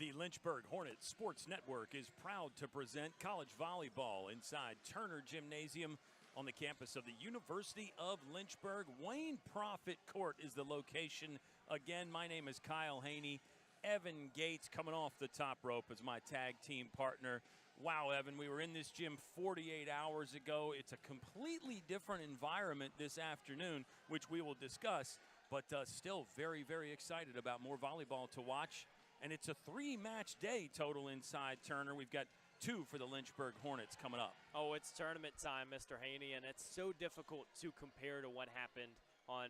The Lynchburg Hornets Sports Network is proud to present college volleyball inside Turner Gymnasium on the campus of the University of Lynchburg. Wayne Profit Court is the location. Again, my name is Kyle Haney. Evan Gates coming off the top rope as my tag team partner. Wow, Evan, we were in this gym 48 hours ago. It's a completely different environment this afternoon, which we will discuss, but still very, very excited about more volleyball to watch. And it's a 3-match day total inside Turner. We've got 2 for the Lynchburg Hornets coming up. Oh, it's tournament time, Mr. Haney, and it's so difficult to compare to what happened on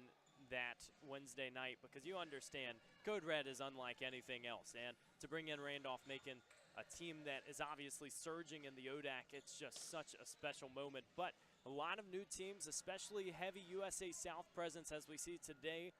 that Wednesday night because you understand Code Red is unlike anything else. And to bring in Randolph-Macon, a team that is obviously surging in the ODAC, it's just such a special moment. But a lot of new teams, especially heavy USA South presence as we see today.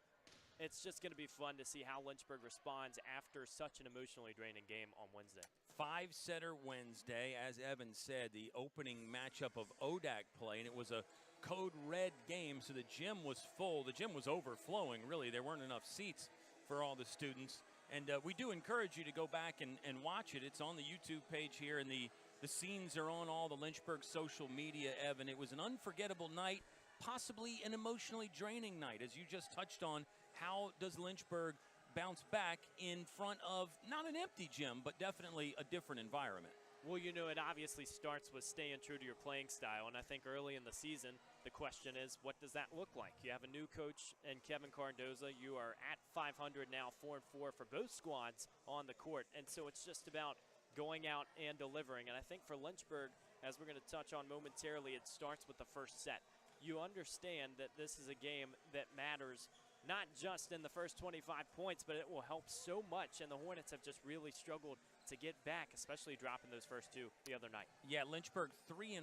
It's just going to be fun to see how Lynchburg responds after such an emotionally draining game on Wednesday. 5-setter Wednesday, as Evan said, the opening matchup of ODAC play, and it was a Code Red game, so the gym was full. The gym was overflowing, really. There weren't enough seats for all the students. And we do encourage you to go back and watch it. It's on the YouTube page here, and the scenes are on all the Lynchburg social media, Evan. It was an unforgettable night. Possibly an emotionally draining night, as you just touched on. How does Lynchburg bounce back in front of not an empty gym, but definitely a different environment? Well, you know, it obviously starts with staying true to your playing style, and I think early in the season, the question is, what does that look like? You have a new coach in Kevin Cardoza. You are at 500 now, 4-4 for both squads on the court, and so it's just about going out and delivering. And I think for Lynchburg, as we're going to touch on momentarily, it starts with the first set. You understand that this is a game that matters not just in the first 25 points, but it will help so much, and the Hornets have just really struggled to get back, especially dropping those first 2 the other night. Yeah, Lynchburg 3-1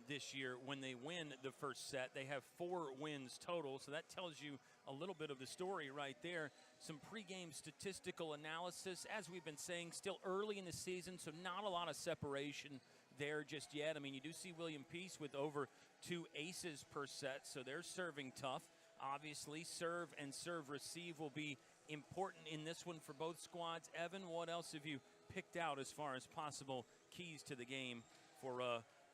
this year when they win the first set. They have 4 wins total, so that tells you a little bit of the story right there. Some pregame statistical analysis. As we've been saying, still early in the season, so not a lot of separation there just yet. I mean, you do see William Peace with over 2 aces per set, so they're serving tough. Obviously, serve and serve receive will be important in this one for both squads. Evan, what else have you picked out as far as possible keys to the game for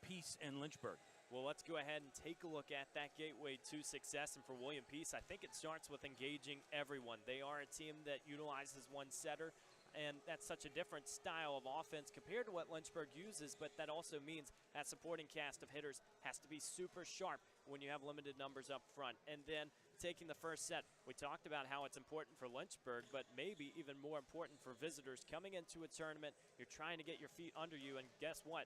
Peace and Lynchburg? Well, let's go ahead and take a look at that gateway to success. And for William Peace, I think it starts with engaging everyone. They are a team that utilizes one setter, and that's such a different style of offense compared to what Lynchburg uses, but that also means that supporting cast of hitters has to be super sharp when you have limited numbers up front. And then taking the first set, we talked about how it's important for Lynchburg, but maybe even more important for visitors coming into a tournament. You're trying to get your feet under you, and guess what?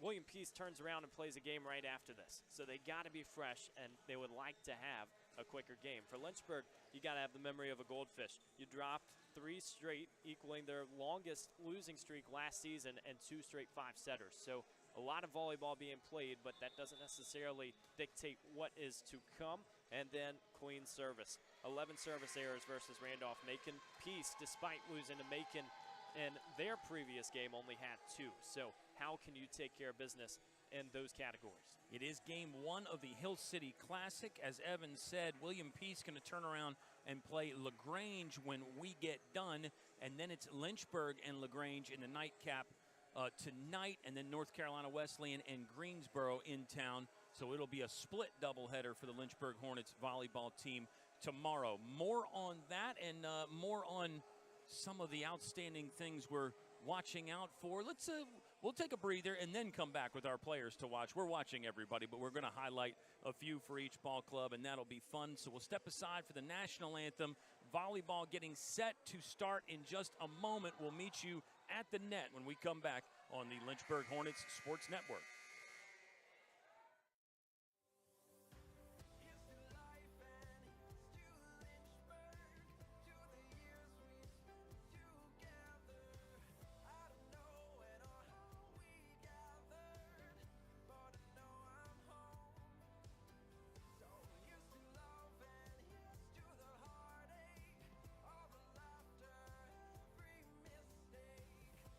William Peace turns around and plays a game right after this. So they got to be fresh, and they would like to have a quicker game. For Lynchburg, you got to have the memory of a goldfish. You dropped 3 straight, equaling their longest losing streak last season, and 2 straight 5-setters. So a lot of volleyball being played, but that doesn't necessarily dictate what is to come. And then clean service. 11 service errors versus Randolph-Macon. Peace, despite losing to Macon in their previous game, only had 2. So how can you take care of business in those categories? It is game 1 of the Hill City Classic. As Evan said, William Peace going to turn around and play LaGrange when we get done. And then it's Lynchburg and LaGrange in the nightcap tonight, and then North Carolina Wesleyan and Greensboro in town. So it'll be a split doubleheader for the Lynchburg Hornets volleyball team tomorrow. More on that and more on some of the outstanding things we're watching out for. We'll take a breather and then come back with our players to watch. We're watching everybody, but we're going to highlight a few for each ball club, and that'll be fun. So we'll step aside for the national anthem. Volleyball getting set to start in just a moment. We'll meet you at the net when we come back on the Lynchburg Hornets Sports Network.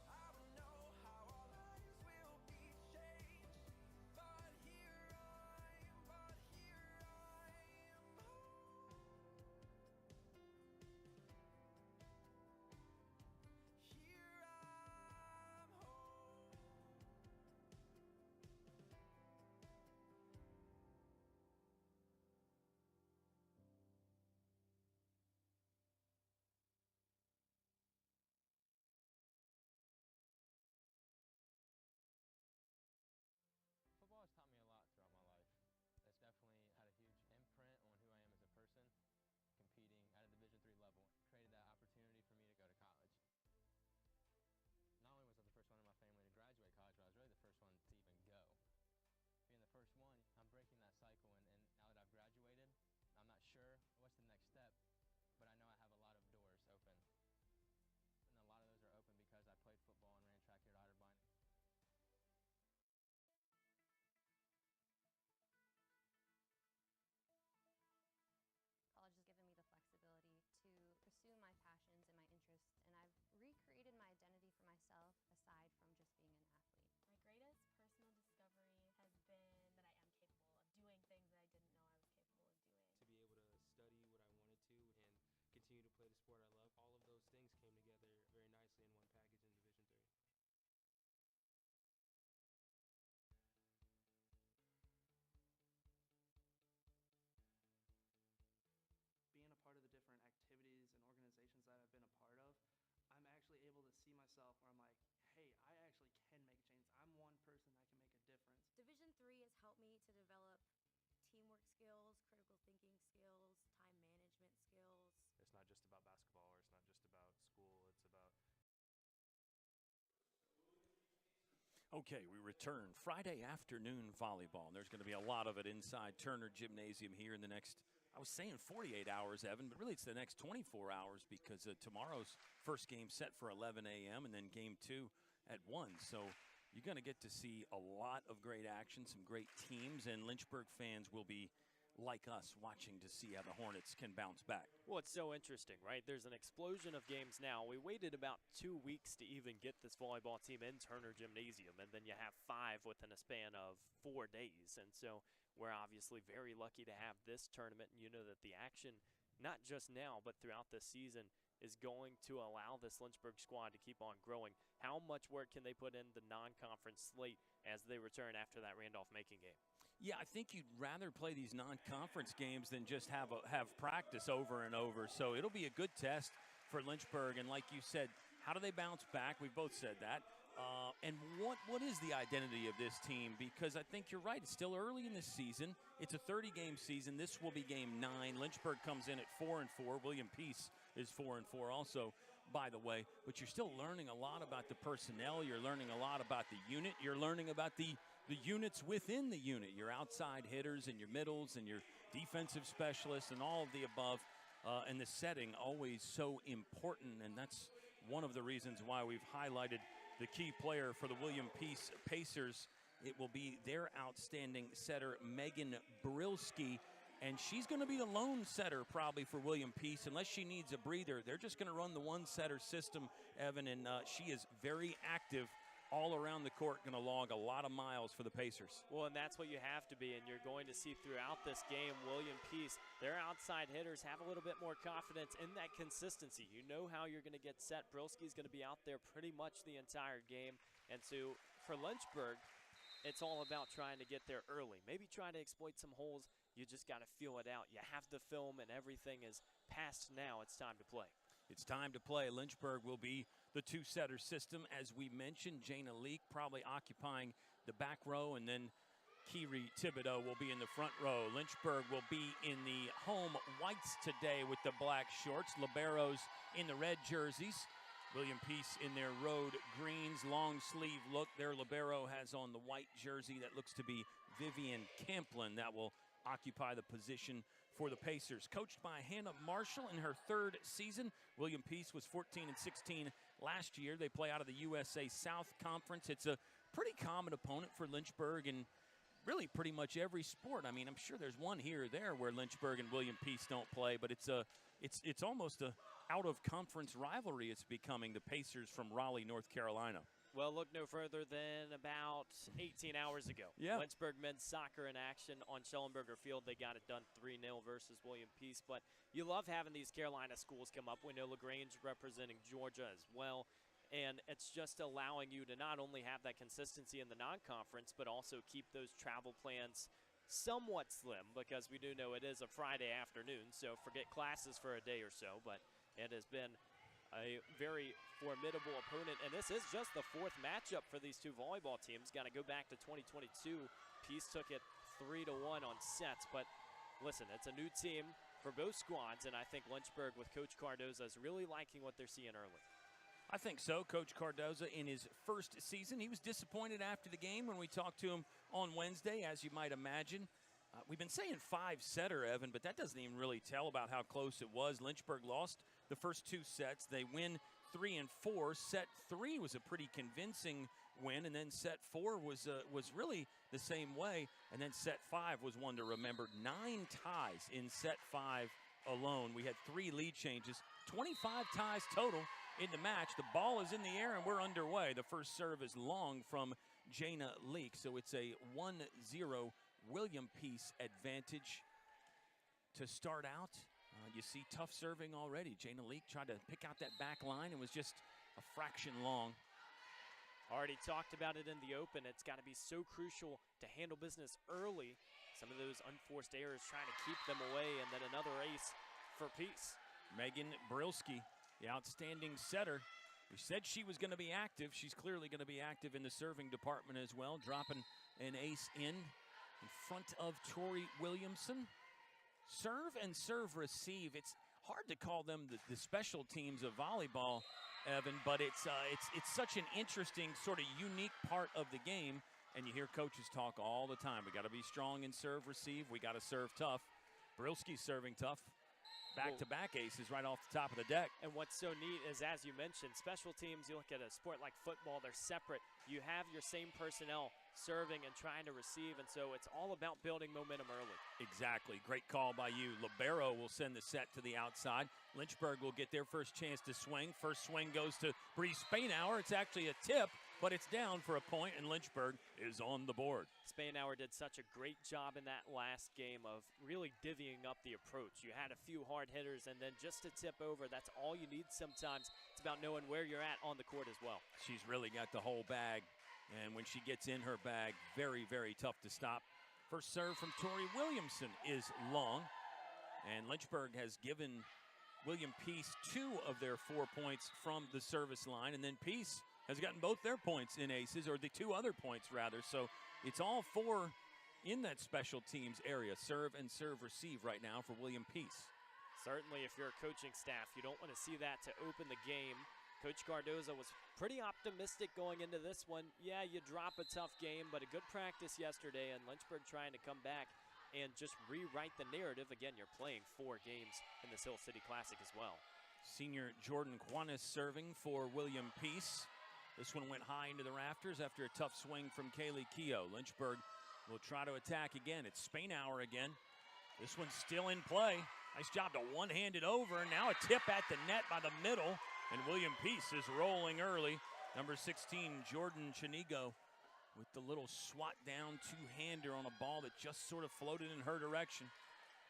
How all eyes will be changed. breaking that cycle, and now that I've graduated, I'm not sure what's the next step, but I know I have a lot of doors open. And a lot of those are open because I played football and ran track here at Otterbein. College has given me the flexibility to pursue my passions and my interests, and I've recreated my identity for myself aside from just being an athlete. My greatest personal discovery has been that I am capable of doing things that I didn't know I was capable of doing. To be able to study what I wanted to and continue to play the sport I love, all of those things came together very nicely in one package in Division III. Being a part of the different activities and organizations that I've been a part of, I'm actually able to see myself where I'm like, hey, I actually can make a change. I'm one person that can make a difference. Division III has helped me to develop teamwork skills, critical thinking skills, time management skills. It's not just about basketball, or it's not just about school, it's about... Okay, we return Friday afternoon volleyball. There's going to be a lot of it inside Turner Gymnasium here in the next, I was saying 48 hours, Evan, but really it's the next 24 hours because tomorrow's first game set for 11 a.m. and then game 2 at 1. So you're going to get to see a lot of great action, some great teams, and Lynchburg fans will be like us watching to see how the Hornets can bounce back. Well, it's so interesting, right? There's an explosion of games now. We waited about 2 weeks to even get this volleyball team in Turner Gymnasium, and then you have 5 within a span of 4 days. And so we're obviously very lucky to have this tournament, and you know that the action, not just now, but throughout this season, is going to allow this Lynchburg squad to keep on growing. How much work can they put in the non-conference slate as they return after that Randolph-Macon game? Yeah, I think you'd rather play these non-conference games than just have practice over and over. So it'll be a good test for Lynchburg. And like you said, how do they bounce back? We both said that. And what is the identity of this team? Because I think you're right. It's still early in this season. It's a 30-game season. This will be game 9. Lynchburg comes in at 4-4. William Peace is 4-4 also, by the way. But you're still learning a lot about the personnel. You're learning a lot about the unit. You're learning about the units within the unit, your outside hitters and your middles and your defensive specialists and all of the above. And the setting always so important, and that's one of the reasons why we've highlighted the key player for the William Peace Pacers. It will be their outstanding setter, Megan Brilski, and she's going to be the lone setter probably for William Peace unless she needs a breather. They're just going to run the one-setter system, Evan, and she is very active all around the court, going to log a lot of miles for the Pacers. Well, and that's what you have to be, and you're going to see throughout this game, William Peace, their outside hitters have a little bit more confidence in that consistency. You know how you're going to get set. Brilski's going to be out there pretty much the entire game. And so for Lynchburg, it's all about trying to get there early. Maybe try to exploit some holes. You just got to feel it out. You have the film, and everything is past now. It's time to play. It's time to play. Lynchburg will be the two-setter system. As we mentioned, Jana Leak probably occupying the back row, and then Kiri Thibodeau will be in the front row. Lynchburg will be in the home whites today with the black shorts. Liberos in the red jerseys. William Peace in their road greens, long sleeve look. Their libero has on the white jersey that looks to be Vivian Camplin. That will occupy the position for the Pacers. Coached by Hannah Marshall in her 3rd season. William Peace was 14-16 last year. They play out of the USA South Conference. It's a pretty common opponent for Lynchburg in really pretty much every sport. I mean, I'm sure there's one here or there where Lynchburg and William Peace don't play, but it's almost a out-of-conference rivalry it's becoming, the Pacers from Raleigh, North Carolina. Well, look no further than about 18 hours ago. Yeah. Lynchburg men's soccer in action on Schellenberger Field. They got it done 3-0 versus William Peace. But you love having these Carolina schools come up. We know LaGrange representing Georgia as well. And it's just allowing you to not only have that consistency in the non-conference, but also keep those travel plans somewhat slim, because we do know it is a Friday afternoon, so forget classes for a day or so. But it has been a very formidable opponent, and this is just the 4th matchup for these two volleyball teams. Got to go back to 2022. Peace took it 3-1 on sets, but listen, it's a new team for both squads, and I think Lynchburg with Coach Cardoza is really liking what they're seeing early. I think so. Coach Cardoza in his 1st season, he was disappointed after the game when we talked to him on Wednesday, as you might imagine. We've been saying 5-setter, Evan, but that doesn't even really tell about how close it was. Lynchburg lost the first 2 sets. They win 3 and 4. Set 3 was a pretty convincing win, and then set 4 was really the same way, and then set 5 was one to remember. 9 ties in set 5 alone. We had 3 lead changes, 25 ties total in the match. The ball is in the air, and we're underway. The first serve is long from Jana Leak, so it's a 1-0 William Peace advantage to start out. You see tough serving already. Jana Leak tried to pick out that back line and was just a fraction long. Already talked about it in the open. It's got to be so crucial to handle business early. Some of those unforced errors trying to keep them away, and then another ace for Peace. Megan Brilski, the outstanding setter. We said she was going to be active. She's clearly going to be active in the serving department as well, dropping an ace in front of Tori Williamson. Serve and serve receive. It's hard to call them the special teams of volleyball, Evan, but it's such an interesting, sort of unique part of the game. And you hear coaches talk all the time. We got to be strong in serve receive. We got to serve tough. Brilski's serving tough. Back-to-back aces right off the top of the deck. And what's so neat is, as you mentioned, special teams, you look at a sport like football, they're separate. You have your same personnel serving and trying to receive, and so it's all about building momentum early. Exactly. Great call by you. Libero will send the set to the outside. Lynchburg will get their first chance to swing. First swing goes to Bree Spainhour. It's actually a tip, but it's down for a point, and Lynchburg is on the board. Spainhour did such a great job in that last game of really divvying up the approach. You had a few hard hitters, and then just to tip over, that's all you need sometimes. It's about knowing where you're at on the court as well. She's really got the whole bag, and when she gets in her bag, very, very tough to stop. First serve from Tori Williamson is long, and Lynchburg has given William Peace 2 of their 4 points from the service line, and then Peace has gotten both their points in aces, or the 2 other points rather. So it's all 4 in that special teams area. Serve and serve receive right now for William Peace. Certainly, if you're a coaching staff, you don't want to see that to open the game. Coach Cardoza was pretty optimistic going into this one. Yeah, you drop a tough game, but a good practice yesterday, and Lynchburg trying to come back and just rewrite the narrative. Again, you're playing 4 games in this Hill City Classic as well. Senior Jordan Quanis serving for William Peace. This one went high into the rafters after a tough swing from Kaylee Keogh. Lynchburg will try to attack again. It's Spainhour again. This one's still in play. Nice job to one-hand it over. Now a tip at the net by the middle. And William Peace is rolling early. Number 16, Jordan Chinigo, with the little swat down two-hander on a ball that just sort of floated in her direction.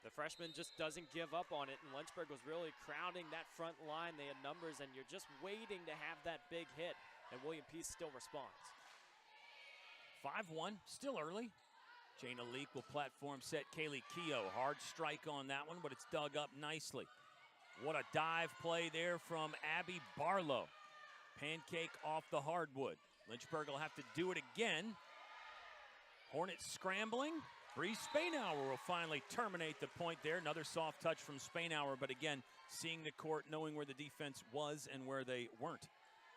The freshman just doesn't give up on it, and Lynchburg was really crowding that front line. They had numbers, and you're just waiting to have that big hit, and William Peace still responds. 5-1, still early. Jana Leak will platform set Kaylee Keogh. Hard strike on that one, but it's dug up nicely. What a dive play there from Abby Barlow. Pancake off the hardwood. Lynchburg will have to do it again. Hornets scrambling. Bree Spainhour will finally terminate the point there. Another soft touch from Spainhour, but again, seeing the court, knowing where the defense was and where they weren't.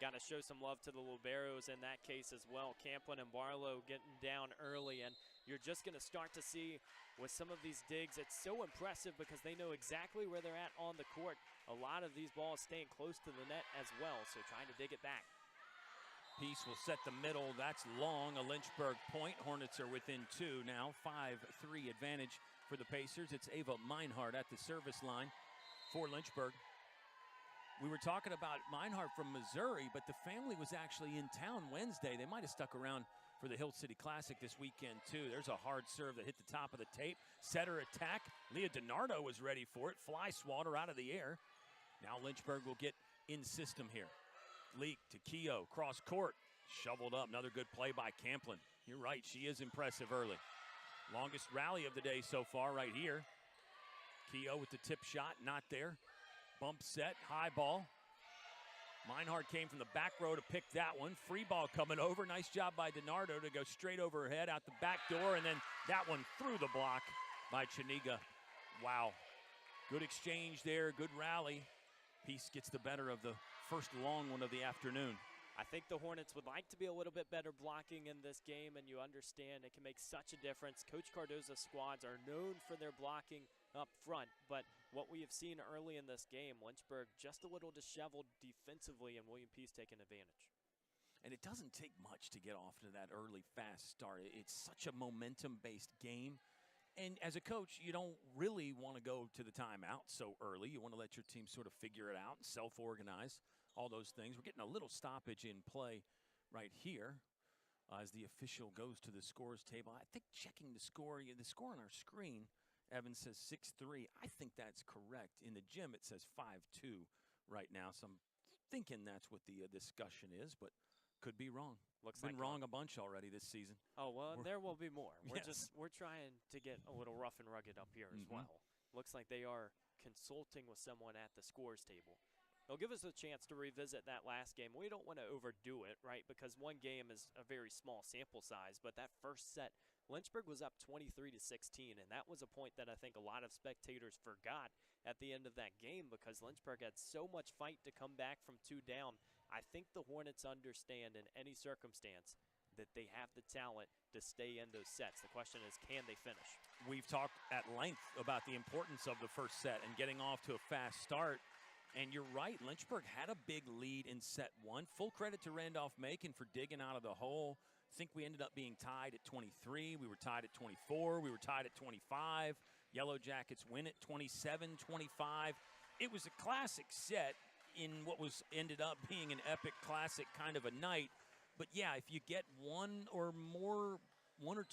Got to show some love to the liberos in that case as well. Camplin and Barlow getting down early, and you're just going to start to see with some of these digs, it's so impressive because they know exactly where they're at on the court. A lot of these balls staying close to the net as well, so trying to dig it back. Peace will set the middle. That's long, a Lynchburg point. Hornets are within 2 now. 5-3 advantage for the Pacers. It's Ava Meinhardt at the service line for Lynchburg. We were talking about Meinhardt from Missouri, but the family was actually in town Wednesday. They might have stuck around for the Hill City Classic this weekend, too. There's a hard serve that hit the top of the tape. Setter attack. Leah DiNardo was ready for it. Fly swatter out of the air. Now Lynchburg will get in system here. Leak to Keogh, cross court. Shoveled up. Another good play by Camplin. You're right, she is impressive early. Longest rally of the day so far right here. Keogh with the tip shot, not there. Bump set, high ball. Meinhardt came from the back row to pick that one. Free ball coming over. Nice job by DiNardo to go straight over her head out the back door, and then that one through the block by Chiniga. Wow. Good exchange there, good rally. Peace gets the better of the first long one of the afternoon. I think the Hornets would like to be a little bit better blocking in this game, and you understand it can make such a difference. Coach Cardozo's squads are known for their blocking up front, but what we have seen early in this game, Lynchburg just a little disheveled defensively, and William Peace taking advantage. And it doesn't take much to get off to that early, fast start. It's such a momentum-based game. And as a coach, you don't really want to go to the timeout so early. You want to let your team sort of figure it out and self-organize, all those things. We're getting a little stoppage in play right here as the official goes to the scores table. I think checking the score on our screen, Evan says 6-3. I think that's correct. In the gym, it says 5-2 right now. So I'm thinking that's what the discussion is, but could be wrong. Looks Been like wrong a bunch already this season. Oh, well, there will be more. Yes. We're trying to get a little rough and rugged up here as well. Looks like they are consulting with someone at the scores table. They'll give us a chance to revisit that last game. We don't want to overdo it, right, because one game is a very small sample size, but that first set, Lynchburg was up 23-16, and that was a point that I think a lot of spectators forgot at the end of that game because Lynchburg had so much fight to come back from 2 down. I think the Hornets understand in any circumstance that they have the talent to stay in those sets. The question is, can they finish? We've talked at length about the importance of the first set and getting off to a fast start. And you're right, Lynchburg had a big lead in set 1. Full credit to Randolph-Macon for digging out of the hole. I think we ended up being tied at 23. We were tied at 24. We were tied at 25. Yellow Jackets win at 27-25. It was a classic set in what was ended up being an epic classic kind of a night. But yeah, if you get one or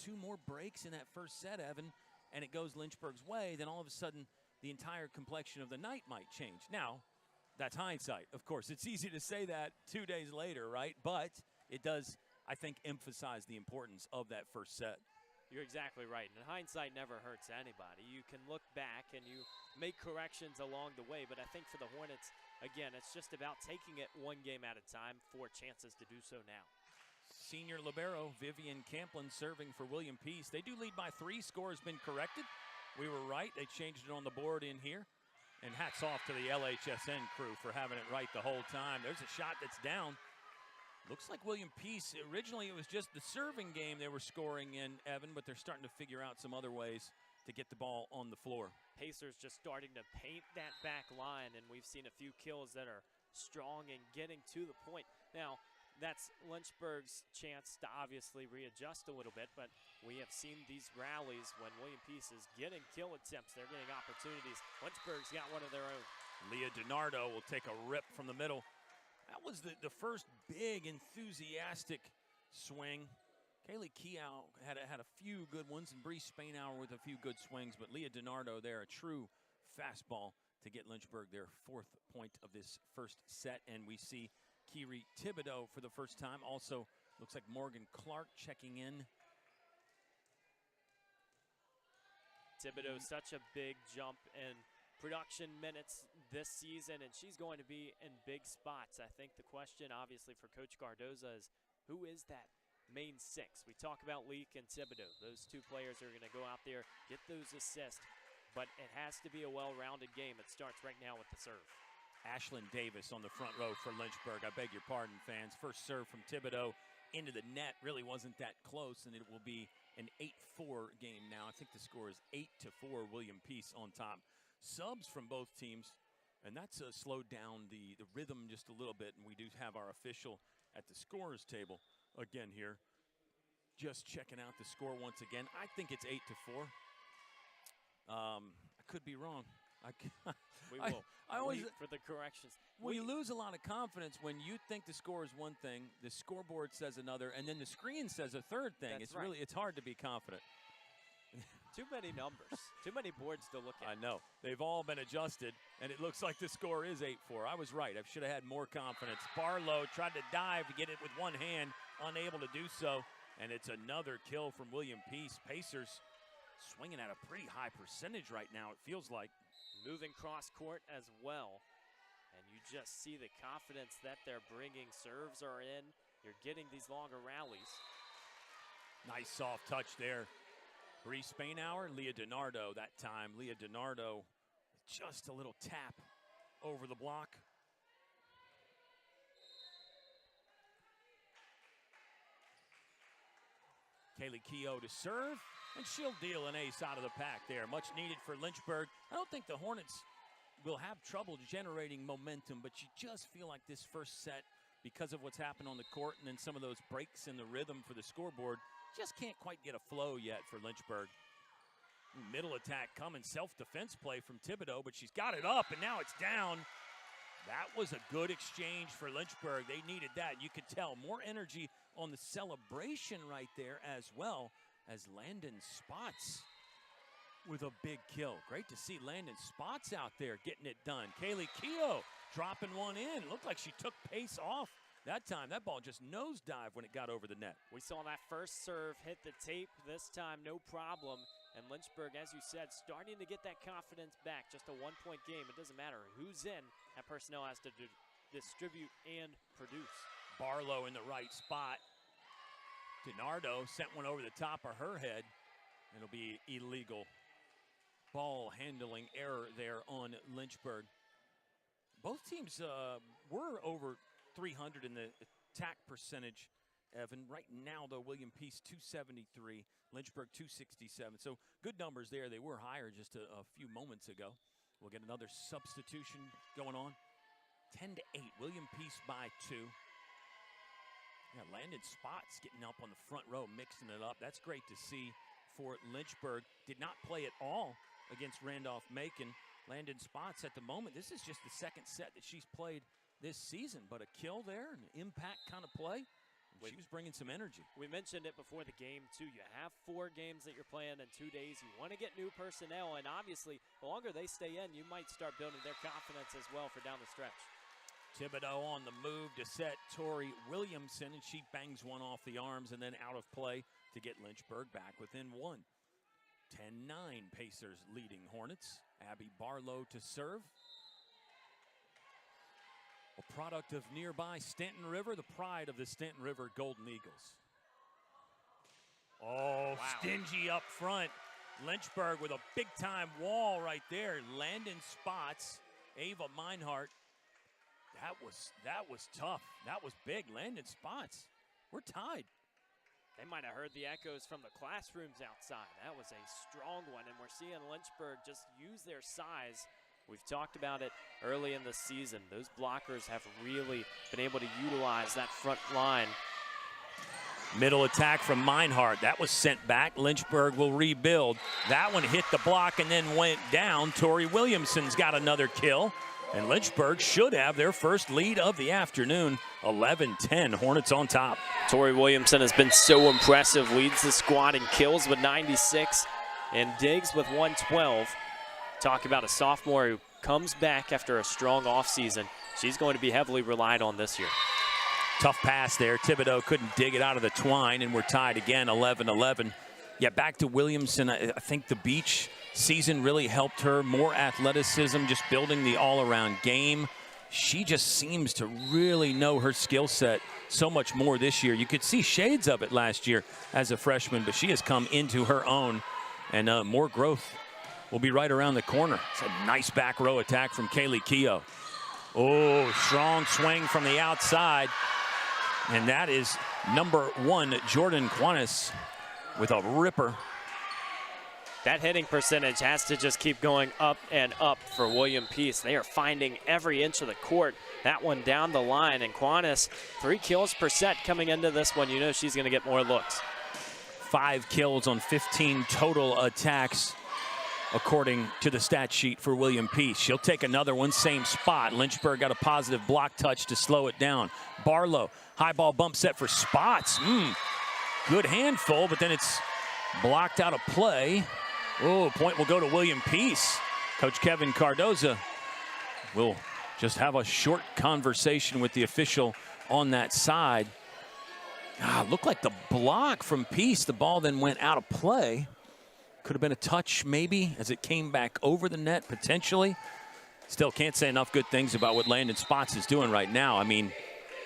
two more breaks in that first set, Evan, and it goes Lynchburg's way, then all of a sudden the entire complexion of the night might change. Now, that's hindsight. Of course, it's easy to say that 2 days later, right? But it does, I think, emphasize the importance of that first set. You're exactly right, and hindsight never hurts anybody. You can look back and you make corrections along the way, but I think for the Hornets, again, it's just about taking it one game at a time, 4 chances to do so now. Senior libero Vivian Camplin serving for William Peace. They do lead by 3. Score has been corrected. We were right. They changed it on the board in here. And hats off to the LHSN crew for having it right the whole time. There's a shot that's down. Looks like William Peace, originally it was just the serving game they were scoring in, Evan, but they're starting to figure out some other ways to get the ball on the floor. Pacers just starting to paint that back line, and we've seen a few kills that are strong and getting to the point. Now, that's Lynchburg's chance to obviously readjust a little bit, but we have seen these rallies when William Peace is getting kill attempts. They're getting opportunities. Lynchburg's got one of their own. Leah DiNardo will take a rip from the middle. That was the first big, enthusiastic swing. Kaylee Keough had a few good ones, and Bree Spainhour with a few good swings, but Leah DiNardo there, a true fastball to get Lynchburg their 4th point of this first set. And we see Kiri Thibodeau for the first time. Also, looks like Morgan Clark checking in. Thibodeau, such a big jump in production minutes this season, and she's going to be in big spots. I think the question, obviously, for Coach Cardozo is, who is that main 6? We talk about Leak and Thibodeau. Those 2 players are going to go out there, get those assists, but it has to be a well-rounded game. It starts right now with the serve. Ashlyn Davis on the front row for Lynchburg. I beg your pardon, fans. First serve from Thibodeau into the net really wasn't that close, and it will be an 8-4 game now. I think the score is 8-4, William Peace on top. Subs from both teams, and that's slowed down the rhythm just a little bit, and we do have our official at the scorers table again here. Just checking out the score once again. I think it's 8-4. I could be wrong. We will I always wait for the corrections. We lose a lot of confidence when you think the score is one thing, the scoreboard says another, and then the screen says a third thing. That's right. It's hard to be confident. Too many numbers, too many boards to look at. I know. They've all been adjusted, and it looks like the score is 8-4. I was right. I should have had more confidence. Barlow tried to dive to get it with one hand, unable to do so, and it's another kill from William Peace. Pacers swinging at a pretty high percentage right now, it feels like. Moving cross court as well, and you just see the confidence that they're bringing. Serves are in. You're getting these longer rallies. Nice soft touch there. Bree Spainhour, Leah DiNardo that time. Leah DiNardo, just a little tap over the block. Kaylee Keough to serve, and she'll deal an ace out of the pack there. Much needed for Lynchburg. I don't think the Hornets will have trouble generating momentum, but you just feel like this first set, because of what's happened on the court and then some of those breaks in the rhythm for the scoreboard, just can't quite get a flow yet for Lynchburg. Middle attack coming, self-defense play from Thibodeau, but she's got it up, and now it's down. That was a good exchange for Lynchburg. They needed that. You could tell more energy on the celebration right there as well as Landon Spots with a big kill. Great to see Landon Spots out there getting it done. Kaylee Keough dropping one in. It looked like she took pace off that time. That ball just nosedived when it got over the net. We saw that first serve hit the tape. This time, no problem. And Lynchburg, as you said, starting to get that confidence back. Just a one-point game. It doesn't matter who's in. That personnel has to distribute and produce. Barlow in the right spot. DiNardo sent one over the top of her head. It'll be illegal. Ball handling error there on Lynchburg. Both teams were over 300 in the attack percentage, Evan. Right now, though, William Peace 273, Lynchburg 267. So good numbers there. They were higher just a few moments ago. We'll get another substitution going on. 10-8, William Peace by 2. Yeah, Landon Spots getting up on the front row, mixing it up. That's great to see for Lynchburg. Did not play at all against Randolph-Macon. Landon Spots at the moment, this is just the second set that she's played this season, but a kill there, an impact kind of play. She was bringing some energy. We mentioned it before the game, too. You have 4 games that you're playing in 2 days. You want to get new personnel, and obviously, the longer they stay in, you might start building their confidence as well for down the stretch. Thibodeau on the move to set Tori Williamson, and she bangs one off the arms and then out of play to get Lynchburg back within 1. 10-9, Pacers leading Hornets. Abby Barlow to serve. A product of nearby Stanton River, the pride of the Stanton River Golden Eagles. Oh, wow. Stingy up front. Lynchburg with a big-time wall right there. Landon Spots, Ava Meinhardt. That was tough. That was big. Landon Spots. We're tied. They might have heard the echoes from the classrooms outside. That was a strong one, and we're seeing Lynchburg just use their size. We've talked about it early in the season. Those blockers have really been able to utilize that front line. Middle attack from Meinhardt. That was sent back. Lynchburg will rebuild. That one hit the block and then went down. Tori Williamson's got another kill. And Lynchburg should have their first lead of the afternoon. 11-10, Hornets on top. Tori Williamson has been so impressive. Leads the squad in kills with 96 and digs with 112. Talk about a sophomore who comes back after a strong offseason. She's going to be heavily relied on this year. Tough pass there. Thibodeau couldn't dig it out of the twine, and we're tied again, 11-11. Yeah, back to Williamson. I think the beach season really helped her. More athleticism, just building the all-around game. She just seems to really know her skill set so much more this year. You could see shades of it last year as a freshman, but she has come into her own, and more growth will be right around the corner. It's a nice back row attack from Kaylee Keough. Oh, strong swing from the outside. And that is number 1, Jordan Quanis, with a ripper. That hitting percentage has to just keep going up and up for William Peace. They are finding every inch of the court. That one down the line, and Quanis, 3 kills per set coming into this one. You know she's going to get more looks. 5 kills on 15 total attacks, according to the stat sheet for William Peace. She'll take another one, same spot. Lynchburg got a positive block touch to slow it down. Barlow, high ball bump set for Spots. Good handful, but then it's blocked out of play. Oh, point will go to William Peace. Coach Kevin Cardoza will just have a short conversation with the official on that side. Looked like the block from Peace. The ball then went out of play. Could have been a touch maybe as it came back over the net potentially. Still can't say enough good things about what Landon Spots is doing right now. I mean,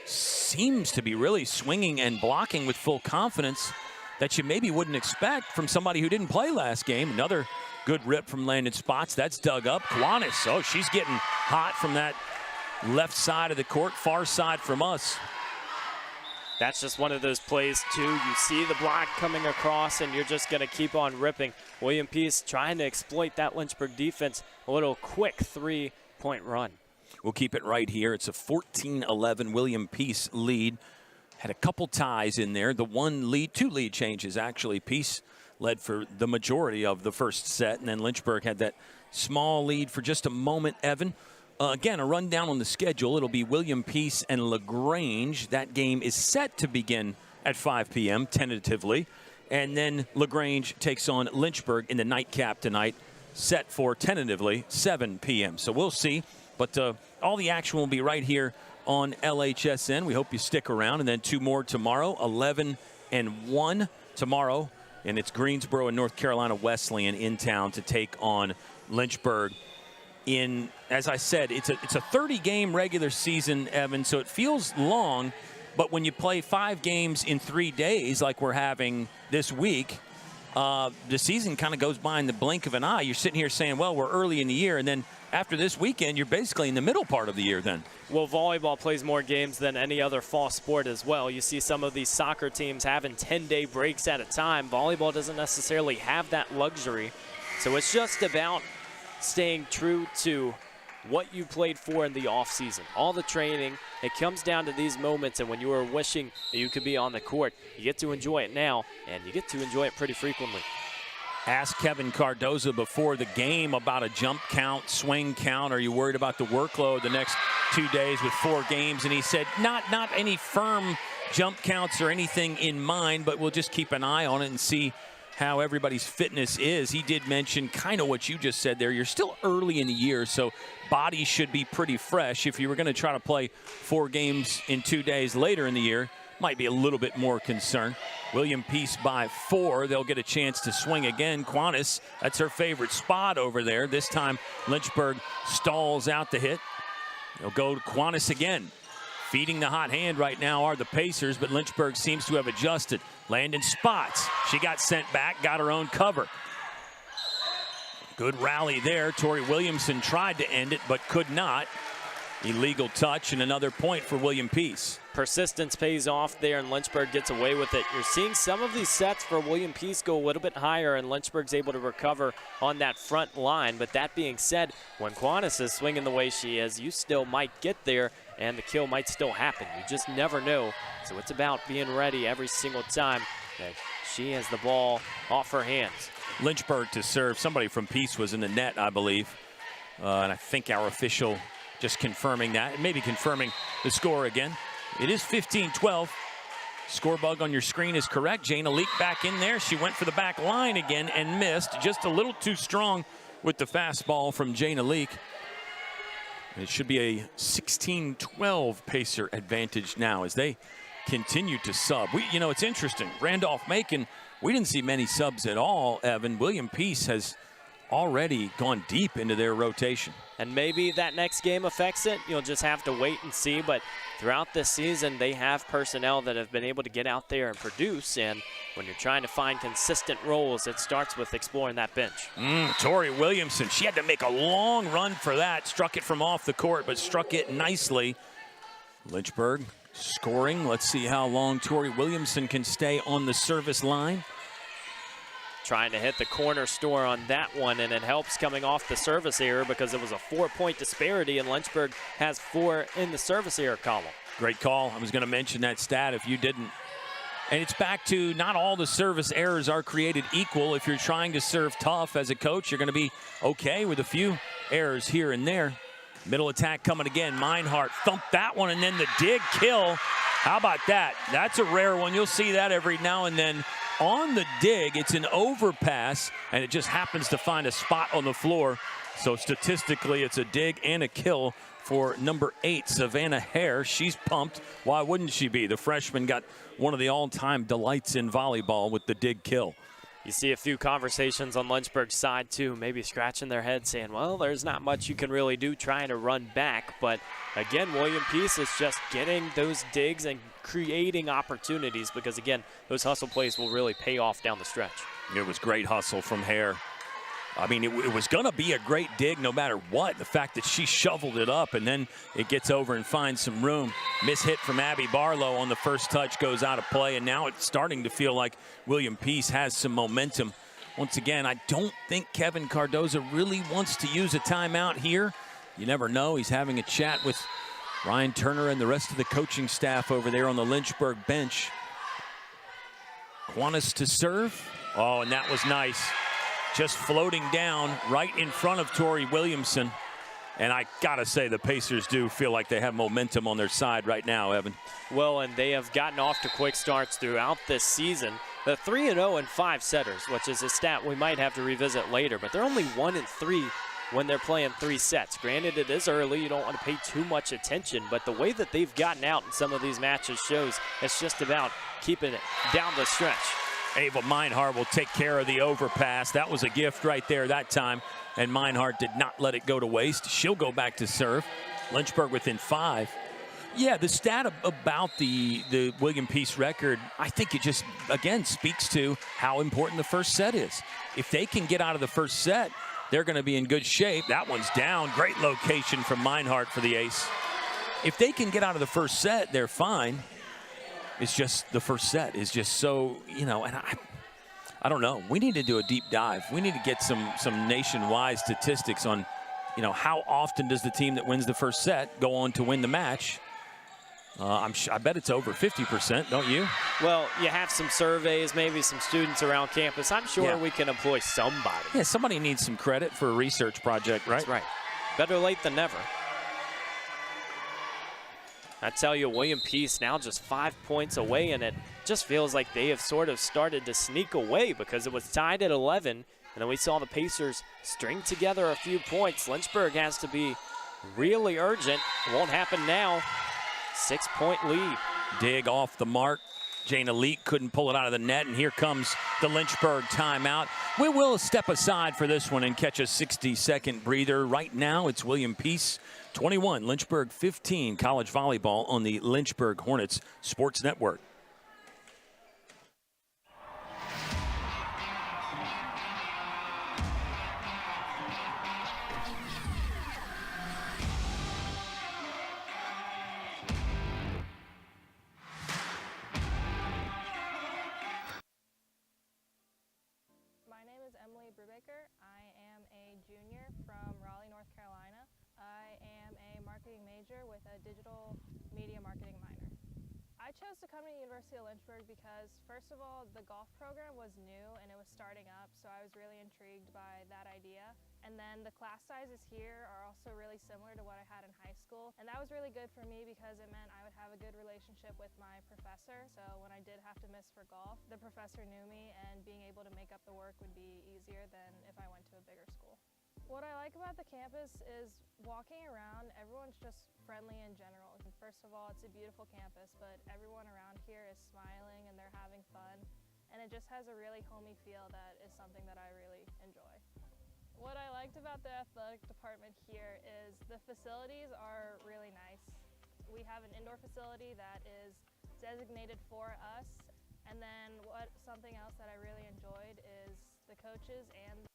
seems to be really swinging and blocking with full confidence that you maybe wouldn't expect from somebody who didn't play last game. Another good rip from Landon Spots. That's dug up. Quanis, oh, she's getting hot from that left side of the court, far side from us. That's just one of those plays, too. You see the block coming across, and you're just going to keep on ripping. William Peace trying to exploit that Lynchburg defense. A little quick 3-point run. We'll keep it right here. It's a 14-11 William Peace lead. Had a couple ties in there. The two lead changes, actually. Peace led for the majority of the first set, and then Lynchburg had that small lead for just a moment, Evan. Again, a rundown on the schedule. It'll be William Peace and LaGrange. That game is set to begin at 5 p.m., tentatively. And then LaGrange takes on Lynchburg in the nightcap tonight, set for tentatively 7 p.m. So we'll see. But all the action will be right here on LHSN. We hope you stick around. And then 2 more tomorrow, 11 and 1 tomorrow. And it's Greensboro and North Carolina Wesleyan in town to take on Lynchburg. As I said, it's a 30-game regular season, Evan, so it feels long. But when you play 5 games in 3 days like we're having this week, the season kind of goes by in the blink of an eye. You're sitting here saying, well, we're early in the year, and then after this weekend, you're basically in the middle part of the year then. Well, volleyball plays more games than any other fall sport as well. You see some of these soccer teams having 10-day breaks at a time. Volleyball doesn't necessarily have that luxury. So it's just about staying true to what you played for in the offseason. All the training, it comes down to these moments, and when you were wishing that you could be on the court, you get to enjoy it now, and you get to enjoy it pretty frequently. Asked Kevin Cardoza before the game about a jump count, swing count. Are you worried about the workload the next 2 days with 4 games? And he said, not any firm jump counts or anything in mind, but we'll just keep an eye on it and see how everybody's fitness is. He did mention kind of what you just said there. You're still early in the year, so body should be pretty fresh. If you were going to try to play 4 games in 2 days later in the year, might be a little bit more concern. William Peace by 4. They'll get a chance to swing again. Quantis, that's her favorite spot over there. This time, Lynchburg stalls out the hit. They'll go to Quantis again. Feeding the hot hand right now are the Pacers, but Lynchburg seems to have adjusted. Landon spots. She got sent back, got her own cover. Good rally there. Tori Williamson tried to end it, but could not. Illegal touch and another point for William Peace. Persistence pays off there, and Lynchburg gets away with it. You're seeing some of these sets for William Peace go a little bit higher, and Lynchburg's able to recover on that front line. But that being said, when Quantis is swinging the way she is, you still might get there, and the kill might still happen. You just never know. So it's about being ready every single time that she has the ball off her hands. Lynchburg to serve. Somebody from Peace was in the net, I believe. And I think our official just confirming that, and maybe confirming the score again. It is 15-12. Score bug on your screen is correct. Jana Leak back in there. She went for the back line again and missed. Just a little too strong with the fastball from Jana Leak. It should be a 16-12 Pacer advantage now as they continue to sub. It's interesting. Randolph-Macon, we didn't see many subs at all, Evan. William Peace has already gone deep into their rotation. And maybe that next game affects it. You'll just have to wait and see. But throughout this season, they have personnel that have been able to get out there and produce. And when you're trying to find consistent roles, it starts with exploring that bench. Tori Williamson, she had to make a long run for that. Struck it from off the court, but struck it nicely. Lynchburg scoring. Let's see how long Tori Williamson can stay on the service line. Trying to hit the corner store on that one, and it helps coming off the service error because it was a 4-point disparity, and Lynchburg has 4 in the service error column. Great call. I was going to mention that stat if you didn't. And it's back to not all the service errors are created equal. If you're trying to serve tough as a coach, you're going to be okay with a few errors here and there. Middle attack coming again. Meinhardt thumped that one, and then the dig kill. How about that? That's a rare one. You'll see that every now and then. On the dig, it's an overpass, and it just happens to find a spot on the floor. So statistically, it's a dig and a kill for number 8, Savannah Hare. She's pumped. Why wouldn't she be? The freshman got one of the all-time delights in volleyball with the dig kill. You see a few conversations on Lynchburg's side, too, maybe scratching their head saying, well, there's not much you can really do trying to run back. But, again, William Peace is just getting those digs and creating opportunities because, again, those hustle plays will really pay off down the stretch. It was great hustle from Hare. I mean, it was going to be a great dig no matter what. The fact that she shoveled it up and then it gets over and finds some room. Miss hit from Abby Barlow on the first touch goes out of play, and now it's starting to feel like William Peace has some momentum. Once again, I don't think Kevin Cardoza really wants to use a timeout here. You never know. He's having a chat with Ryan Turner and the rest of the coaching staff over there on the Lynchburg bench. Quantis to serve. Oh, and that was nice. Just floating down right in front of Tori Williamson. And I gotta say, the Pacers do feel like they have momentum on their side right now, Evan. Well, and they have gotten off to quick starts throughout this season. The 3-0 and 5 setters, which is a stat we might have to revisit later, but they're only 1-3 when they're playing 3 sets. Granted, it is early. You don't want to pay too much attention, but the way that they've gotten out in some of these matches shows it's just about keeping it down the stretch. Ava Meinhardt will take care of the overpass. That was a gift right there that time, and Meinhardt did not let it go to waste. She'll go back to serve. Lynchburg within 5. Yeah, the stat about the William Peace record, I think it just, again, speaks to how important the first set is. If they can get out of the first set, they're going to be in good shape. That one's down. Great location from Meinhardt for the ace. If they can get out of the first set, they're fine. It's just the first set is just so, you know, and I don't know. We need to do a deep dive. We need to get some nationwide statistics on, you know, how often does the team that wins the first set go on to win the match? I bet it's over 50%, don't you? Well, you have some surveys, maybe some students around campus. I'm sure we can employ somebody. Yeah, somebody needs some credit for a research project, right? That's right. Better late than never. I tell you, William Peace now just 5 points away, and it just feels like they have sort of started to sneak away because it was tied at 11, and then we saw the Pacers string together a few points. Lynchburg has to be really urgent. It won't happen now. 6-point lead. Dig off the mark. Jana Leak couldn't pull it out of the net, and here comes the Lynchburg timeout. We will step aside for this one and catch a 60-second breather. Right now, it's William Peace 21, Lynchburg 15, college volleyball on the Lynchburg Hornets Sports Network. I am a junior from Raleigh, North Carolina. I am a marketing major with a digital media marketing minor. I chose to come to the University of Lynchburg because, first of all, the golf program was new and it was starting up, so I was really intrigued by that idea. And then the class sizes here are also really similar to what I had in high school, and that was really good for me because it meant I would have a good relationship with my professor. So when I did have to miss for golf, the professor knew me, and being able to make up the work would be easier than if I went to a bigger school. What I like about the campus is walking around, everyone's just friendly in general. And first of all, it's a beautiful campus, but everyone around here is smiling and they're having fun, and it just has a really homey feel that is something that I really enjoy. What I liked about the athletic department here is the facilities are really nice. We have an indoor facility that is designated for us, and then something else that I really enjoyed is the coaches and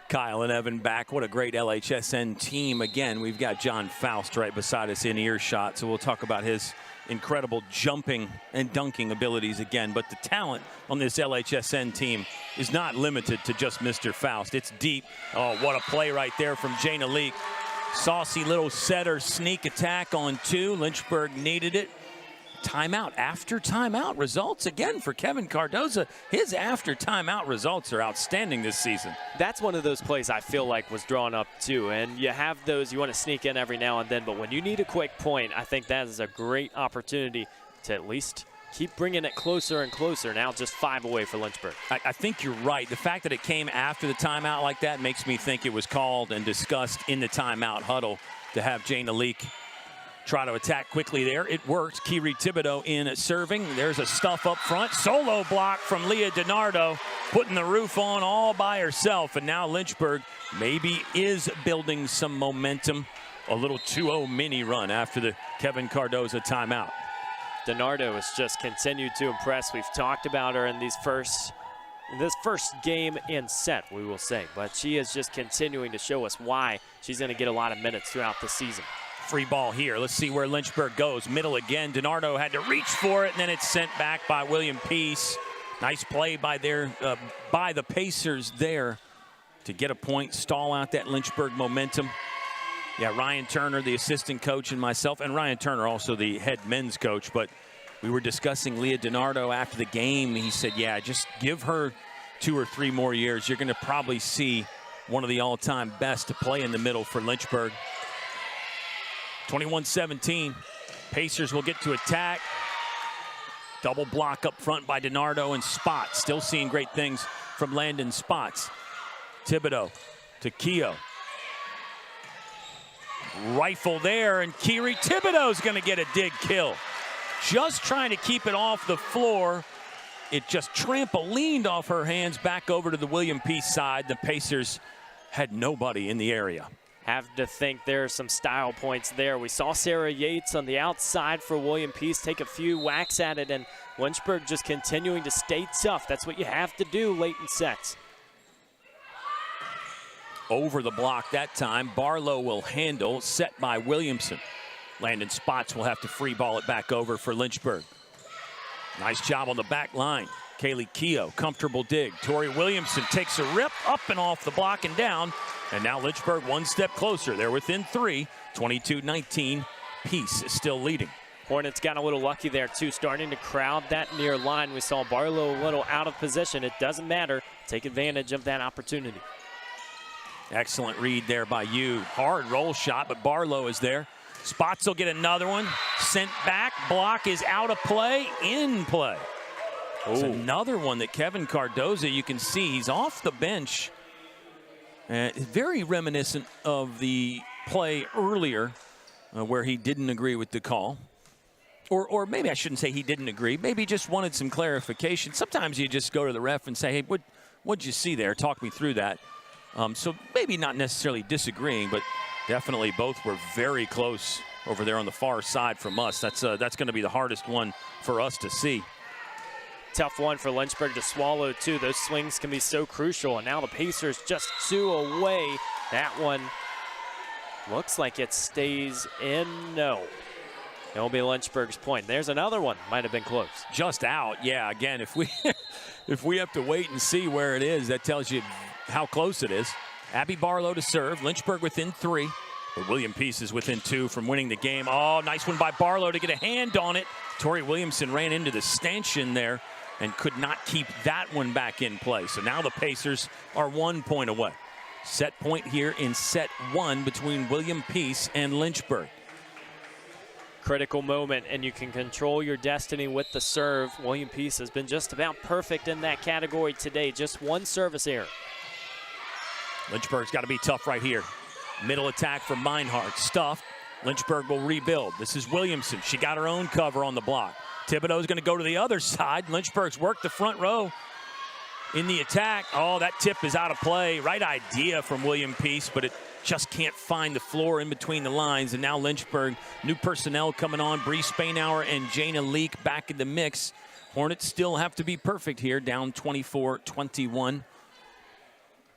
Kyle and Evan back. What a great LHSN team. Again, we've got John Faust right beside us in earshot, so we'll talk about his incredible jumping and dunking abilities again. But the talent on this LHSN team is not limited to just Mr. Faust. It's deep. Oh, what a play right there from Jana Leak. Saucy little setter sneak attack on 2. Lynchburg needed it. Timeout after timeout results again for Kevin Cardoza. His after timeout results are outstanding this season. That's one of those plays I feel like was drawn up too, and you have those you want to sneak in every now and then, but when you need a quick point, I think that is a great opportunity to at least keep bringing it closer and closer. Now just 5 away for Lynchburg. I think you're right. The fact that it came after the timeout like that makes me think it was called and discussed in the timeout huddle to have Jana Leak try to attack quickly there. It worked. Kiri Thibodeau in serving. There's a stuff up front. Solo block from Leah DiNardo, putting the roof on all by herself. And now Lynchburg maybe is building some momentum. A little 2-0 mini run after the Kevin Cardoza timeout. DiNardo has just continued to impress. We've talked about her in these first this first game and set, we will say. But she is just continuing to show us why she's going to get a lot of minutes throughout the season. Free ball here. Let's see where Lynchburg goes. Middle again. DiNardo had to reach for it, and then it's sent back by William Peace. Nice play by the Pacers there to get a point, stall out that Lynchburg momentum. Yeah, Ryan Turner, the assistant coach, and myself, and Ryan Turner also the head men's coach. But we were discussing Leah DiNardo after the game. He said, yeah, just give her 2 or 3 more years. You're going to probably see one of the all-time best to play in the middle for Lynchburg. 21-17. Pacers will get to attack. Double block up front by DiNardo and Spots. Still seeing great things from Landon Spots. Thibodeau to Keogh. Rifle there, and Kiri Thibodeau's going to get a dig kill. Just trying to keep it off the floor. It just trampolined off her hands back over to the William Peace side. The Pacers had nobody in the area. Have to think there are some style points there. We saw Sarah Yates on the outside for William Peace take a few whacks at it, and Lynchburg just continuing to stay tough. That's what you have to do late in sets. Over the block that time. Barlow will handle, set by Williamson. Landon Spots will have to free ball it back over for Lynchburg. Nice job on the back line. Kaylee Keogh, comfortable dig. Tori Williamson takes a rip up and off the block and down. And now Lynchburg one step closer. They're within 3, 22-19. Peace is still leading. Hornets got a little lucky there too, starting to crowd that near line. We saw Barlow a little out of position. It doesn't matter. Take advantage of that opportunity. Excellent read there by you. Hard roll shot, but Barlow is there. Spots will get another one. Sent back. Block is out of play. In play. It's another one that Kevin Cardoza, you can see, he's off the bench. Very reminiscent of the play earlier where he didn't agree with the call. Or maybe I shouldn't say he didn't agree. Maybe he just wanted some clarification. Sometimes you just go to the ref and say, hey, what'd you see there? Talk me through that. So maybe not necessarily disagreeing, but definitely both were very close over there on the far side from us. That's going to be the hardest one for us to see. Tough one for Lynchburg to swallow, too. Those swings can be so crucial, and now the Pacers just 2 away. That one looks like it stays in. No. It'll be Lynchburg's point. There's another one. Might have been close. Just out. Yeah, again, if we have to wait and see where it is, that tells you how close it is. Abby Barlow to serve. Lynchburg within 3. But William Peace is within 2 from winning the game. Oh, nice one by Barlow to get a hand on it. Tori Williamson ran into the stanchion there and could not keep that one back in play. So now the Pacers are 1 point away. Set point here in set 1 between William Peace and Lynchburg. Critical moment, and you can control your destiny with the serve. William Peace has been just about perfect in that category today. Just 1 service error. Lynchburg's got to be tough right here. Middle attack for Meinhardt. Stuffed. Lynchburg will rebuild. This is Williamson. She got her own cover on the block. Thibodeau's going to go to the other side. Lynchburg's worked the front row in the attack. Oh, that tip is out of play. Right idea from William Peace, but it just can't find the floor in between the lines. And now Lynchburg, new personnel coming on. Bree Spainauer and Jana Leak back in the mix. Hornets still have to be perfect here, down 24-21.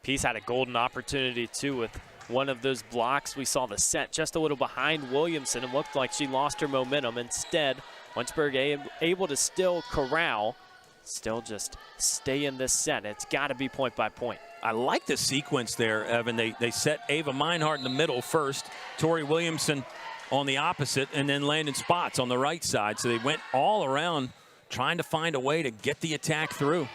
Peace had a golden opportunity, too, with one of those blocks. We saw the set just a little behind Williamson. It looked like she lost her momentum. Instead, Lynchburg able to still corral, still just stay in this set. It's got to be point by point. I like the sequence there, Evan. They set Ava Meinhardt in the middle first, Tori Williamson on the opposite, and then Landon Spots on the right side. So they went all around trying to find a way to get the attack through.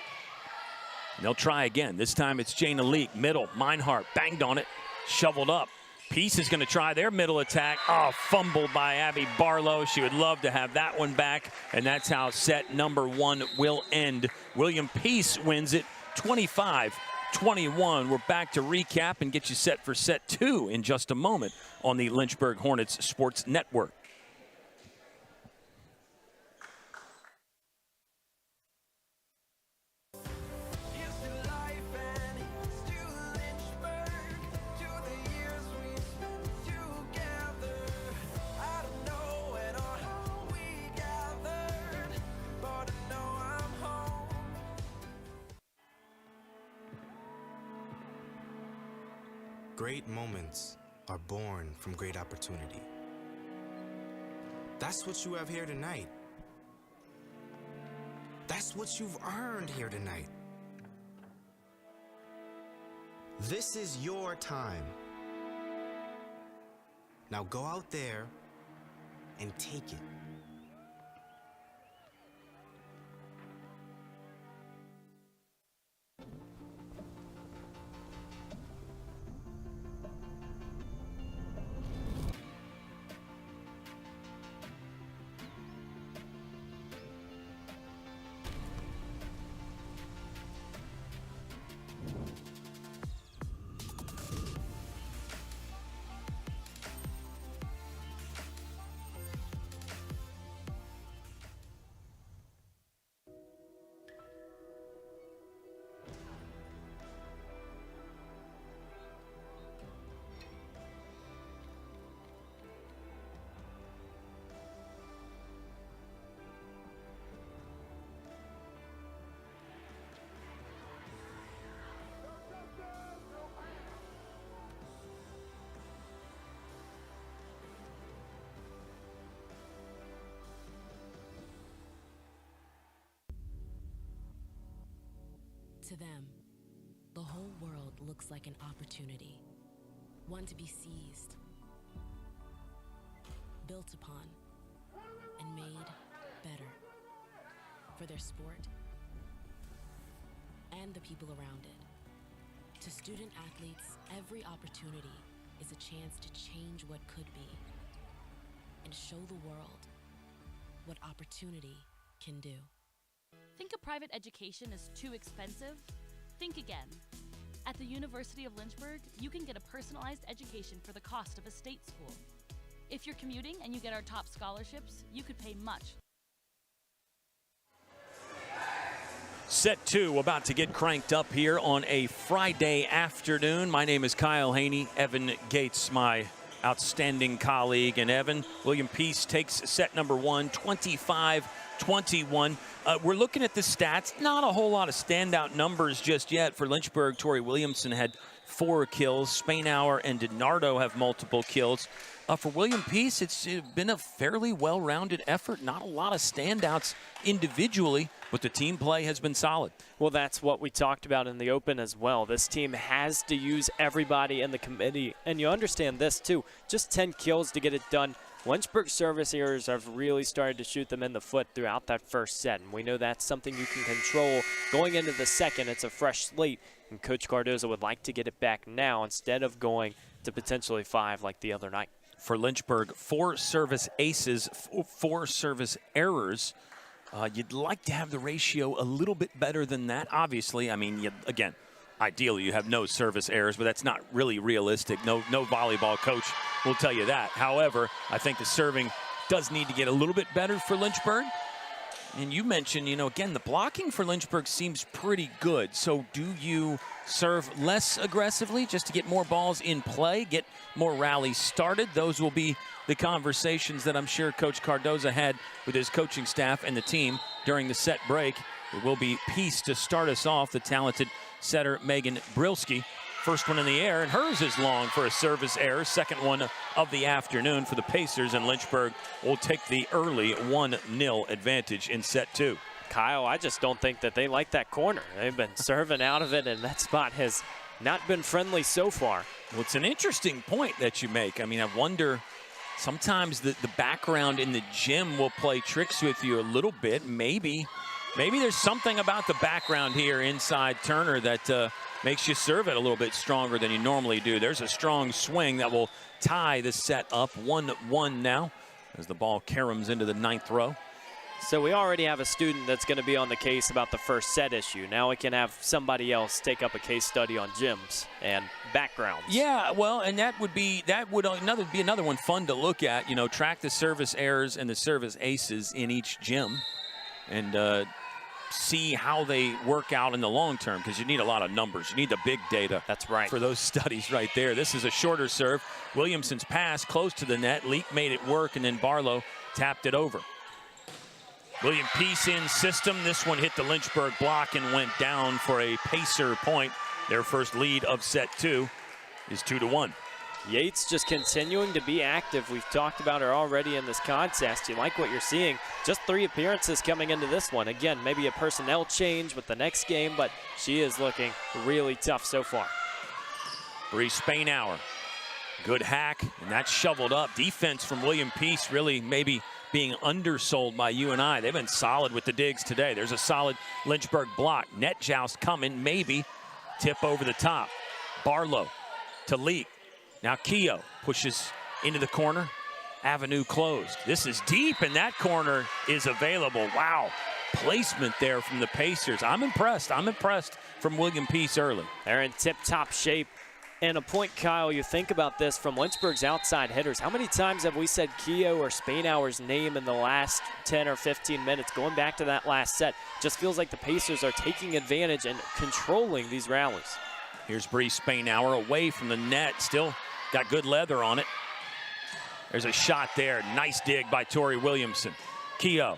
And they'll try again. This time it's Jana Leak, middle. Meinhardt banged on it, shoveled up. Peace is going to try their middle attack. Oh, fumbled by Abby Barlow. She would love to have that one back, and that's how set number 1 will end. William Peace wins it 25-21. We're back to recap and get you set for set 2 in just a moment on the Lynchburg Hornets Sports Network. Great moments are born from great opportunity. That's what you have here tonight. That's what you've earned here tonight. This is your time. Now go out there and take it. To them, the whole world looks like an opportunity, one to be seized, built upon, and made better for their sport and the people around it. To student athletes, every opportunity is a chance to change what could be and show the world what opportunity can do. Think a private education is too expensive? Think again. At the University of Lynchburg, you can get a personalized education for the cost of a state school. If you're commuting and you get our top scholarships, you could pay much. Set 2 about to get cranked up here on a Friday afternoon. My name is Kyle Haney. Evan Gates, my outstanding colleague. And Evan, William Peace takes set number 1, 25-21. We're looking at the stats. Not a whole lot of standout numbers just yet for Lynchburg. Tori Williamson had 4 kills. Spainauer and DiNardo have multiple kills. For William Peace, it's been a fairly well-rounded effort. Not a lot of standouts individually, but the team play has been solid. Well, that's what we talked about in the Open as well. This team has to use everybody in the committee. And you understand this, too. Just 10 kills to get it done. Lynchburg service errors have really started to shoot them in the foot throughout that first set, and we know that's something you can control. Going into the second, it's a fresh slate, and Coach Cardozo would like to get it back now instead of going to potentially 5 like the other night. For Lynchburg, 4 service aces, 4 service errors. You'd like to have the ratio a little bit better than that, obviously. I mean, again, ideally you have no service errors, but that's not really realistic. No volleyball coach will tell you that. However, I think the serving does need to get a little bit better for Lynchburg. And you mentioned, again, the blocking for Lynchburg seems pretty good. So do you serve less aggressively just to get more balls in play, get more rallies started? Those will be the conversations that I'm sure Coach Cardozo had with his coaching staff and the team during the set break. It will be Peace to start us off, the talented setter Megan Brilski. First one in the air, and hers is long for a service error. Second one of the afternoon for the Pacers, and Lynchburg will take the early 1-0 advantage in set 2. Kyle, I just don't think that they like that corner. They've been serving out of it, and that spot has not been friendly so far. Well, it's an interesting point that you make. I mean, I wonder, sometimes the background in the gym will play tricks with you a little bit. Maybe there's something about the background here inside Turner that makes you serve it a little bit stronger than you normally do. There's a strong swing that will tie the set up 1-1 now as the ball caroms into the 9th row. So we already have a student that's going to be on the case about the first set issue. Now we can have somebody else take up a case study on gyms and backgrounds. Yeah, well, and that would be another one fun to look at. Track the service errors and the service aces in each gym, and see how they work out in the long term, because you need a lot of numbers. You need the big data. That's right. For those studies right there. This is a shorter serve. Williamson's pass close to the net. Leak made it work, and then Barlow tapped it over. William Peace in system. This one hit the Lynchburg block and went down for a Pacer point. Their first lead of set 2. is 2-1. Yates just continuing to be active. We've talked about her already in this contest. You like what you're seeing. Just 3 appearances coming into this one. Again, maybe a personnel change with the next game, but she is looking really tough so far. Bree Spainhour, good hack, and that's shoveled up. Defense from William Peace really maybe being undersold by UNI. They've been solid with the digs today. There's a solid Lynchburg block. Net joust coming, maybe. Tip over the top. Barlow to Leak. Now Keogh pushes into the corner. Avenue closed. This is deep, and that corner is available. Wow. Placement there from the Pacers. I'm impressed. I'm impressed from William Peace early. They're in tip-top shape. And a point, Kyle, you think about this from Lynchburg's outside hitters. How many times have we said Keogh or Spainhour's name in the last 10 or 15 minutes? Going back to that last set, just feels like the Pacers are taking advantage and controlling these rallies. Here's Bree Spainhour away from the net. Still got good leather on it. There's a shot there. Nice dig by Tori Williamson. Keogh,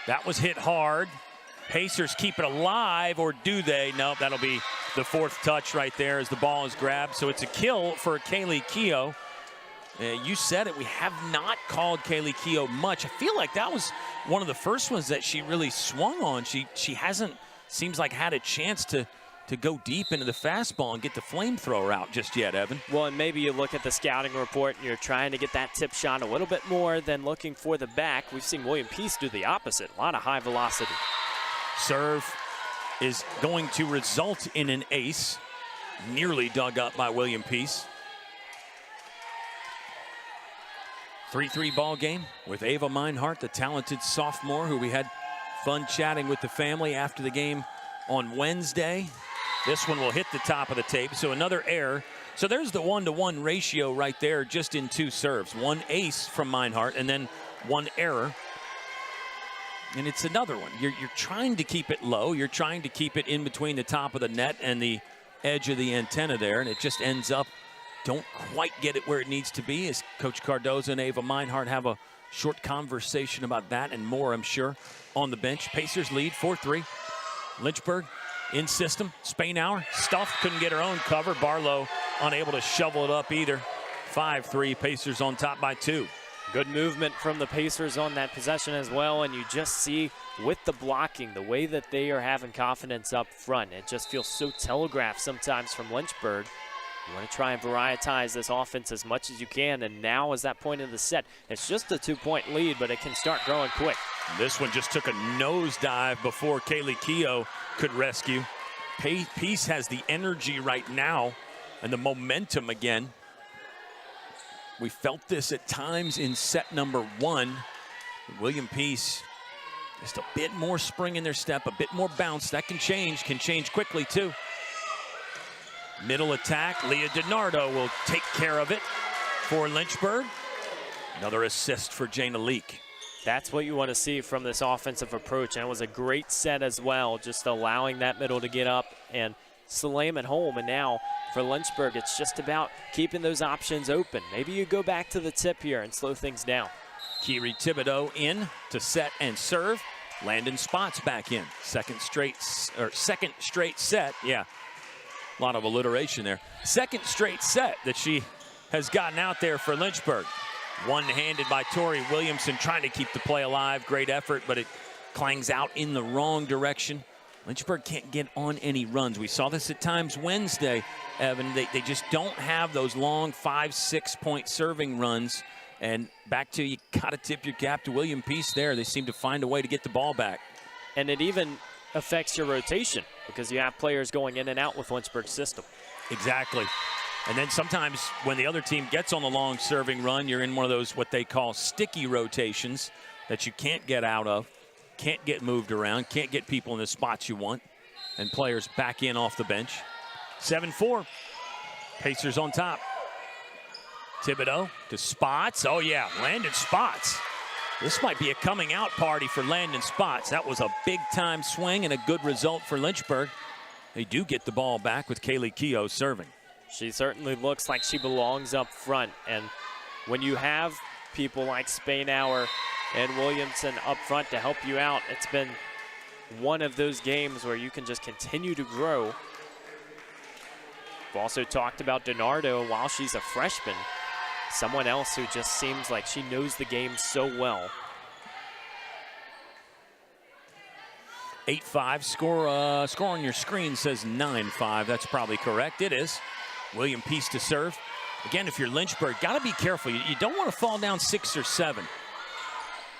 that was hit hard. Pacers keep it alive, or do they? Nope, that'll be the 4th touch right there as the ball is grabbed. So it's a kill for Kaylee Keogh. You said it, we have not called Kaylee Keogh much. I feel like that was one of the first ones that she really swung on. She hasn't, seems like, had a chance to go deep into the fastball and get the flamethrower out just yet, Evan. Well, and maybe you look at the scouting report and you're trying to get that tip shot a little bit more than looking for the back. We've seen William Peace do the opposite, a lot of high velocity. Serve is going to result in an ace, nearly dug up by William Peace. 3-3 ball game with Ava Meinhardt, the talented sophomore who we had fun chatting with the family after the game on Wednesday. This one will hit the top of the tape, so another error. So there's the 1-to-1 ratio right there, just in 2 serves. 1 ace from Meinhardt and then 1 error. And it's another one. You're trying to keep it low. You're trying to keep it in between the top of the net and the edge of the antenna there, and it just ends up, don't quite get it where it needs to be, as Coach Cardozo and Ava Meinhardt have a short conversation about that and more, I'm sure, on the bench. Pacers lead 4-3. Lynchburg in system. Spainhour stuffed, couldn't get her own cover. Barlow unable to shovel it up either. 5-3, Pacers on top by 2. Good movement from the Pacers on that possession as well, and you just see with the blocking, the way that they are having confidence up front. It just feels so telegraphed sometimes from Lynchburg. You want to try and varietize this offense as much as you can, and now is that point in the set. It's just a 2-point lead, but it can start growing quick. This one just took a nosedive before Kaylee Keogh could rescue. Peace has the energy right now and the momentum again. We felt this at times in set number 1. William Peace, just a bit more spring in their step, a bit more bounce. That can change quickly too. Middle attack, Leah DiNardo will take care of it for Lynchburg. Another assist for Jana Leak. That's what you want to see from this offensive approach. And it was a great set as well, just allowing that middle to get up and slam it home. And now for Lynchburg, it's just about keeping those options open. Maybe you go back to the tip here and slow things down. Kiri Thibodeau in to set and serve. Landon Spots back in. Second straight set. Yeah, a lot of alliteration there. Second straight set that she has gotten out there for Lynchburg. One-handed by Tori Williamson, trying to keep the play alive. Great effort, but it clangs out in the wrong direction. Lynchburg can't get on any runs. We saw this at times Wednesday, Evan. They just don't have those long 5-6 point serving runs. And back to, you got to tip your cap to William Peace there. They seem to find a way to get the ball back. And it even affects your rotation because you have players going in and out with Lynchburg's system. Exactly. And then sometimes when the other team gets on the long serving run, you're in one of those what they call sticky rotations that you can't get out of, can't get moved around, can't get people in the spots you want, and players back in off the bench. 7-4. Pacers on top. Thibodeau to Spots. Oh, yeah, Landon Spots. This might be a coming out party for Landon Spots. That was a big-time swing and a good result for Lynchburg. They do get the ball back with Kaylee Keogh serving. She certainly looks like she belongs up front. And when you have people like Spainhour and Williamson up front to help you out, it's been one of those games where you can just continue to grow. We've also talked about DiNardo while she's a freshman. Someone else who just seems like she knows the game so well. 8-5 score on your screen says 9-5. That's probably correct. It is. William Peace to serve. Again, if you're Lynchburg, got to be careful. You don't want to fall down 6 or 7.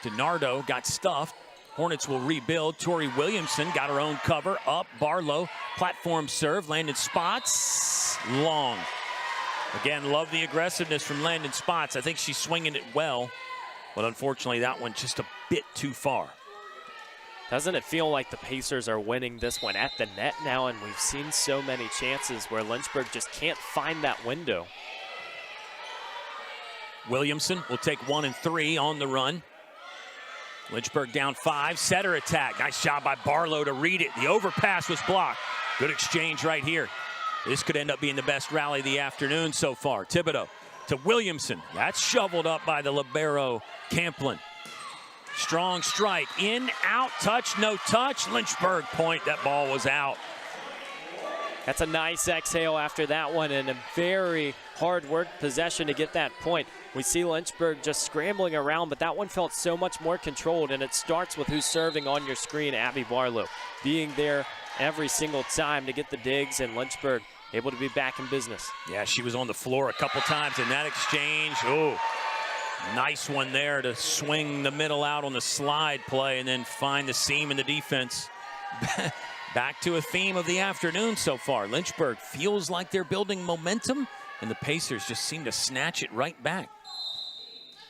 DiNardo got stuffed. Hornets will rebuild. Tori Williamson got her own cover. Up, Barlow, platform serve. Landon Spots, long. Again, love the aggressiveness from Landon Spots. I think she's swinging it well, but unfortunately that one just a bit too far. Doesn't it feel like the Pacers are winning this one at the net now, and we've seen so many chances where Lynchburg just can't find that window. Williamson will take 1 and 3 on the run. Lynchburg down 5, setter attack. Nice job by Barlow to read it. The overpass was blocked. Good exchange right here. This could end up being the best rally of the afternoon so far. Thibodeau to Williamson. That's shoveled up by the libero, Camplin. Strong strike, in, out, touch, no touch. Lynchburg point, that ball was out. That's a nice exhale after that one, and a very hard work possession to get that point. We see Lynchburg just scrambling around, but that one felt so much more controlled, and it starts with who's serving on your screen, Abby Barlow. Being there every single time to get the digs, and Lynchburg able to be back in business. Yeah, she was on the floor a couple times in that exchange. Oh, nice one there to swing the middle out on the slide play and then find the seam in the defense. Back to a theme of the afternoon so far. Lynchburg feels like they're building momentum, and the Pacers just seem to snatch it right back.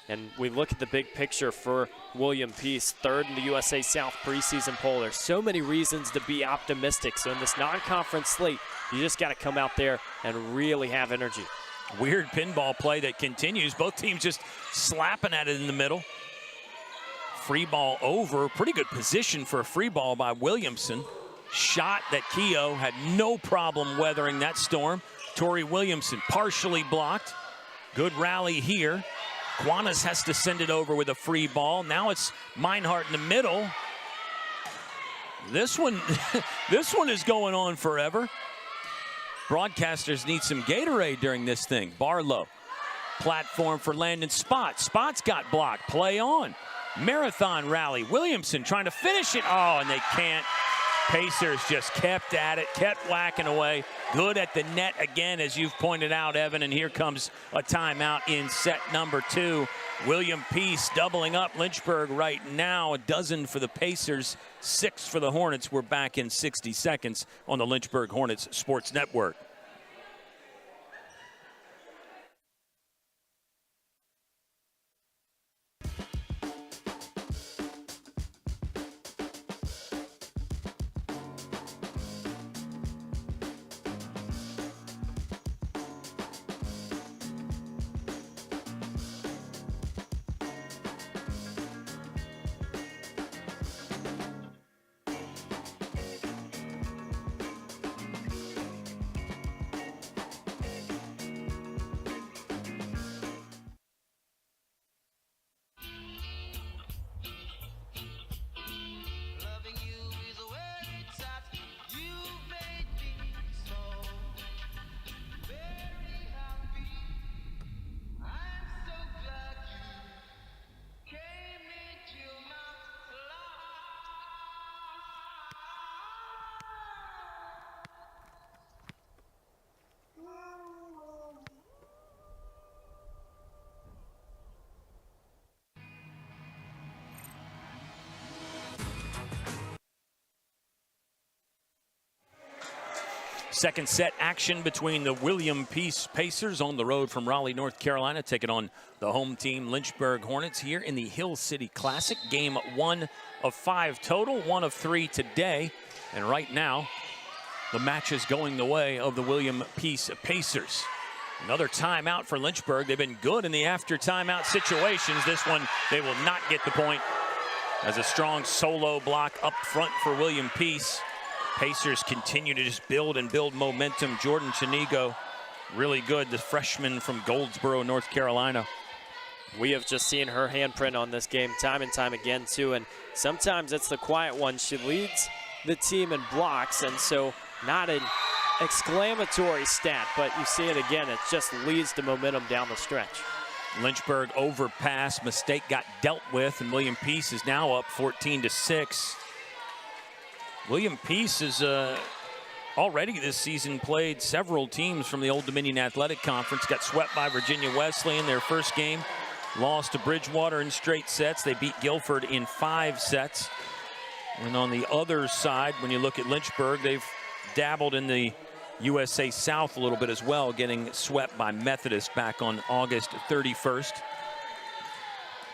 And we look at the big picture for William Peace, 3rd in the USA South preseason poll. There's so many reasons to be optimistic. So in this non-conference slate, you just got to come out there and really have energy. Weird pinball play that continues. Both teams just slapping at it in the middle. Free ball over. Pretty good position for a free ball by Williamson. Shot that Keogh had no problem weathering that storm. Tori Williamson partially blocked. Good rally here. Quanas has to send it over with a free ball. Now it's Meinhardt in the middle. This one, this one is going on forever. Broadcasters need some Gatorade during this thing. Barlow, platform for Landon Spots. Spots got blocked. Play on. Marathon rally. Williamson trying to finish it. Oh, and they can't. Pacers just kept at it, kept whacking away. Good at the net again, as you've pointed out, Evan. And here comes a timeout in set number 2. William Peace doubling up Lynchburg right now. A dozen for the Pacers, 6 for the Hornets. We're back in 60 seconds on the Lynchburg Hornets Sports Network. Second set action between the William Peace Pacers on the road from Raleigh, North Carolina, taking on the home team Lynchburg Hornets here in the Hill City Classic. Game 1 of 5 total, 1 of 3 today. And right now, the match is going the way of the William Peace Pacers. Another timeout for Lynchburg. They've been good in the after timeout situations. This one, they will not get the point. As a strong solo block up front for William Peace. Pacers continue to just build and build momentum. Jordan Chinigo, really good, the freshman from Goldsboro, North Carolina. We have just seen her handprint on this game time and time again, too. And sometimes it's the quiet one. She leads the team in blocks, and so not in exclamatory stat, but you see it again. It just leads to momentum down the stretch. Lynchburg overpass mistake got dealt with, and William Peace is now up 14-6. William Peace is already this season played several teams from the Old Dominion Athletic Conference. Got swept by Virginia Wesleyan their first game. Lost to Bridgewater in straight sets. They beat Guilford in 5 sets. And on the other side, when you look at Lynchburg, they've dabbled in the USA South a little bit as well, getting swept by Methodist back on August 31st.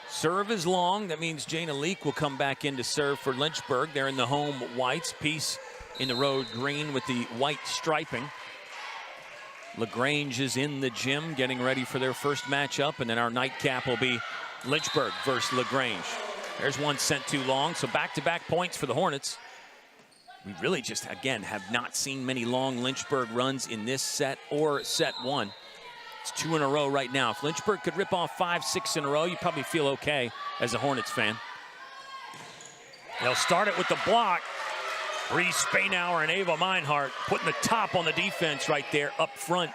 Serve is long. That means Jana Leak will come back in to serve for Lynchburg. They're in the home whites. Peace in the road green with the white striping. LaGrange is in the gym getting ready for their first matchup, and then our nightcap will be Lynchburg versus LaGrange. There's one sent too long, so back-to-back points for the Hornets. We really just, again, have not seen many long Lynchburg runs in this set or set one. It's 2 in a row right now. If Lynchburg could rip off 5, 6 in a row, you probably feel okay as a Hornets fan. They'll start it with the block. Bree Spainauer and Ava Meinhardt putting the top on the defense right there up front.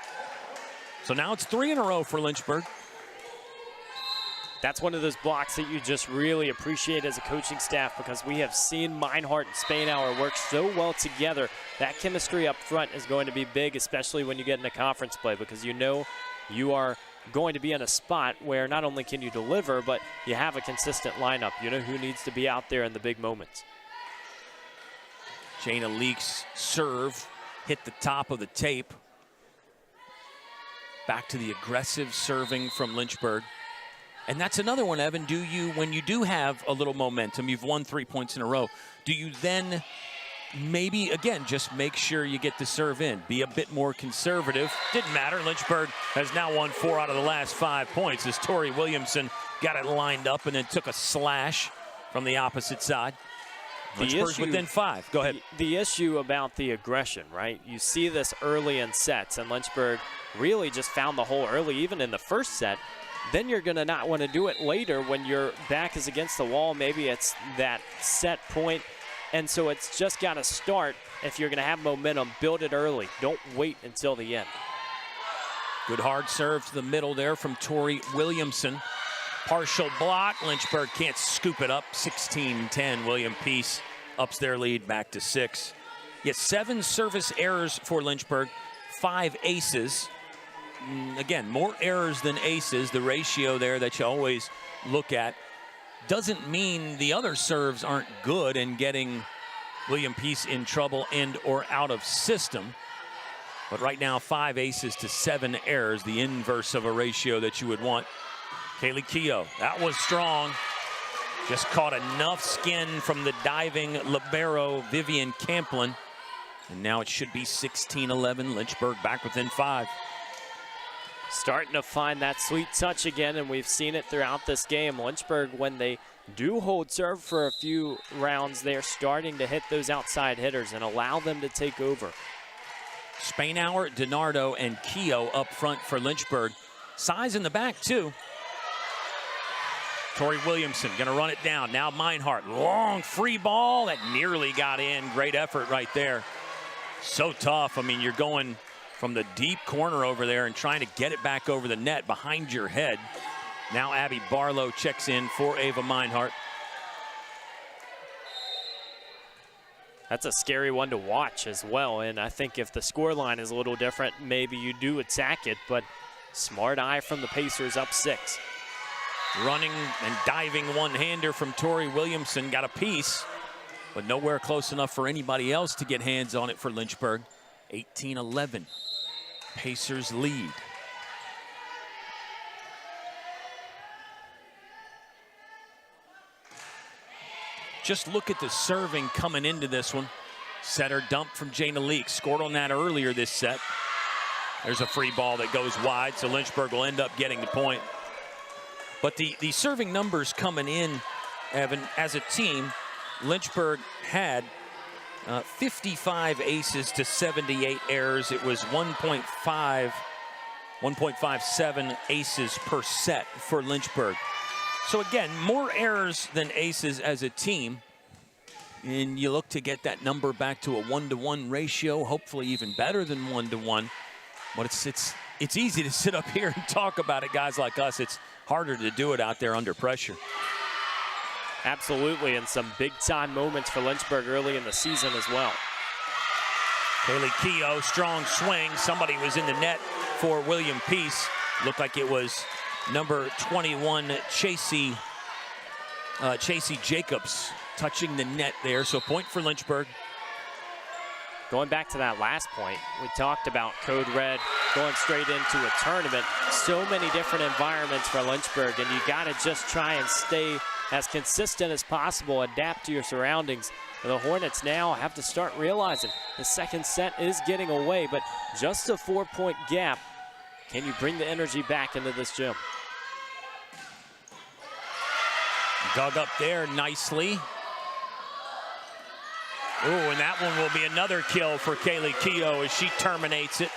So now it's 3 in a row for Lynchburg. That's one of those blocks that you just really appreciate as a coaching staff, because we have seen Meinhardt and Spainauer work so well together. That chemistry up front is going to be big, especially when you get into conference play, because you know you are going to be in a spot where not only can you deliver, but you have a consistent lineup. You know who needs to be out there in the big moments. Jana Leak's serve hit the top of the tape. Back to the aggressive serving from Lynchburg. And that's another one, Evan. Do you, when you do have a little momentum, you've won 3 points in a row, do you then maybe, again, just make sure you get the serve in? Be a bit more conservative. Didn't matter. Lynchburg has now won 4 out of the last 5 points as Tori Williamson got it lined up and then took a slash from the opposite side. Lynchburg's within 5. Go ahead. The issue about the aggression, right? You see this early in sets, and Lynchburg really just found the hole early, even in the first set. Then you're going to not want to do it later when your back is against the wall. Maybe it's that set point. And so it's just got to start. If you're going to have momentum, build it early. Don't wait until the end. Good hard serve to the middle there from Tori Williamson. Partial block. Lynchburg can't scoop it up. 16-10. William Peace ups their lead back to 6. Yes, 7 service errors for Lynchburg, 5 aces. Again, more errors than aces, the ratio there that you always look at. Doesn't mean the other serves aren't good and getting William Peace in trouble and or out of system. But right now, 5 aces to 7 errors, the inverse of a ratio that you would want. Kaylee Keogh, that was strong. Just caught enough skin from the diving libero, Vivian Camplin. And now it should be 16-11, Lynchburg back within 5. Starting to find that sweet touch again, and we've seen it throughout this game. Lynchburg, when they do hold serve for a few rounds, they're starting to hit those outside hitters and allow them to take over. Spainauer, DiNardo, and Keogh up front for Lynchburg. Size in the back, too. Tori Williamson going to run it down. Now Meinhardt, long free ball that nearly got in. Great effort right there. So tough. I mean, you're going from the deep corner over there and trying to get it back over the net behind your head. Now Abby Barlow checks in for Ava Meinhardt. That's a scary one to watch as well, and I think if the score line is a little different, maybe you do attack it, but smart eye from the Pacers, up 6. Running and diving one-hander from Tori Williamson, got a piece, but nowhere close enough for anybody else to get hands on it for Lynchburg. 18-11. Pacers lead. Just look at the serving coming into this one. Setter dump from Jana Leak. Scored on that earlier this set. There's a free ball that goes wide, so Lynchburg will end up getting the point. But the serving numbers coming in, Evan, as a team, Lynchburg had 55 aces to 78 errors. It was 1.57 aces per set for Lynchburg. So again, more errors than aces as a team. and you look to get that number back to a 1-to-1 ratio, hopefully even better than 1-to-1. But it's easy to sit up here and talk about it, guys like us. It's harder to do it out there under pressure. Absolutely, and some big-time moments for Lynchburg early in the season as well. Kaylee Keough, strong swing. Somebody was in the net for William Peace. Looked like it was number 21, Chasey Jacobs, touching the net there. So point for Lynchburg. Going back to that last point, we talked about Code Red going straight into a tournament. So many different environments for Lynchburg, and you got to just try and stay as consistent as possible, adapt to your surroundings. The Hornets now have to start realizing the second set is getting away, but just a 4-point gap. Can you bring the energy back into this gym? Dug up there nicely. Ooh, and that one will be another kill for Kaylee Keough as she terminates it.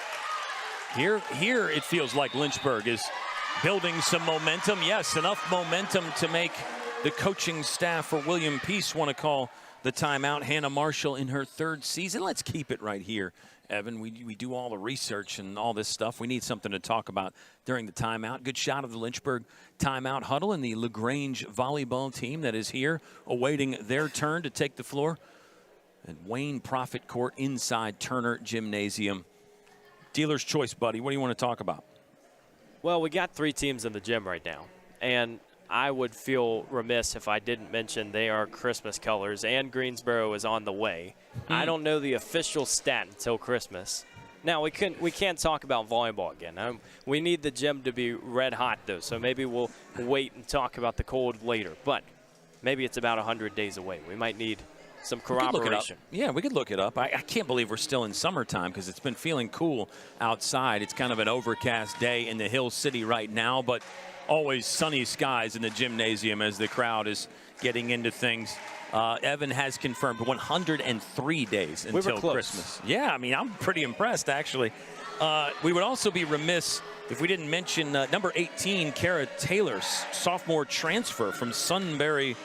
Here it feels like Lynchburg is building some momentum. Yes, enough momentum to make the coaching staff for William Peace want to call the timeout. Hannah Marshall in her 3rd season. Let's keep it right here, Evan. We do all the research and all this stuff. We need something to talk about during the timeout. Good shot of the Lynchburg timeout huddle and the LaGrange volleyball team that is here awaiting their turn to take the floor. And Wayne Profit Court inside Turner Gymnasium. Dealer's choice, buddy. What do you want to talk about? Well, we got 3 teams in the gym right now, and I would feel remiss if I didn't mention they are Christmas colors, and Greensboro is on the way. I don't know the official stat until Christmas. Now, we can't talk about volleyball again. We need the gym to be red hot, though, so maybe we'll wait and talk about the cold later. But maybe it's about 100 days away. We might need some corroboration. Yeah, we could look it up. I can't believe we're still in summertime because it's been feeling cool outside. It's kind of an overcast day in the Hill City right now, but always sunny skies in the gymnasium as the crowd is getting into things. Evan has confirmed 103 days until Christmas. Yeah, I mean, I'm pretty impressed, actually. We would also be remiss if we didn't mention number 18, Kara Taylor, sophomore transfer from Sunbury,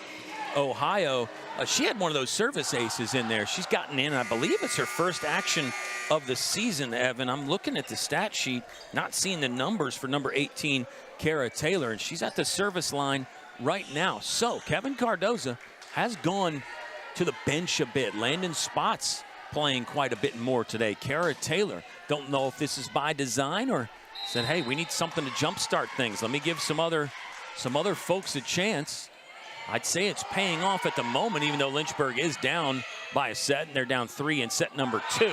Ohio. She had one of those service aces in there. She's gotten in, I believe it's her first action of the season, Evan. I'm looking at the stat sheet, not seeing the numbers for number 18, Kara Taylor, and she's at the service line right now. So Kevin Cardoza has gone to the bench a bit. Landon Spots playing quite a bit more today. Kara Taylor, don't know if this is by design or said, hey, we need something to jumpstart things. Let me give some other folks a chance. I'd say it's paying off at the moment, even though Lynchburg is down by a set, and they're down 3 in set number 2.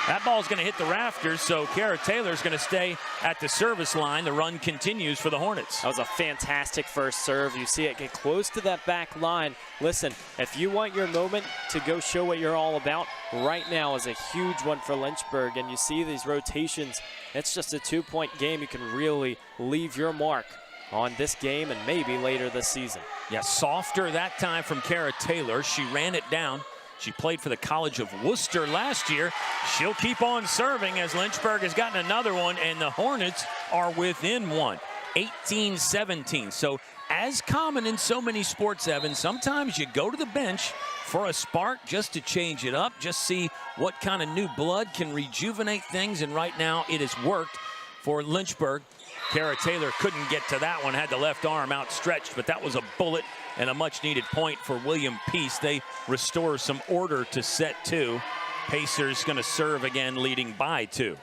That ball's going to hit the rafters, so Kara Taylor's going to stay at the service line. The run continues for the Hornets. That was a fantastic first serve. You see it get close to that back line. Listen, if you want your moment to go show what you're all about, right now is a huge one for Lynchburg, and you see these rotations. It's just a 2-point game. You can really leave your mark on this game and maybe later this season. Yeah, softer that time from Kara Taylor. She ran it down. She played for the College of Worcester last year. She'll keep on serving as Lynchburg has gotten another one, and the Hornets are within one, 18-17. So as common in so many sports, Evan, sometimes you go to the bench for a spark just to change it up, just see what kind of new blood can rejuvenate things, and right now it has worked for Lynchburg. Kara Taylor couldn't get to that one, had the left arm outstretched, but that was a bullet and a much-needed point for William Peace. They restore some order to set 2. Pacers going to serve again, leading by 2.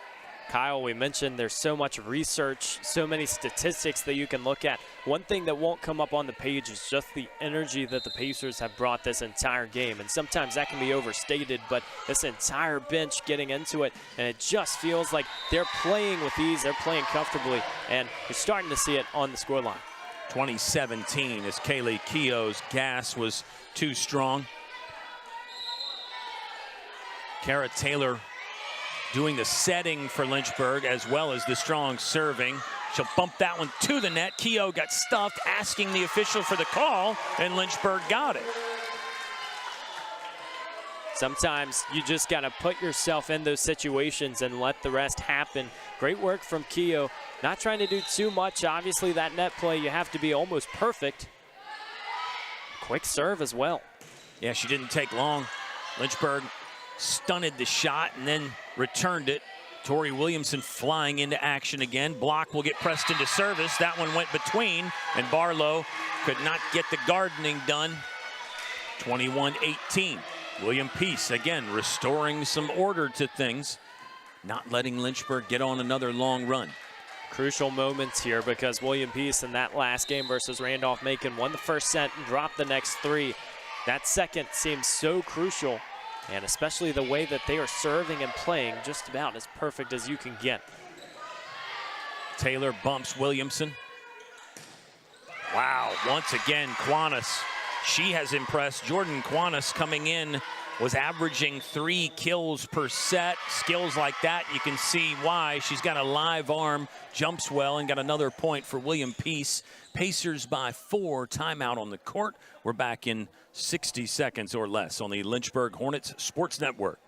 Kyle, we mentioned there's so much research, so many statistics that you can look at. One thing that won't come up on the page is just the energy that the Pacers have brought this entire game. And sometimes that can be overstated, but this entire bench getting into it, and it just feels like they're playing with ease, they're playing comfortably, and you're starting to see it on the scoreline. 2017 as Kaylee Keough's gas was too strong. Kara Taylor doing the setting for Lynchburg as well as the strong serving. She'll bump that one to the net. Keough got stuffed, asking the official for the call, and Lynchburg got it. Sometimes you just got to put yourself in those situations and let the rest happen. Great work from Keough. Not trying to do too much. Obviously, that net play, you have to be almost perfect. Quick serve as well. Yeah, she didn't take long Lynchburg stunted the shot and then returned it. Tori Williamson flying into action again. Block will get pressed into service. That one went between, and Barlow could not get the gardening done. 21-18. William Peace, again, restoring some order to things, not letting Lynchburg get on another long run. Crucial moments here because William Peace in that last game versus Randolph-Macon won the first set and dropped the next 3. That second seems so crucial, and especially the way that they are serving and playing just about as perfect as you can get. Taylor bumps Williamson. Wow, once again, Quanis. She has impressed. Jordan Quanis coming in was averaging 3 kills per set. Skills like that, you can see why. She's got a live arm, jumps well, and got another point for William Peace. Pacers by 4, timeout on the court. We're back in 60 seconds or less on the Lynchburg Hornets Sports Network.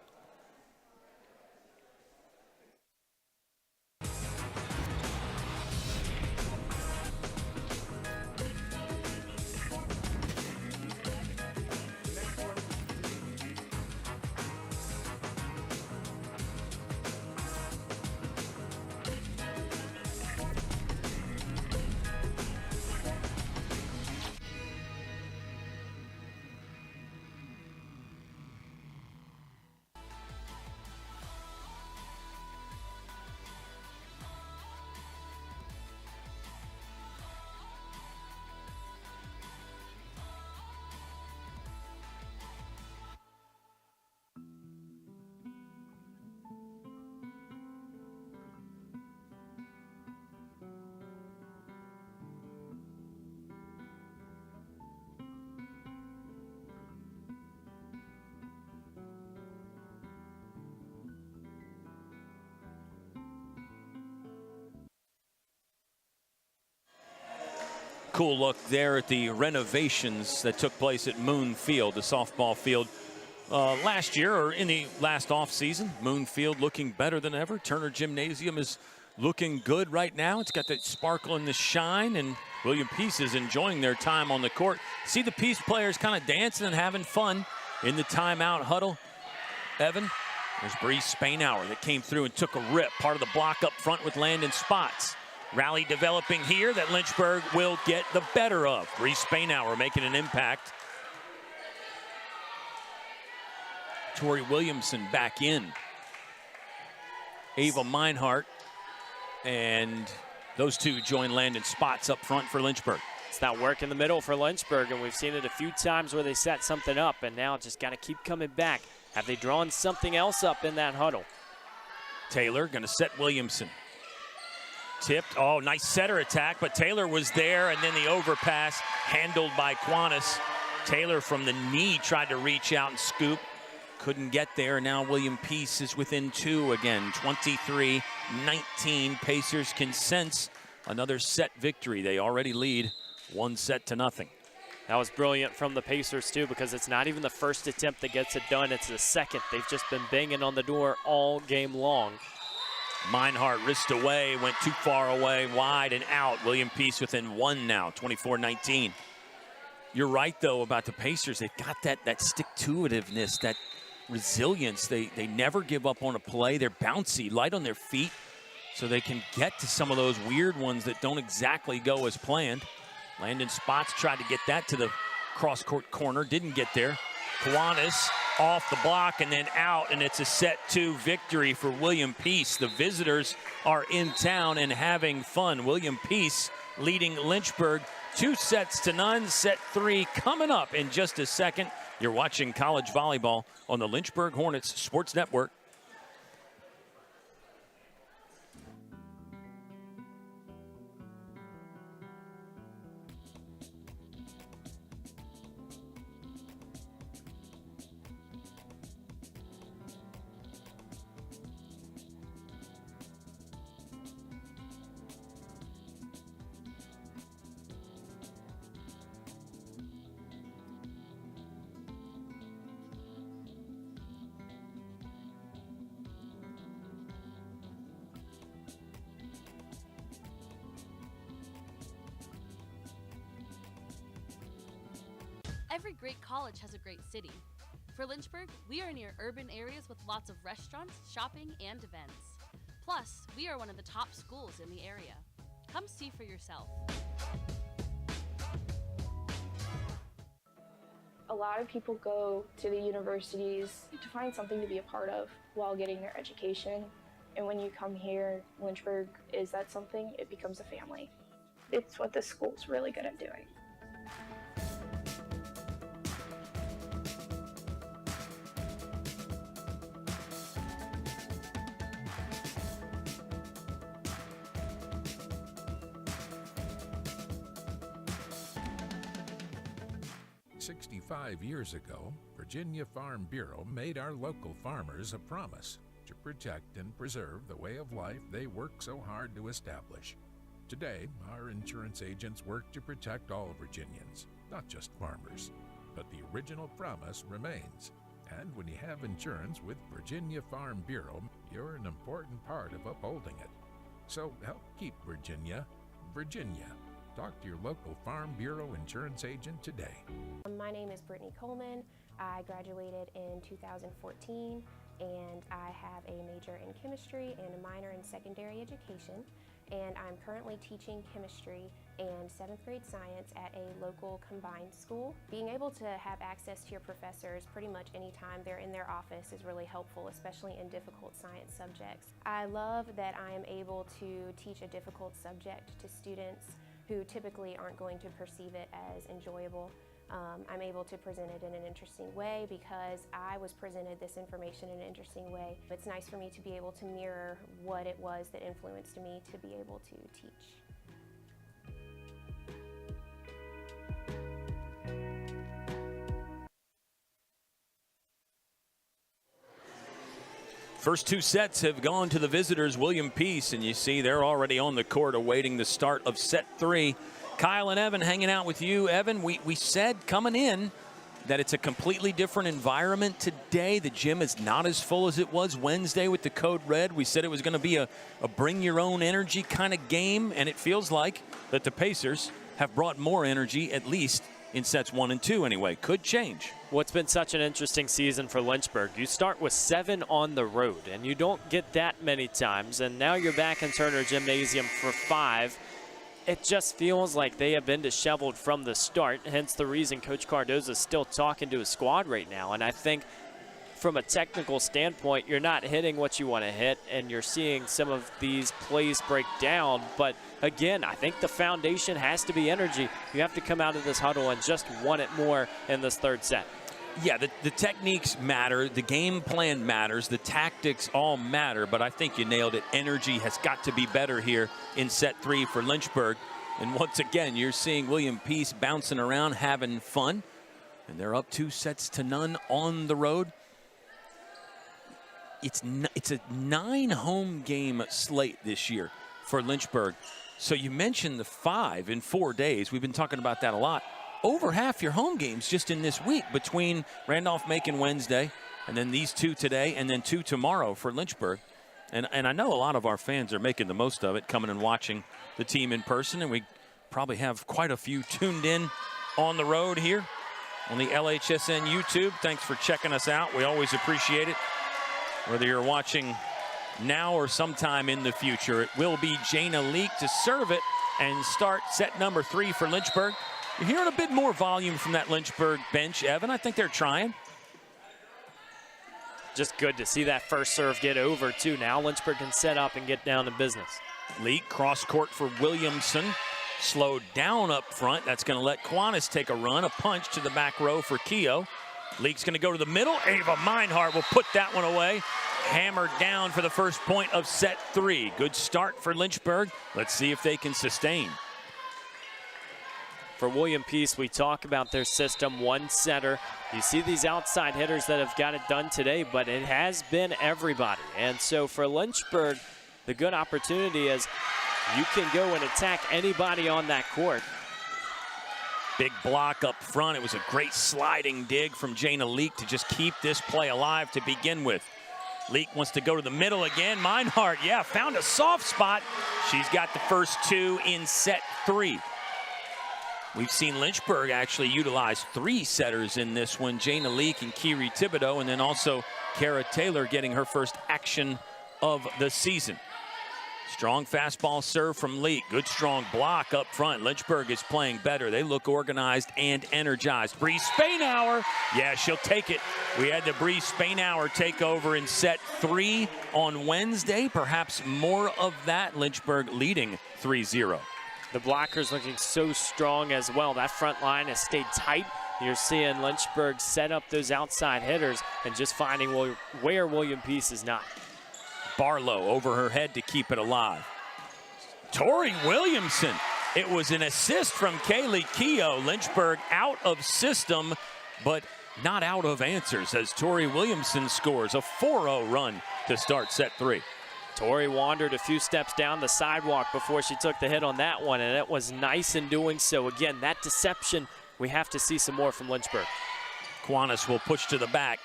Cool look there at the renovations that took place at Moon Field, the softball field. Last year, or in the last offseason, Moon Field looking better than ever. Turner Gymnasium is looking good right now. It's got that sparkle and the shine, and William Peace is enjoying their time on the court. See the Peace players kind of dancing and having fun in the timeout huddle. Evan, there's Bree Spainhour that came through and took a rip. Part of the block up front with Landon Spots. Rally developing here that Lynchburg will get the better of. Bree Spainhour making an impact. Tori Williamson back in. Ava Meinhardt, and those two join Landon Spots up front for Lynchburg. It's that work in the middle for Lynchburg, and we've seen it a few times where they set something up, and now just got to keep coming back. Have they drawn something else up in that huddle? Taylor going to set Williamson. Tipped, oh, nice setter attack, but Taylor was there, and then the overpass handled by Quanis. Taylor from the knee tried to reach out and scoop. Couldn't get there. Now William Peace is within 2 again. 23-19. Pacers can sense another set victory. They already lead 1-0. That was brilliant from the Pacers, too, because it's not even the first attempt that gets it done. It's the second. They've just been banging on the door all game long. Meinhardt wrist away, went too far away, wide and out. William Peace within 1 now, 24-19. You're right, though, about the Pacers. They've got that stick-to-itiveness, that resilience. They never give up on a play. They're bouncy, light on their feet, so they can get to some of those weird ones that don't exactly go as planned. Landon Spots tried to get that to the cross-court corner, didn't get there. Quanis off the block and then out, and it's a set 2 victory for William Peace. The visitors are in town and having fun. William Peace leading Lynchburg 2-0. Set 3 coming up in just a second. You're watching college volleyball on the Lynchburg Hornets Sports Network. Every great college has a great city. For Lynchburg, we are near urban areas with lots of restaurants, shopping, and events. Plus, we are one of the top schools in the area. Come see for yourself. A lot of people go to the universities to find something to be a part of while getting their education. And when you come here, Lynchburg is that something, it becomes a family. It's what the school's really good at doing. "65 years ago, Virginia Farm Bureau made our local farmers a promise to protect and preserve the way of life they work so hard to establish. Today, our insurance agents work to protect all Virginians, not just farmers. But the original promise remains. And when you have insurance with Virginia Farm Bureau, you're an important part of upholding it. So help keep Virginia, Virginia. Talk to your local Farm Bureau insurance agent today." My name is Brittany Coleman. I graduated in 2014, and I have a major in chemistry and a minor in secondary education. And I'm currently teaching chemistry and 7th grade science at a local combined school. Being able to have access to your professors pretty much anytime they're in their office is really helpful, especially in difficult science subjects. I love that I am able to teach a difficult subject to students who typically aren't going to perceive it as enjoyable. I'm able to present it in an interesting way because I was presented this information in an interesting way. It's nice for me to be able to mirror what it was that influenced me to be able to teach. First two sets have gone to the visitors, William Peace, and you see they're already on the court awaiting the start of set 3. Kyle and Evan hanging out with you. Evan, we said coming in that it's a completely different environment today. The gym is not as full as it was Wednesday with the Code Red. We said it was going to be a bring your own energy kind of game, and it feels like that the Pacers have brought more energy, at least in sets 1 and 2 anyway. Could change. What's been such an interesting season for Lynchburg. You start with 7 on the road, and you don't get that many times, and now you're back in Turner Gymnasium for 5. It just feels like they have been disheveled from the start, hence the reason Coach Cardozo is still talking to his squad right now. And I think from a technical standpoint, you're not hitting what you want to hit, and you're seeing some of these plays break down. But again, I think the foundation has to be energy. You have to come out of this huddle and just want it more in this third set. Yeah, the techniques matter, the game plan matters, the tactics all matter, but I think you nailed it. Energy has got to be better here in set 3 for Lynchburg. And once again, you're seeing William Peace bouncing around, having fun. And they're up 2-0 on the road. It's a 9-home game slate this year for Lynchburg. So you mentioned the 5 in 4 days. We've been talking about that a lot. Over half your home games just in this week between Randolph-Macon Wednesday and then these 2 today and then 2 tomorrow for Lynchburg. And I know a lot of our fans are making the most of it, coming and watching the team in person, and we probably have quite a few tuned in on the road here on the LHSN YouTube. Thanks for checking us out. We always appreciate it. Whether you're watching now or sometime in the future, it will be Jana Leak to serve it and start set number 3 for Lynchburg. You're hearing a bit more volume from that Lynchburg bench, Evan. I think they're trying. Just good to see that first serve get over, too. Now Lynchburg can set up and get down to business. Leak cross court for Williamson. Slowed down up front. That's going to let Quanis take a run. A punch to the back row for Keogh. Leak's going to go to the middle. Ava Meinhardt will put that one away. Hammered down for the first point of set 3. Good start for Lynchburg. Let's see if they can sustain. For William Peace, we talk about their system, 1 setter. You see these outside hitters that have got it done today, but it has been everybody. And so for Lynchburg, the good opportunity is you can go and attack anybody on that court. Big block up front. It was a great sliding dig from Jana Leak to just keep this play alive to begin with. Leak wants to go to the middle again. Meinhardt, yeah, found a soft spot. She's got the first 2 in set 3. We've seen Lynchburg actually utilize 3 setters in this one, Jana Leak and Kiri Thibodeau, and then also Kara Taylor getting her first action of the season. Strong fastball serve from Leak. Good strong block up front. Lynchburg is playing better. They look organized and energized. Bree Spainhour, yeah, she'll take it. We had the Bree Spainhour take over in set 3 on Wednesday. Perhaps more of that. Lynchburg leading 3-0. The blockers looking so strong as well. That front line has stayed tight. You're seeing Lynchburg set up those outside hitters and just finding where William Peace is not. Barlow over her head to keep it alive. Tori Williamson. It was an assist from Kaylee Keough. Lynchburg out of system, but not out of answers as Tori Williamson scores a 4-0 run to start set 3. Tori wandered a few steps down the sidewalk before she took the hit on that one, and it was nice in doing so. Again, that deception, we have to see some more from Lynchburg. Kiwanis will push to the back.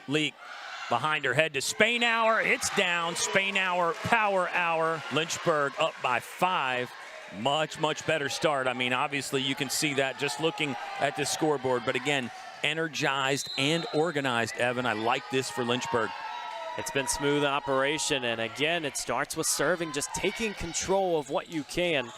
Leak behind her head to Spainhour. It's down. Spainhour, power hour. Lynchburg up by 5. Much, much better start. I mean, obviously you can see that just looking at the scoreboard. But again, energized and organized, Evan. I like this for Lynchburg. It's been smooth operation, and again, it starts with serving, just taking control of what you can.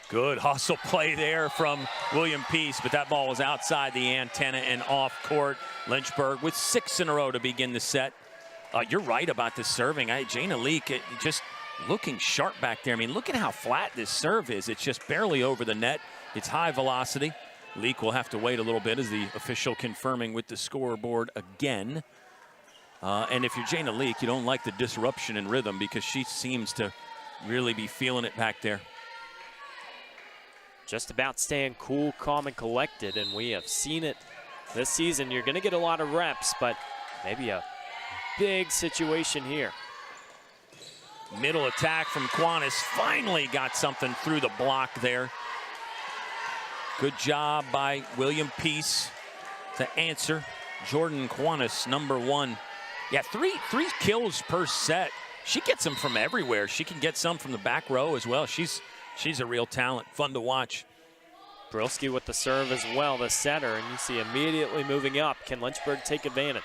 Good hustle play there from William Peace, but that ball was outside the antenna and off court. Lynchburg with 6 in a row to begin the set. You're right about the serving. Jana Leak just looking sharp back there. I mean, look at how flat this serve is. It's just barely over the net. It's high velocity. Leak will have to wait a little bit as the official confirming with the scoreboard again. And if you're Jana Leak, you don't like the disruption in rhythm because she seems to really be feeling it back there. Just about staying cool, calm, and collected, and we have seen it this season. You're going to get a lot of reps, but maybe a big situation here. Middle attack from Kiwanis. Finally got something through the block there. Good job by William Peace to answer. Jordan Kiwanis, number 1. Yeah, three kills per set. She gets them from everywhere. She can get some from the back row as well. She's a real talent. Fun to watch. Brilski with the serve as well, the setter, and you see immediately moving up. Can Lynchburg take advantage?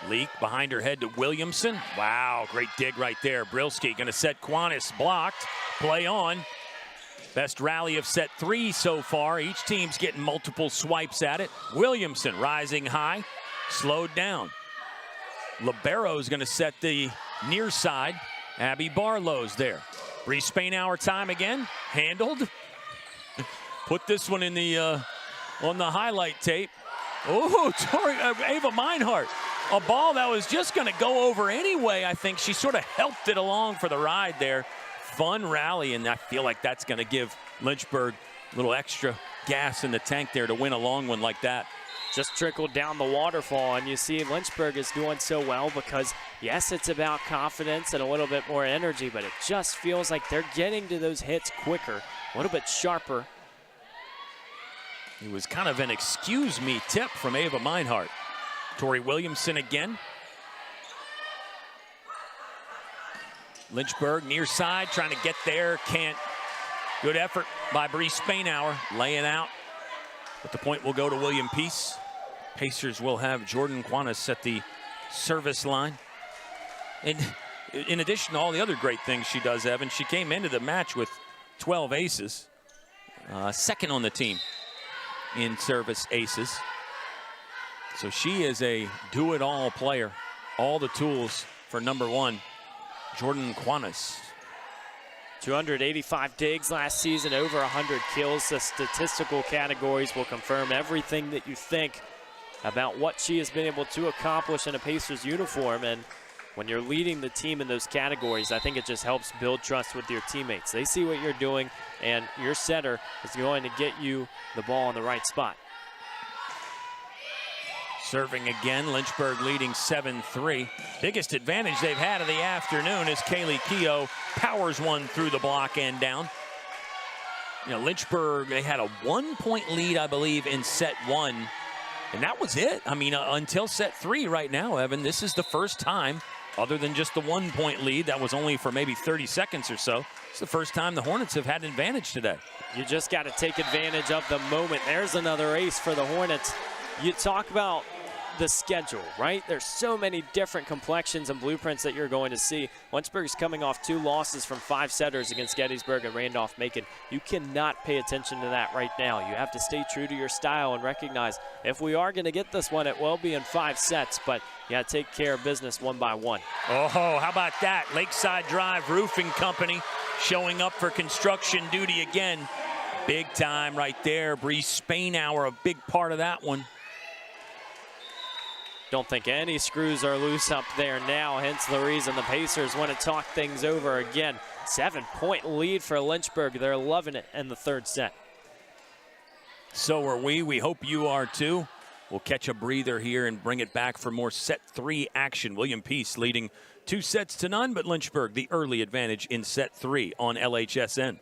Leak behind her head to Williamson. Wow, great dig right there. Brilski going to set Kiwanis, blocked. Play on. Best rally of set 3 so far. Each team's getting multiple swipes at it. Williamson rising high, slowed down. Libero's going to set the near side. Abby Barlow's there. Bree Spainhour time again. Handled. Put this one in the on the highlight tape. Oh, Ava Meinhardt. A ball that was just going to go over anyway, I think. She sort of helped it along for the ride there. Fun rally, and I feel like that's going to give Lynchburg a little extra gas in the tank there to win a long one like that. Just trickled down the waterfall, and you see Lynchburg is doing so well because, yes, it's about confidence and a little bit more energy, but it just feels like they're getting to those hits quicker, a little bit sharper. It was kind of an excuse me tip from Ava Meinhardt. Tori Williamson again. Lynchburg near side, trying to get there, can't. Good effort by Bree Spainhour, laying out. But the point will go to William Peace. Pacers will have Jordan Kiwanis at the service line. And in addition to all the other great things she does, Evan, she came into the match with 12 aces. Second on the team in service aces. So she is a do-it-all player. All the tools for number 1. Jordan Kiwanis. 285 digs last season, over 100 kills. The statistical categories will confirm everything that you think about what she has been able to accomplish in a Pacers uniform. And when you're leading the team in those categories, I think it just helps build trust with your teammates. They see what you're doing, and your setter is going to get you the ball in the right spot. Serving again, Lynchburg leading 7-3. Biggest advantage they've had of the afternoon is Kaylee Keough powers one through the block and down. You know, Lynchburg, they had a 1-point lead, I believe, in set 1. And that was it. I mean, until set 3 right now, Evan, this is the first time Other than just the 1-point lead, that was only for maybe 30 seconds or so. It's the first time the Hornets have had an advantage today. You just got to take advantage of the moment. There's another ace for the Hornets. You talk about the schedule, right? There's so many different complexions and blueprints that you're going to see. Lynchburg's coming off 2 losses from 5 setters against Gettysburg and Randolph-Macon. You cannot pay attention to that right now. You have to stay true to your style and recognize if we are going to get this one, it will be in 5 sets, but you got to take care of business one by one. Oh, how about that? Lakeside Drive Roofing Company showing up for construction duty again. Big time right there. Bree Spainhour, a big part of that one. Don't think any screws are loose up there now, hence the reason the Pacers want to talk things over again. 7-point lead for Lynchburg. They're loving it in the 3rd set. So are we. We hope you are too. We'll catch a breather here and bring it back for more set 3 action. William Peace leading 2-0, but Lynchburg the early advantage in set 3 on LHSN.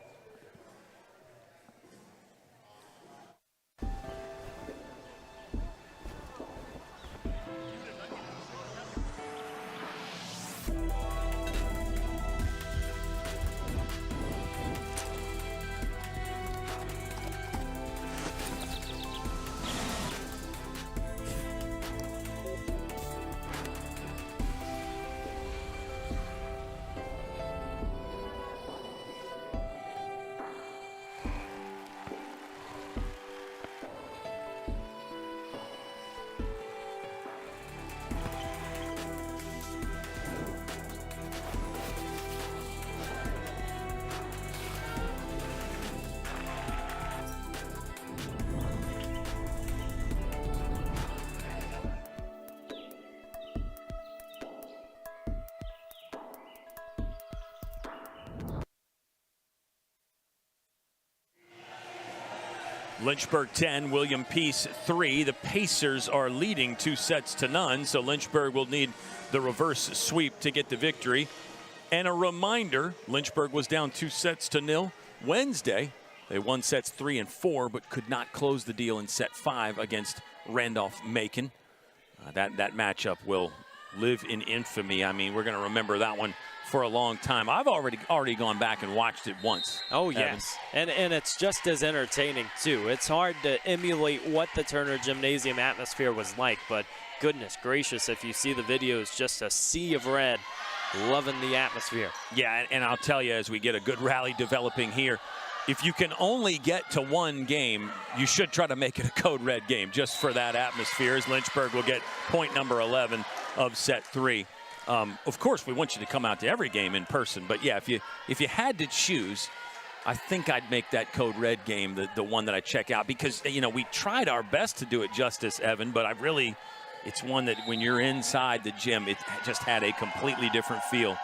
Lynchburg 10, William Peace 3. The Pacers are leading 2-0, so Lynchburg will need the reverse sweep to get the victory. And a reminder, Lynchburg was down 2-0 Wednesday. They won sets 3 and 4, but could not close the deal in set 5 against Randolph-Macon. That matchup will live in infamy. I mean, we're going to remember that one for a long time. I've already gone back and watched it once. Oh, yes. And it's just as entertaining, too. It's hard to emulate what the Turner Gymnasium atmosphere was like, but goodness gracious, if you see the videos, just a sea of red. Loving the atmosphere. Yeah, and I'll tell you, as we get a good rally developing here, if you can only get to 1 game, you should try to make it a code red game just for that atmosphere, as Lynchburg will get point number 11 of set 3. Of course, we want you to come out to every game in person, but yeah, if you had to choose, I think I'd make that code red game the one that I check out, because we tried our best to do it justice, Evan, but it's one that when you're inside the gym, it just had a completely different feel.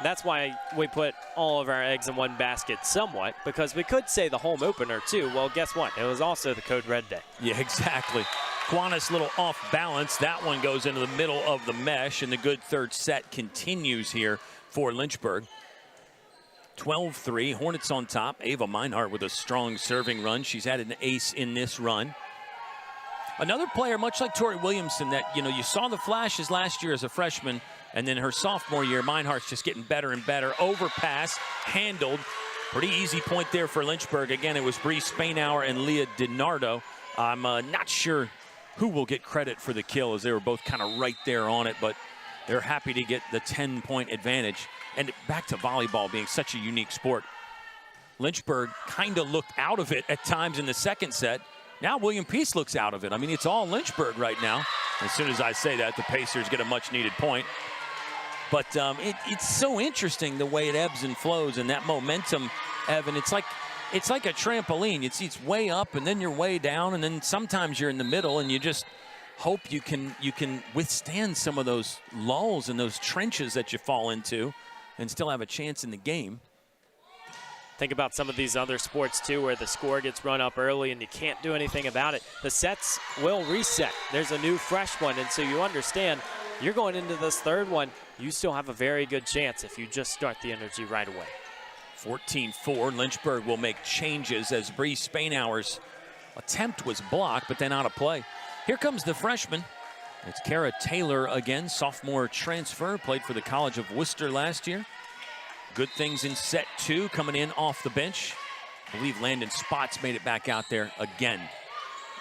That's why we put all of our eggs in one basket somewhat, because we could say the home opener too. Well, guess what? It was also the code red day. Yeah, exactly. Quantis little off balance. That one goes into the middle of the mesh, and the good 3rd set continues here for Lynchburg. 12-3, Hornets on top. Ava Meinhardt with a strong serving run. She's had an ace in this run. Another player, much like Tori Williamson, that you saw the flashes last year as a freshman, and then her sophomore year, Meinhardt's just getting better and better. Overpass, handled. Pretty easy point there for Lynchburg. Again, it was Bree Spainhour and Leah DiNardo. I'm not sure who will get credit for the kill, as they were both kind of right there on it, but they're happy to get the 10-point advantage. And back to volleyball being such a unique sport. Lynchburg kind of looked out of it at times in the 2nd set. Now William Peace looks out of it. I mean, it's all Lynchburg right now. As soon as I say that, the Pacers get a much-needed point. But it's so interesting the way it ebbs and flows, and that momentum, Evan, it's like a trampoline. It's way up, and then you're way down, and then sometimes you're in the middle, and you just hope you can withstand some of those lulls and those trenches that you fall into and still have a chance in the game. Think about some of these other sports, too, where the score gets run up early and you can't do anything about it. The sets will reset. There's a new fresh one, and so you understand you're going into this 3rd one, you still have a very good chance if you just start the energy right away. 14-4, Lynchburg will make changes as Bree Spainhour's attempt was blocked, but then out of play. Here comes the freshman, It's Kara Taylor again, sophomore transfer, played for the College of Worcester last year. Good things in set 2, coming in off the bench. I believe Landon Spots made it back out there again.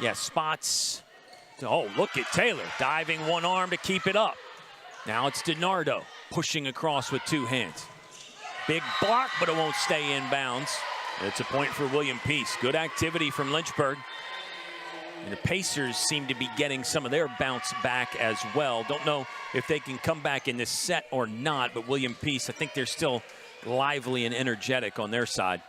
Yeah, Spots. Oh, look at Taylor, diving one arm to keep it up. Now it's DiNardo pushing across with 2 hands. Big block, but it won't stay in bounds. It's a point for William Peace. Good activity from Lynchburg. And the Pacers seem to be getting some of their bounce back as well. Don't know if they can come back in this set or not, but William Peace, I think they're still lively and energetic on their side.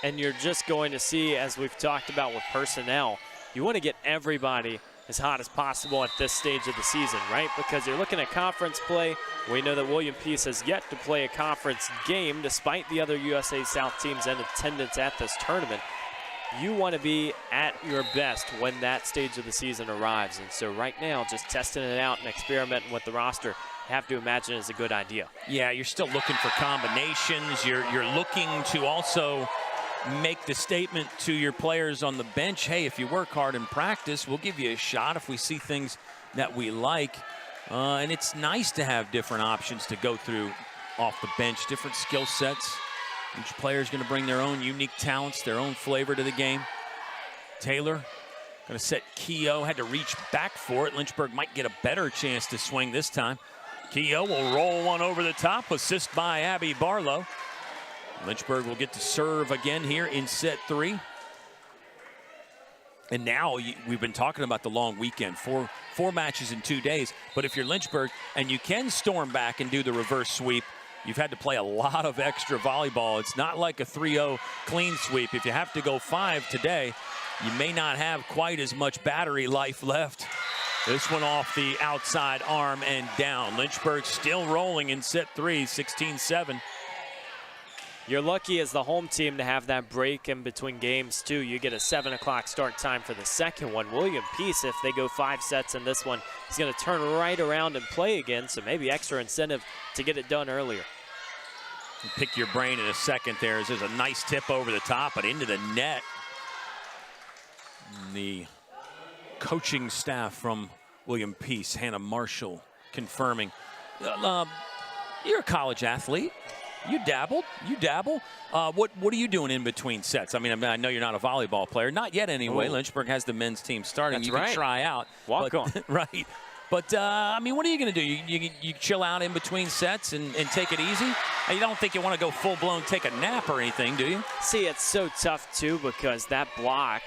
And you're just going to see, as we've talked about with personnel, you want to get everybody as hot as possible at this stage of the season, right? Because you're looking at conference play. We know that William Peace has yet to play a conference game despite the other USA South teams in attendance at this tournament. You want to be at your best when that stage of the season arrives. And so right now, just testing it out and experimenting with the roster, I have to imagine is a good idea. Yeah, you're still looking for combinations. You're looking to also make the statement to your players on the bench, hey, if you work hard in practice, we'll give you a shot if we see things that we like. And it's nice to have different options to go through off the bench, different skill sets. Each player is going to bring their own unique talents, their own flavor to the game. Taylor going to set Keogh, had to reach back for it. Lynchburg might get a better chance to swing this time. Keogh will roll one over the top, assist by Abby Barlow. Lynchburg will get to serve again here in set 3. And now we've been talking about the long weekend, four matches in 2 days. But if you're Lynchburg and you can storm back and do the reverse sweep, you've had to play a lot of extra volleyball. It's not like a 3-0 clean sweep. If you have to go 5 today, you may not have quite as much battery life left. This one off the outside arm and down. Lynchburg still rolling in set 3, 16-7. You're lucky as the home team to have that break in between games, too. You get a 7 o'clock start time for the second one. William Peace, if they go 5 sets in this one, he's going to turn right around and play again, so maybe extra incentive to get it done earlier. Pick your brain in a second there. There's a nice tip over the top, but into the net. The coaching staff from William Peace, Hannah Marshall, confirming. You're a college athlete. You dabble. What are you doing in between sets? I mean, I know you're not a volleyball player. Not yet anyway. Ooh. Lynchburg has the men's team starting. That's you can try out. Walk on. Right. But, I mean, what are you going to do? You chill out in between sets and take it easy? You don't think you want to go full-blown take a nap or anything, do you? See, it's so tough, too, because that block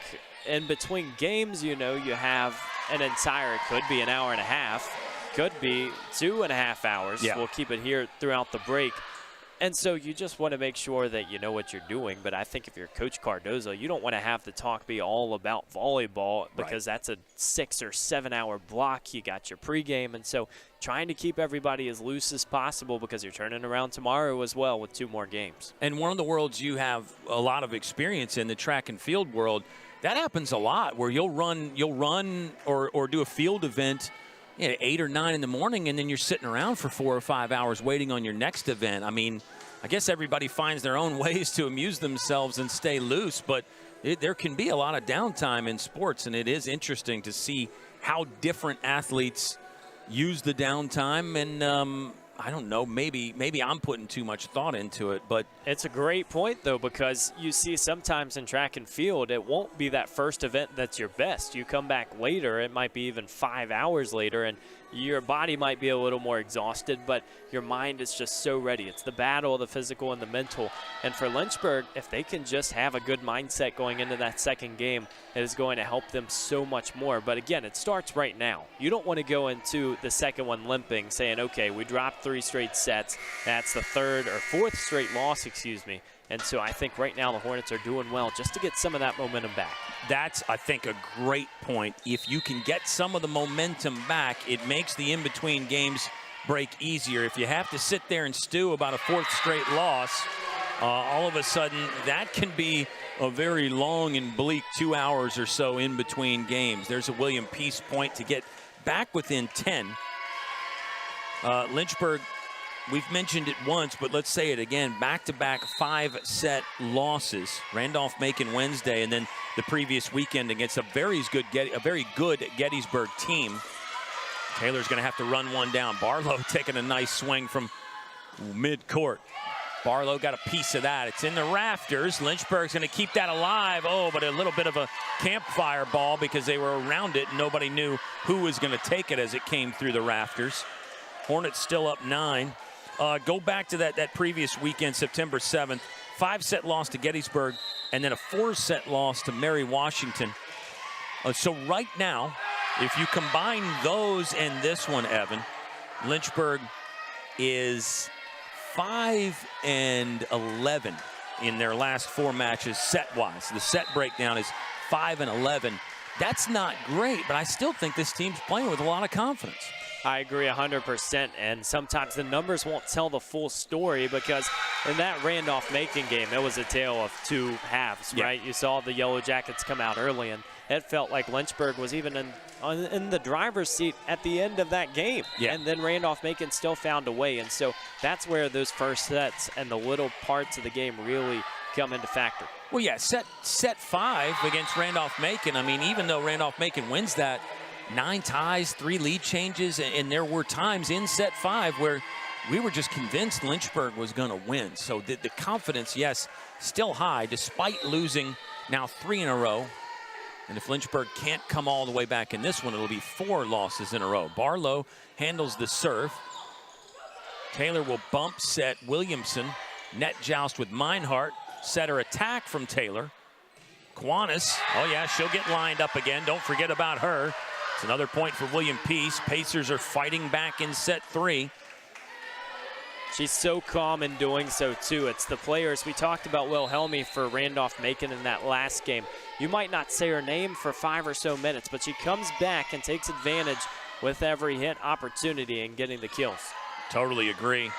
in between games, you know, you have an entire, it could be an hour and a half, could be 2.5 hours. Yeah. We'll keep it here throughout the break. And so you just want to make sure that you know what you're doing. But I think if you're Coach Cardozo, you don't want to have the talk be all about volleyball because that's a 6 or 7 hour block. You got your pregame. And so trying to keep everybody as loose as possible because you're turning around tomorrow as well with 2 more games. And one of the worlds you have a lot of experience in, the track and field world, that happens a lot where you'll run or do a field event 8 or 9 in the morning, and then you're sitting around for 4 or 5 hours waiting on your next event. I mean, I guess everybody finds their own ways to amuse themselves and stay loose, but there can be a lot of downtime in sports, and it is interesting to see how different athletes use the downtime. And I don't know, maybe I'm putting too much thought into it, but it's a great point, though, because you see sometimes in track and field, it won't be that first event that's your best. You come back later, it might be even 5 hours later, and your body might be a little more exhausted, but your mind is just so ready. It's the battle of the physical and the mental. And for Lynchburg, if they can just have a good mindset going into that second game, it is going to help them so much more. But again, it starts right now. You don't want to go into the second one limping, saying, okay, we dropped 3 straight sets. That's the 3rd or 4th straight loss, And so I think right now the Hornets are doing well just to get some of that momentum back. That's, I think, a great point. If you can get some of the momentum back, it makes the in-between games break easier. If you have to sit there and stew about a 4th straight loss, all of a sudden that can be a very long and bleak 2 hours or so in between games. There's a William Peace point to get back within 10. Lynchburg, we've mentioned it once, but let's say it again. Back-to-back 5-set losses. Randolph-Macon Wednesday, and then the previous weekend against a very good Gettysburg team. Taylor's going to have to run one down. Barlow taking a nice swing from mid-court. Barlow got a piece of that. It's in the rafters. Lynchburg's going to keep that alive. Oh, but a little bit of a campfire ball because they were around it and nobody knew who was going to take it as it came through the rafters. Hornets still up 9. Go back to that previous weekend, September 7th. 5-set loss to Gettysburg and then a 4-set loss to Mary Washington. So right now, if you combine those and this one, Evan, Lynchburg is 5-11 in their last 4 matches set-wise. The set breakdown is 5-11. That's not great, but I still think this team's playing with a lot of confidence. I agree 100%, and sometimes the numbers won't tell the full story because in that Randolph-Macon game, it was a tale of 2 halves, right? You saw the Yellow Jackets come out early, and it felt like Lynchburg was even in the driver's seat at the end of that game. And then Randolph-Macon still found a way, and so that's where those first sets and the little parts of the game really come into factor. Well, yeah, set 5 against Randolph-Macon. I mean, even though Randolph-Macon wins that, 9 ties, 3 lead changes, and there were times in set 5 where we were just convinced Lynchburg was going to win. So the confidence, yes, still high, despite losing now 3 in a row. And if Lynchburg can't come all the way back in this one, it'll be 4 losses in a row. Barlow handles the serve. Taylor will bump set Williamson. Net joust with Meinhardt. Setter attack from Taylor. Quanis, oh yeah, she'll get lined up again. Don't forget about her. It's another point for William Peace. Pacers are fighting back in set 3. She's so calm in doing so, too. It's the players. We talked about Wilhelmi for Randolph-Macon in that last game. You might not say her name for 5 or so minutes, but she comes back and takes advantage with every hit opportunity and getting the kills. Totally agree.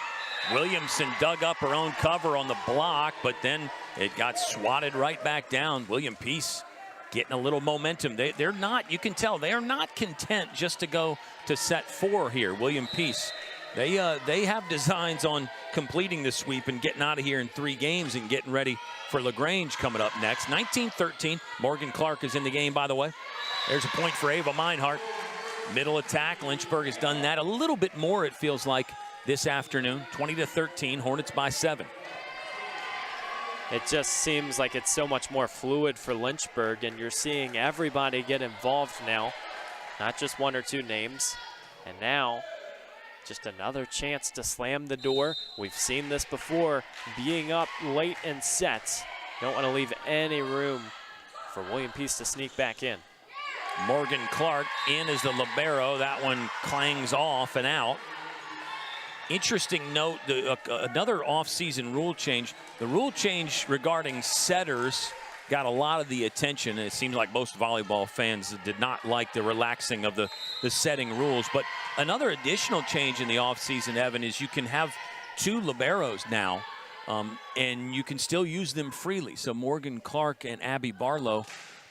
Williamson dug up her own cover on the block, but then it got swatted right back down. William Peace getting a little momentum. They're not, you can tell, they are not content just to go to set 4 here. William Peace, they have designs on completing the sweep and getting out of here in 3 games and getting ready for LaGrange coming up next. 19-13, Morgan Clark is in the game, by the way. There's a point for Ava Meinhardt. Middle attack, Lynchburg has done that a little bit more, it feels like, this afternoon. 20-13, Hornets by 7. It just seems like it's so much more fluid for Lynchburg, and you're seeing everybody get involved now, not just 1 or 2 names. And now, just another chance to slam the door. We've seen this before, being up late in sets. Don't want to leave any room for William Peace to sneak back in. Morgan Clark in as the libero. That one clangs off and out. Interesting note, another off-season rule change. The rule change regarding setters got a lot of the attention, and it seems like most volleyball fans did not like the relaxing of the setting rules. But another additional change in the off-season, Evan, is you can have 2 liberos now, and you can still use them freely. So Morgan Clark and Abby Barlow,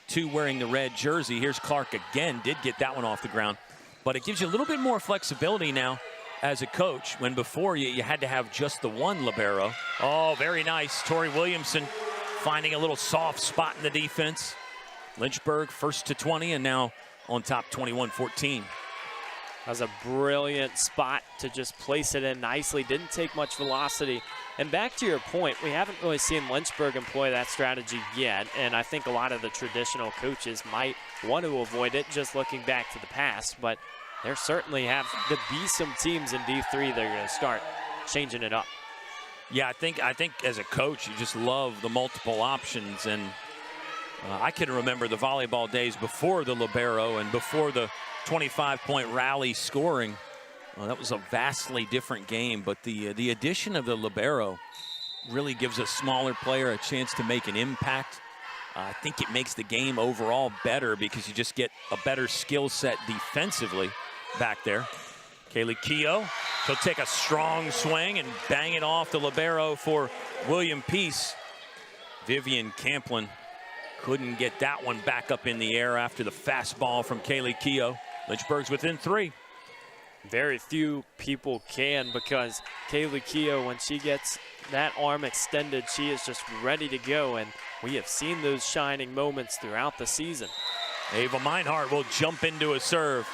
2 wearing the red jersey. Here's Clark again, did get that one off the ground. But it gives you a little bit more flexibility now as a coach, when before you had to have just the 1 libero. Oh, very nice. Tori Williamson finding a little soft spot in the defense. Lynchburg first to 20 and now on top 21-14. That was a brilliant spot to just place it in nicely. Didn't take much velocity. And back to your point, we haven't really seen Lynchburg employ that strategy yet. And I think a lot of the traditional coaches might want to avoid it, just looking back to the past. But there certainly have to be some teams in D3 that are going to start changing it up. Yeah, I think as a coach, you just love the multiple options. And I can remember the volleyball days before the libero and before the 25-point rally scoring. Well, that was a vastly different game, but the addition of the libero really gives a smaller player a chance to make an impact. I think it makes the game overall better because you just get a better skill set defensively back there. Kaylee Keogh, she'll take a strong swing and bang it off the libero for William Peace. Vivian Camplin couldn't get that one back up in the air after the fastball from Kaylee Keogh. Lynchburg's within 3. Very few people can, because Kaylee Keogh, when she gets that arm extended, she is just ready to go, and we have seen those shining moments throughout the season. Ava Meinhardt will jump into a serve.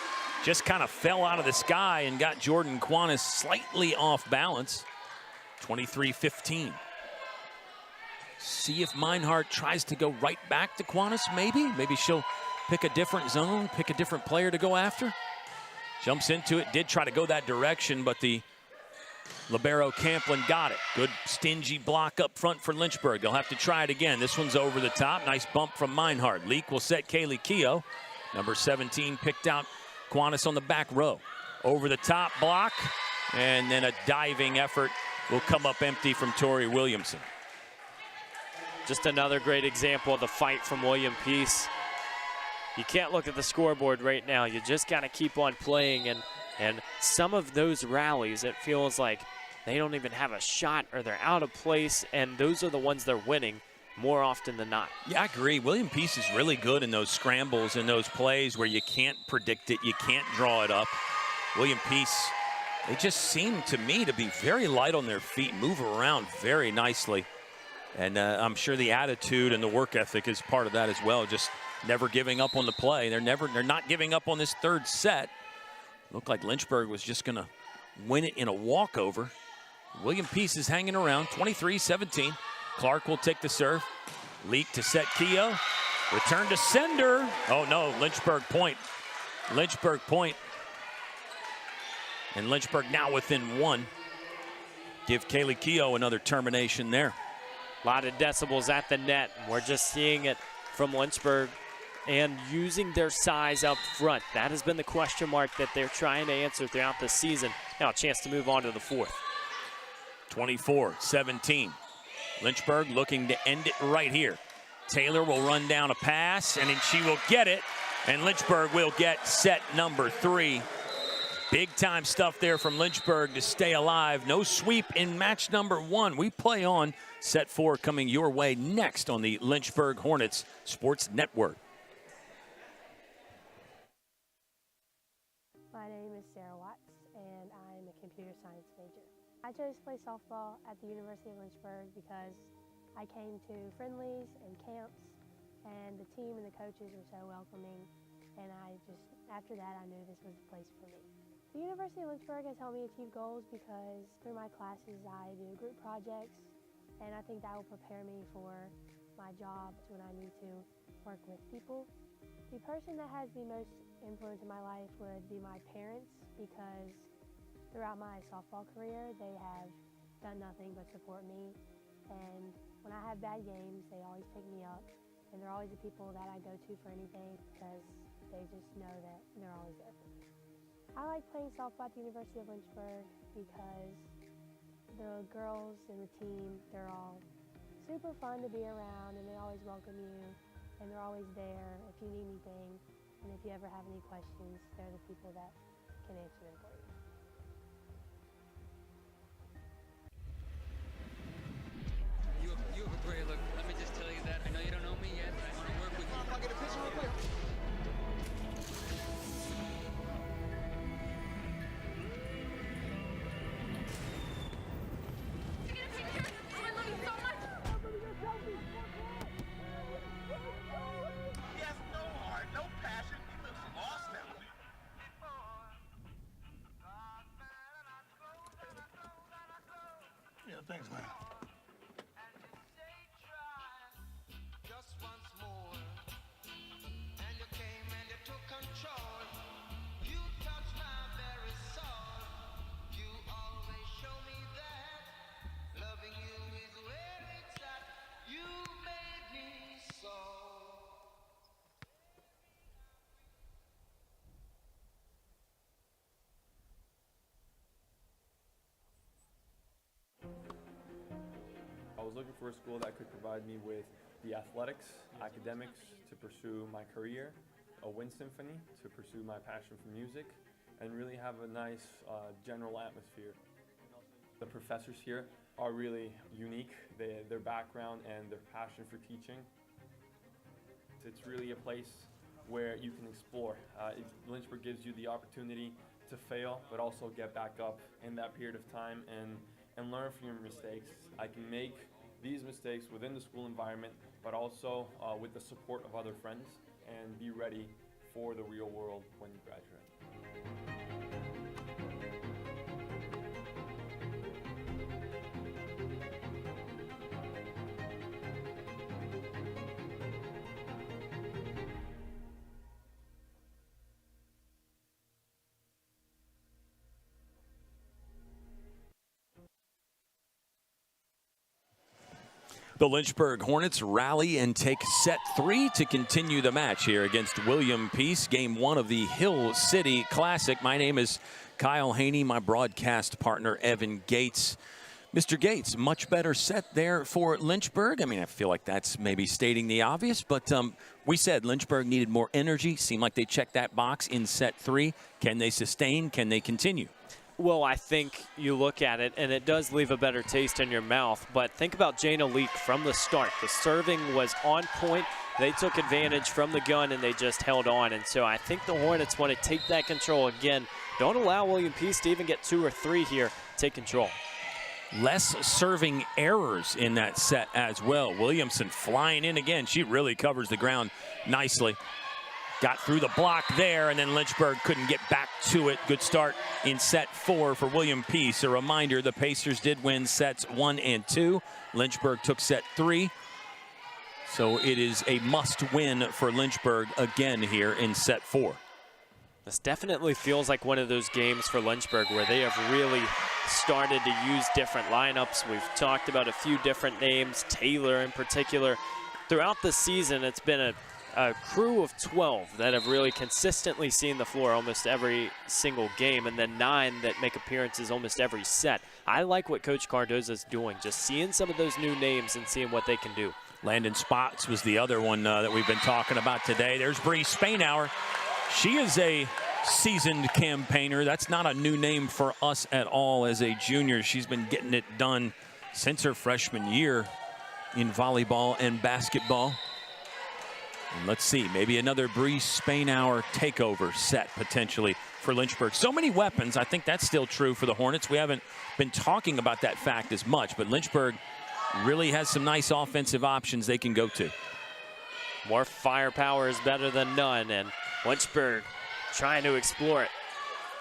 just kind of fell out of the sky and got Jordan Quanis slightly off balance. 23-15. See if Meinhardt tries to go right back to Quanis, maybe. Maybe she'll pick a different zone, pick a different player to go after. Jumps into it, did try to go that direction, but the libero Camplin got it. Good stingy block up front for Lynchburg. They'll have to try it again. This one's over the top. Nice bump from Meinhardt. Leak will set Kaylee Keough. Number 17 picked out Quanis on the back row. Over the top block, and then a diving effort will come up empty from Tori Williamson. Just another great example of the fight from William Peace. You can't look at the scoreboard right now. You just got to keep on playing. And some of those rallies, it feels like they don't even have a shot or they're out of place, and those are the ones they're winning more often than not. Yeah, I agree. William Peace is really good in those scrambles and those plays where you can't predict it, you can't draw it up. William Peace, they just seem to me to be very light on their feet, move around very nicely. And I'm sure the attitude and the work ethic is part of that as well, just never giving up on the play. They're not giving up on this third set. Looked like Lynchburg was just going to win it in a walkover. William Peace is hanging around, 23-17. Clark will take the serve. Leak to set Keough. Return to sender. Oh, no, Lynchburg point. Lynchburg point. And Lynchburg now within one. Give Kaylee Keough another termination there. A lot of decibels at the net. We're just seeing it from Lynchburg and using their size up front. That has been the question mark that they're trying to answer throughout the season. Now a chance to move on to the fourth. 24-17. Lynchburg looking to end it right here. Taylor will run down a pass, and then she will get it, and Lynchburg will get set number 3. Big time stuff there from Lynchburg to stay alive. No sweep in match number 1. We play on. Set 4 coming your way next on the Lynchburg Hornets Sports Network. My name is Sarah Watts, and I'm a computer science major. I chose to play softball at the University of Lynchburg because I came to friendlies and camps, and the team and the coaches were so welcoming, and after that, I knew this was the place for me. The University of Lynchburg has helped me achieve goals because through my classes, I do group projects, and I think that will prepare me for my job when I need to work with people. The person that has the most influence in my life would be my parents, because throughout my softball career, they have done nothing but support me. And when I have bad games, they always pick me up, and they're always the people that I go to for anything because they just know that they're always there for me. I like playing softball at the University of Lynchburg because the girls and the team, they're all super fun to be around, and they always welcome you, and they're always there if you need anything, and if you ever have any questions, they're the people that can answer them for you. You have a great look. Let me just tell you that. I know you don't know me yet, but I want to work with you. I'll get a picture real quick. Thanks, man. I was looking for a school that could provide me with the athletics, academics to pursue my career, a wind symphony to pursue my passion for music, and really have a nice general atmosphere. The professors here are really unique, their background and their passion for teaching. It's really a place where you can explore. Lynchburg gives you the opportunity to fail, but also get back up in that period of time and learn from your mistakes. I can make these mistakes within the school environment, but also with the support of other friends, and be ready for the real world when you graduate. The Lynchburg Hornets rally and take set 3 to continue the match here against William Peace, game 1 of the Hill City Classic. My name is Kyle Haney, my broadcast partner Evan Gates. Mr. Gates, much better set there for Lynchburg. I mean, I feel like that's maybe stating the obvious, but we said Lynchburg needed more energy. Seemed like they checked that box in set 3. Can they sustain? Can they continue? Well, I think you look at it, and it does leave a better taste in your mouth. But think about Jana Leak from the start. The serving was on point. They took advantage from the gun, and they just held on. And so I think the Hornets want to take that control again. Don't allow William Peace to even get 2 or 3 here. Take control. Less serving errors in that set as well. Williamson flying in again. She really covers the ground nicely. Got through the block there, and then Lynchburg couldn't get back to it. Good start in set 4 for William Peace. A reminder, the Pacers did win sets 1 and 2. Lynchburg took set 3. So it is a must-win for Lynchburg again here in set 4. This definitely feels like one of those games for Lynchburg where they have really started to use different lineups. We've talked about a few different names, Taylor in particular. Throughout the season, it's been a crew of 12 that have really consistently seen the floor almost every single game, and then 9 that make appearances almost every set. I like what Coach Cardoza's doing, just seeing some of those new names and seeing what they can do. Landon Spots was the other one that we've been talking about today. There's Bree Spainhour. She is a seasoned campaigner. That's not a new name for us at all as a junior. She's been getting it done since her freshman year in volleyball and basketball. And let's see, maybe another Bree Spainhour takeover set potentially for Lynchburg. So many weapons. I think that's still true for the Hornets. We haven't been talking about that fact as much, but Lynchburg really has some nice offensive options they can go to. More firepower is better than none, and Lynchburg trying to explore it.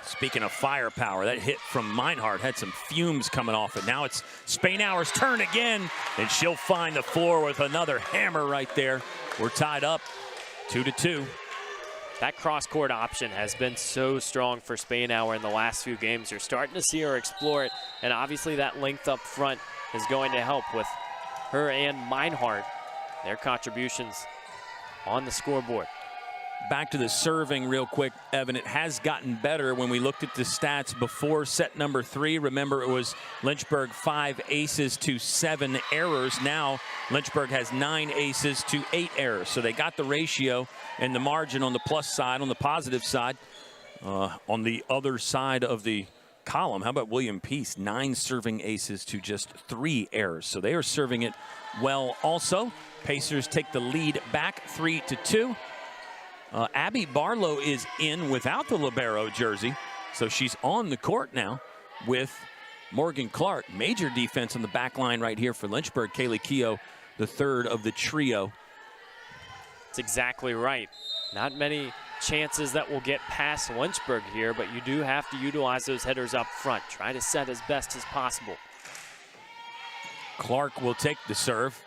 Speaking of firepower, that hit from Meinhardt had some fumes coming off it. Now it's Spainhour's turn again, and she'll find the floor with another hammer right there. We're tied up 2-2. That cross-court option has been so strong for Spainhour in the last few games. You're starting to see her explore it, and obviously that length up front is going to help with her and Meinhardt, their contributions on the scoreboard. Back to the serving real quick, Evan. It has gotten better when we looked at the stats before set number 3. Remember, it was Lynchburg 5 aces to 7 errors. Now Lynchburg has 9 aces to 8 errors. So they got the ratio and the margin on the plus side, on the positive side. On the other side of the column, how about William Peace? 9 serving aces to just 3 errors. So they are serving it well also. Pacers take the lead back 3-2. Abby Barlow is in without the libero jersey, so she's on the court now with Morgan Clark. Major defense on the back line right here for Lynchburg. Kaylee Keough, the third of the trio. That's exactly right. Not many chances that will get past Lynchburg here, but you do have to utilize those headers up front. Try to set as best as possible. Clark will take the serve.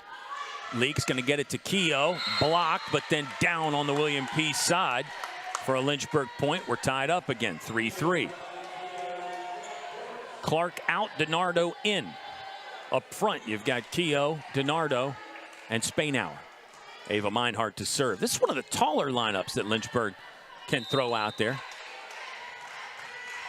Leak's going to get it to Keough, blocked, but then down on the William Peace side for a Lynchburg point. We're tied up again, 3-3. Clark out, DiNardo in. Up front, you've got Keough, DiNardo, and Spainhour. Ava Meinhardt to serve. This is one of the taller lineups that Lynchburg can throw out there.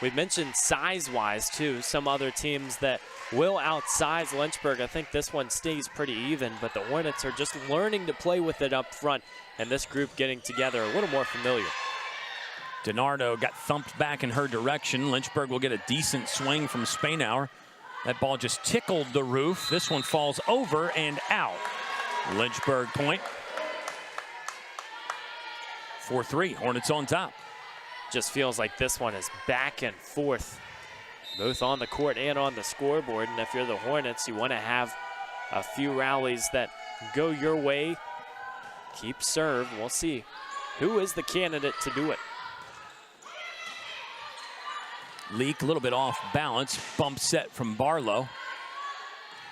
We've mentioned size-wise, too, some other teams that will outsize Lynchburg. I think this one stays pretty even, but the Hornets are just learning to play with it up front, and this group getting together a little more familiar. DiNardo got thumped back in her direction. Lynchburg will get a decent swing from Spainhour. That ball just tickled the roof. This one falls over and out. Lynchburg point. 4-3, Hornets on top. Just feels like this one is back and forth, both on the court and on the scoreboard. And if you're the Hornets, you want to have a few rallies that go your way. Keep serve. We'll see who is the candidate to do it. Leak a little bit off balance. Bump set from Barlow.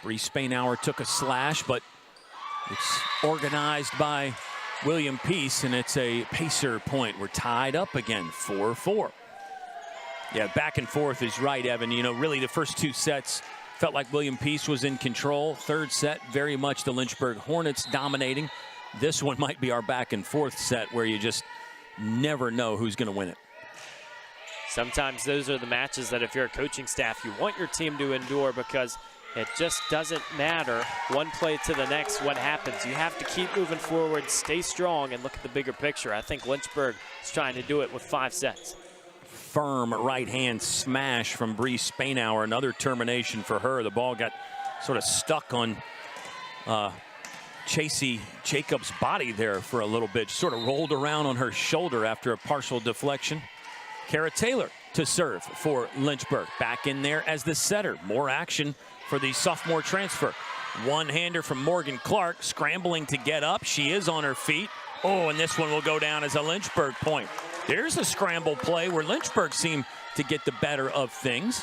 Bree Spainhour took a slash, but it's organized by William Peace, and it's a Pacer point. We're tied up again, 4-4. Yeah, back and forth is right, Evan. You know, really the first 2 sets, Felt like William Peace was in control. Third set, very much the Lynchburg Hornets dominating. This one might be our back and forth set where you just never know who's going to win it. Sometimes those are the matches that if you're a coaching staff, you want your team to endure because it just doesn't matter one play to the next what happens. You have to keep moving forward, stay strong, and look at the bigger picture. I think Lynchburg is trying to do it with 5 sets. Firm right-hand smash from Bree Spainauer. Another termination for her. The ball got sort of stuck on Chasey Jacobs' body there for a little bit. Sort of rolled around on her shoulder after a partial deflection. Kara Taylor to serve for Lynchburg. Back in there as the setter. More action for the sophomore transfer. One-hander from Morgan Clark, scrambling to get up. She is on her feet. Oh, and this one will go down as a Lynchburg point. There's a scramble play where Lynchburg seemed to get the better of things.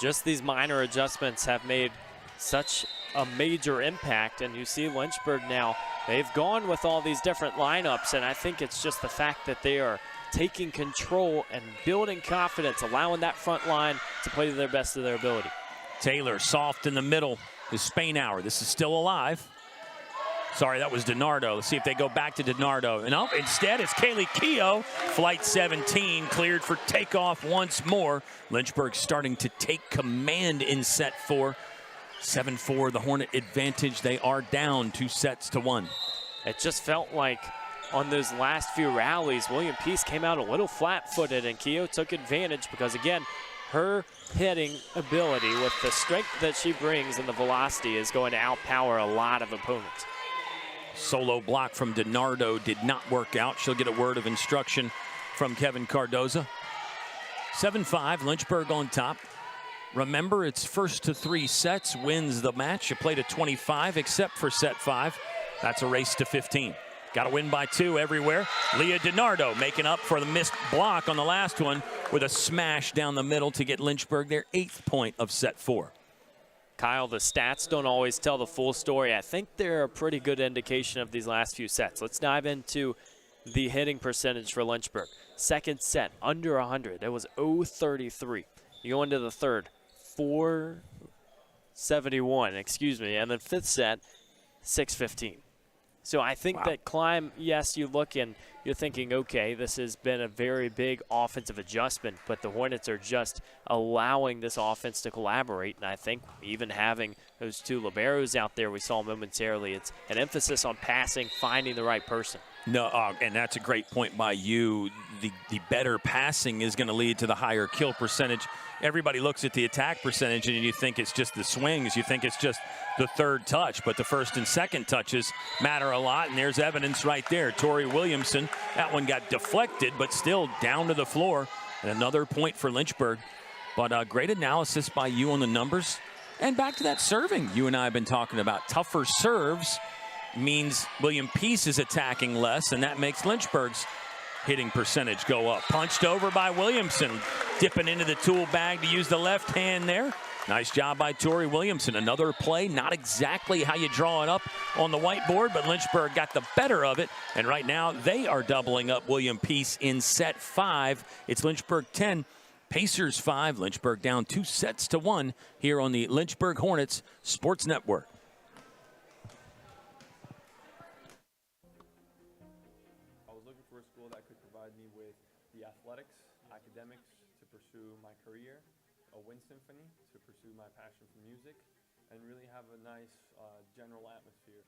Just these minor adjustments have made such a major impact, and you see Lynchburg now, they've gone with all these different lineups, and I think it's just the fact that they are taking control and building confidence, allowing that front line to play to their best of their ability. Taylor soft in the middle is Spainauer. This is still alive. Sorry, that was DiNardo. Let's see if they go back to DiNardo. And oh, instead it's Kaylee Keough. Flight 17 cleared for takeoff once more. Lynchburg starting to take command in set 4. 7-4, the Hornet advantage. They are down 2 sets to 1. It just felt like on those last few rallies, William Peace came out a little flat-footed, and Keough took advantage because, again, her hitting ability with the strength that she brings and the velocity is going to outpower a lot of opponents. Solo block from DiNardo did not work out. She'll get a word of instruction from Kevin Cardoza. 7-5, Lynchburg on top. Remember, it's first to 3 sets wins the match. You play to 25 except for set 5. That's a race to 15. Got to win by 2 everywhere. Leah DiNardo making up for the missed block on the last one with a smash down the middle to get Lynchburg their 8th point of set 4. Kyle, the stats don't always tell the full story. I think they're a pretty good indication of these last few sets. Let's dive into the hitting percentage for Lynchburg. Second set, under 100. It was 0-33. You go into the third, 471, excuse me. And then fifth set, 615. So I think that climb, yes, you look and you're thinking, okay, this has been a very big offensive adjustment, but the Hornets are just allowing this offense to collaborate. And I think even having those 2 liberos out there we saw momentarily, it's an emphasis on passing, finding the right person. No, and that's a great point by you. The better passing is going to lead to the higher kill percentage. Everybody looks at the attack percentage and you think it's just the swings. You think it's just the third touch, but the first and second touches matter a lot, and there's evidence right there. Tori Williamson, that one got deflected, but still down to the floor. And another point for Lynchburg. But great analysis by you on the numbers. And back to that serving you and I have been talking about. Tougher serves means William Peace is attacking less, and that makes Lynchburg's hitting percentage go up. Punched over by Williamson, dipping into the tool bag to use the left hand there. Nice job by Tori Williamson. Another play, not exactly how you draw it up on the whiteboard, but Lynchburg got the better of it. And right now they are doubling up William Peace in set 5. It's Lynchburg 10, Pacers 5. Lynchburg down 2 sets to 1 here on the Lynchburg Hornets Sports Network. I was looking for a school that could provide me with the athletics, academics to pursue my career, a wind symphony to pursue my passion for music, and really have a nice general atmosphere.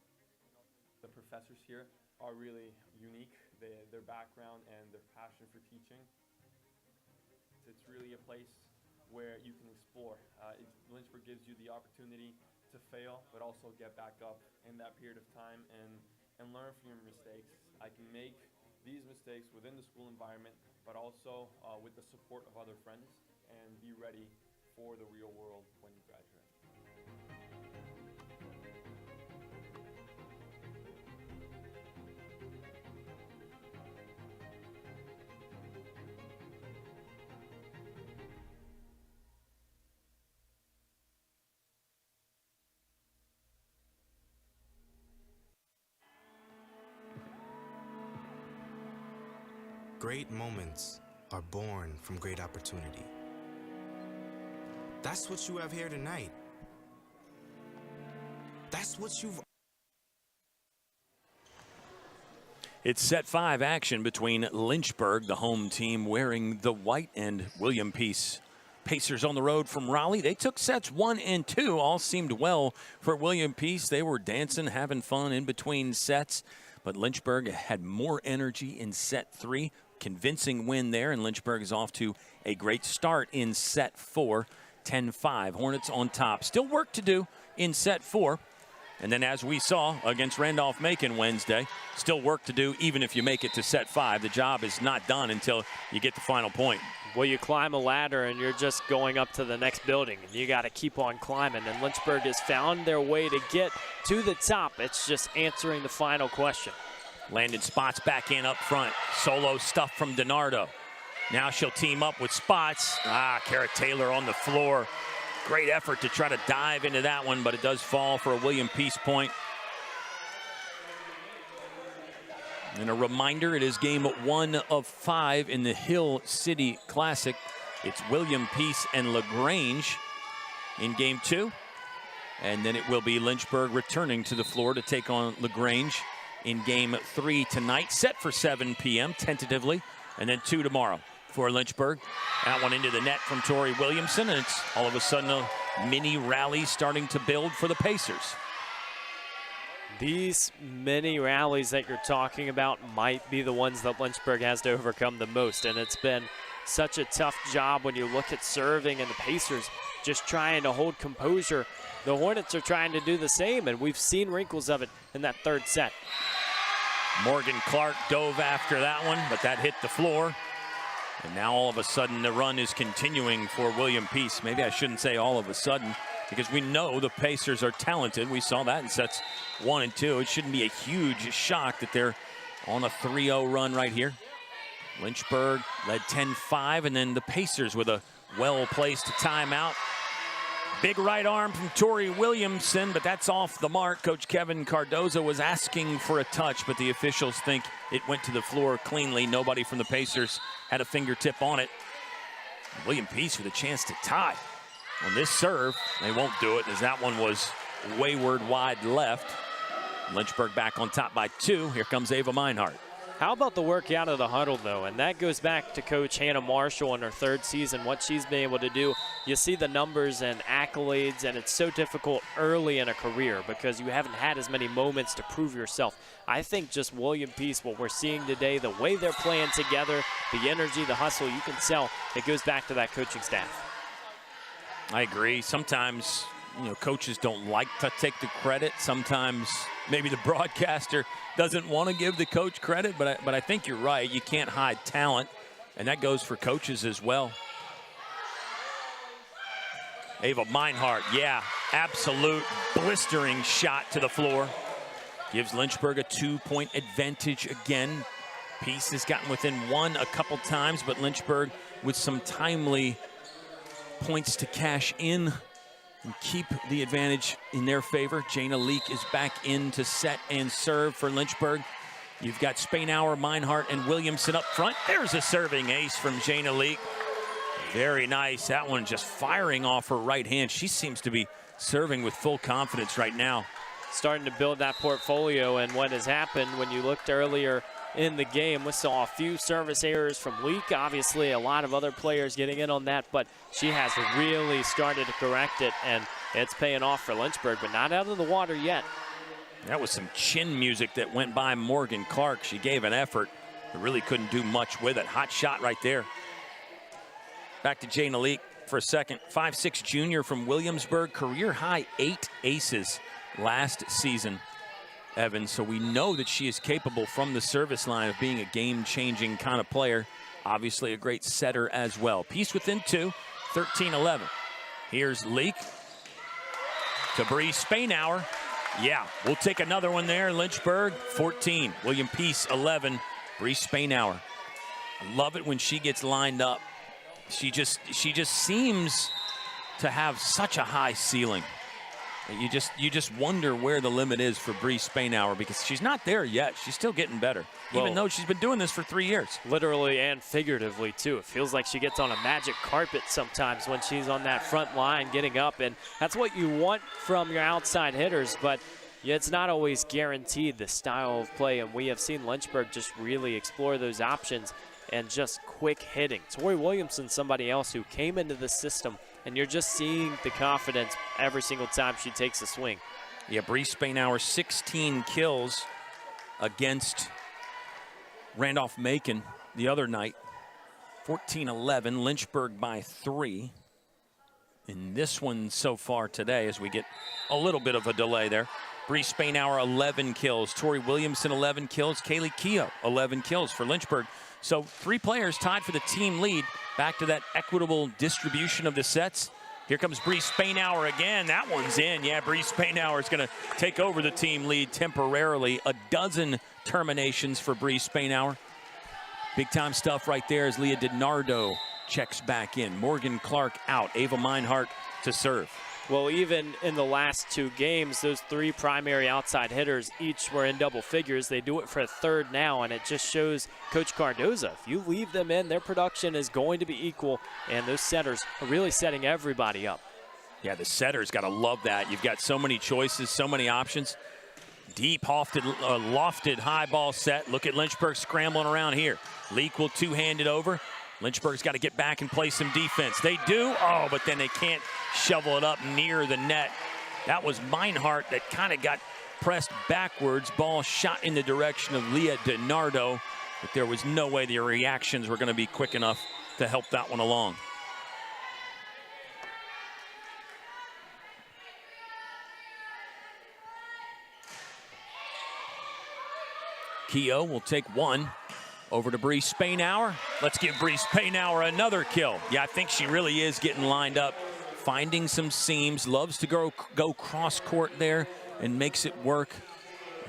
The professors here are really unique. Their background and their passion for teaching. It's really a place where you can explore. Lynchburg gives you the opportunity to fail, but also get back up in that period of time and learn from your mistakes. I can make these mistakes within the school environment, but also with the support of other friends, and be ready for the real world when you graduate. Great moments are born from great opportunity. That's what you have here tonight. That's what you've... It's set 5 action between Lynchburg, the home team, wearing the white, and William Peace. Pacers on the road from Raleigh. They took sets 1 and 2. All seemed well for William Peace. They were dancing, having fun in between sets. But Lynchburg had more energy in set 3. Convincing win there, and Lynchburg is off to a great start in set 4. 10-5. Hornets on top. Still work to do in set 4. And then as we saw against Randolph-Macon Wednesday, still work to do even if you make it to set 5. The job is not done until you get the final point. Well, you climb a ladder and you're just going up to the next building, and you got to keep on climbing. And Lynchburg has found their way to get to the top. It's just answering the final question. Landon Spots back in up front. Solo stuff from DiNardo. Now she'll team up with Spots. Kara Taylor on the floor. Great effort to try to dive into that one, but it does fall for a William Peace point. And a reminder, it is game 1 of 5 in the Hill City Classic. It's William Peace and LaGrange in game 2. And then it will be Lynchburg returning to the floor to take on LaGrange in game 3 tonight. Set for 7 p.m. tentatively, and then 2 tomorrow for Lynchburg. That one into the net from Tori Williamson, and it's all of a sudden a mini rally starting to build for the Pacers. These mini rallies that you're talking about might be the ones that Lynchburg has to overcome the most, and it's been such a tough job when you look at serving and the Pacers just trying to hold composure. The Hornets are trying to do the same, and we've seen wrinkles of it in that third set. Morgan Clark dove after that one, but that hit the floor. And now all of a sudden the run is continuing for William Peace. Maybe I shouldn't say all of a sudden, because we know the Pacers are talented. We saw that in sets 1 and 2. It shouldn't be a huge shock that they're on a 3-0 run right here. Lynchburg led 10-5, and then the Pacers with a well-placed timeout. Big right arm from Tori Williamson, but that's off the mark. Coach Kevin Cardozo was asking for a touch, but the officials think it went to the floor cleanly. Nobody from the Pacers had a fingertip on it. William Peace with a chance to tie. On this serve, they won't do it, as that one was wayward wide left. Lynchburg back on top by 2. Here comes Ava Meinhardt. How about the work out of the huddle, though? And that goes back to Coach Hannah Marshall in her 3rd season, what she's been able to do. You see the numbers and accolades, and it's so difficult early in a career because you haven't had as many moments to prove yourself. I think just William Peace, what we're seeing today, the way they're playing together, the energy, the hustle, you can tell it goes back to that coaching staff. I agree. Sometimes, coaches don't like to take the credit. Sometimes maybe the broadcaster doesn't want to give the coach credit, but I think you're right. You can't hide talent, and that goes for coaches as well. Ava Meinhardt, absolute blistering shot to the floor. Gives Lynchburg a 2-point advantage again. Peace has gotten within 1 a couple times, but Lynchburg with some timely points to cash in and keep the advantage in their favor. Jana Leak is back in to set and serve for Lynchburg. You've got Spainauer, Meinhardt, and Williamson up front. There's a serving ace from Jana Leak. Very nice. That one just firing off her right hand. She seems to be serving with full confidence right now. Starting to build that portfolio, and what has happened when you looked earlier in the game, we saw a few service errors from Leak. Obviously, a lot of other players getting in on that, but she has really started to correct it, and it's paying off for Lynchburg, but not out of the water yet. That was some chin music that went by Morgan Clark. She gave an effort, but really couldn't do much with it. Hot shot right there. Back to Jana Leak for a second. 5'6" junior from Williamsburg, career high 8 aces last season, Evan. So we know that she is capable from the service line of being a game-changing kind of player. Obviously a great setter as well. Peace within 2, 13-11. Here's Leak to Bree Spainauer. We'll take another one there. Lynchburg 14, William Peace 11, Bree Spainauer. I love it when she gets lined up. She just seems to have such a high ceiling. You just wonder where the limit is for Bree Spainauer because she's not there yet. She's still getting better, even though she's been doing this for 3 years. Literally and figuratively, too. It feels like she gets on a magic carpet sometimes when she's on that front line getting up, and that's what you want from your outside hitters, but it's not always guaranteed the style of play, and we have seen Lynchburg just really explore those options and just quick hitting. Tori Williamson, somebody else who came into the system, and you're just seeing the confidence every single time she takes a swing. Yeah, Bree Spainauer, 16 kills against Randolph-Macon the other night. 14-11, Lynchburg by 3. In this one so far today, as we get a little bit of a delay there. Bree Spainauer, 11 kills. Tori Williamson, 11 kills. Kaylee Keogh, 11 kills for Lynchburg. So 3 players tied for the team lead. Back to that equitable distribution of the sets. Here comes Bree Spainauer again. That one's in. Yeah, Bree Spainauer is going to take over the team lead temporarily. A dozen terminations for Bree Spainauer. Big time stuff right there as Leah DiNardo checks back in. Morgan Clark out. Ava Meinhardt to serve. Well, even in the last 2 games, those 3 primary outside hitters each were in double figures. They do it for a third now, and it just shows Coach Cardoza, if you leave them in, their production is going to be equal, and those setters are really setting everybody up. Yeah, the setters got to love that. You've got so many choices, so many options. Deep, lofted high ball set. Look at Lynchburg scrambling around here. Leak will two-hand it over. Lynchburg's got to get back and play some defense. They do. Oh, but then they can't shovel it up near the net. That was Meinhardt that kind of got pressed backwards. Ball shot in the direction of Leah DiNardo, but there was no way the reactions were going to be quick enough to help that one along. Keogh will take one. Over to Bree Spainauer. Let's give Bree Spainauer another kill. Yeah, I think she really is getting lined up, finding some seams, loves to go cross court there and makes it work.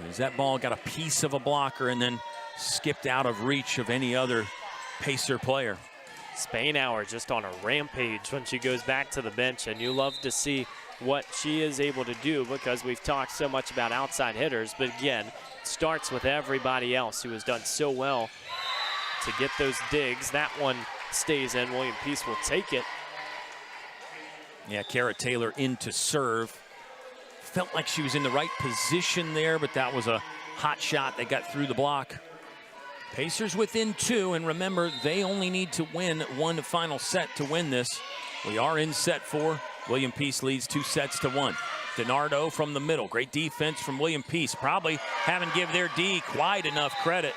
As that ball got a piece of a blocker and then skipped out of reach of any other Pacer player. Spainauer just on a rampage when she goes back to the bench, and you love to see what she is able to do because we've talked so much about outside hitters, but again, it starts with everybody else who has done so well to get those digs. That one stays in. William Peace will take it. Yeah, Kara Taylor in to serve. Felt like she was in the right position there, but that was a hot shot that got through the block. Pacers within 2, and remember, they only need to win one final set to win this. We are in set 4. William Peace leads 2-1. DiNardo from the middle. Great defense from William Peace. Probably haven't given their D quite enough credit.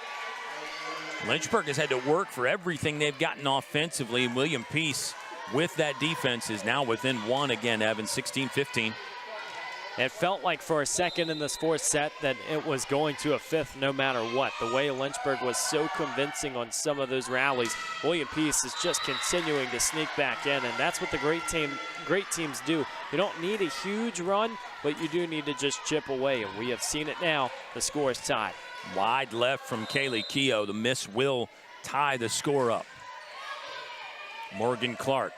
Lynchburg has had to work for everything they've gotten offensively. William Peace, with that defense, is now within 1 again, Evan, 16-15. It felt like for a second in this 4th set that it was going to a 5th no matter what. The way Lynchburg was so convincing on some of those rallies. William Peace is just continuing to sneak back in, and that's what the great teams do. You don't need a huge run, but you do need to just chip away, and we have seen it now. The score is tied. Wide left from Kaylee Keogh. The miss will tie the score up. Morgan Clark,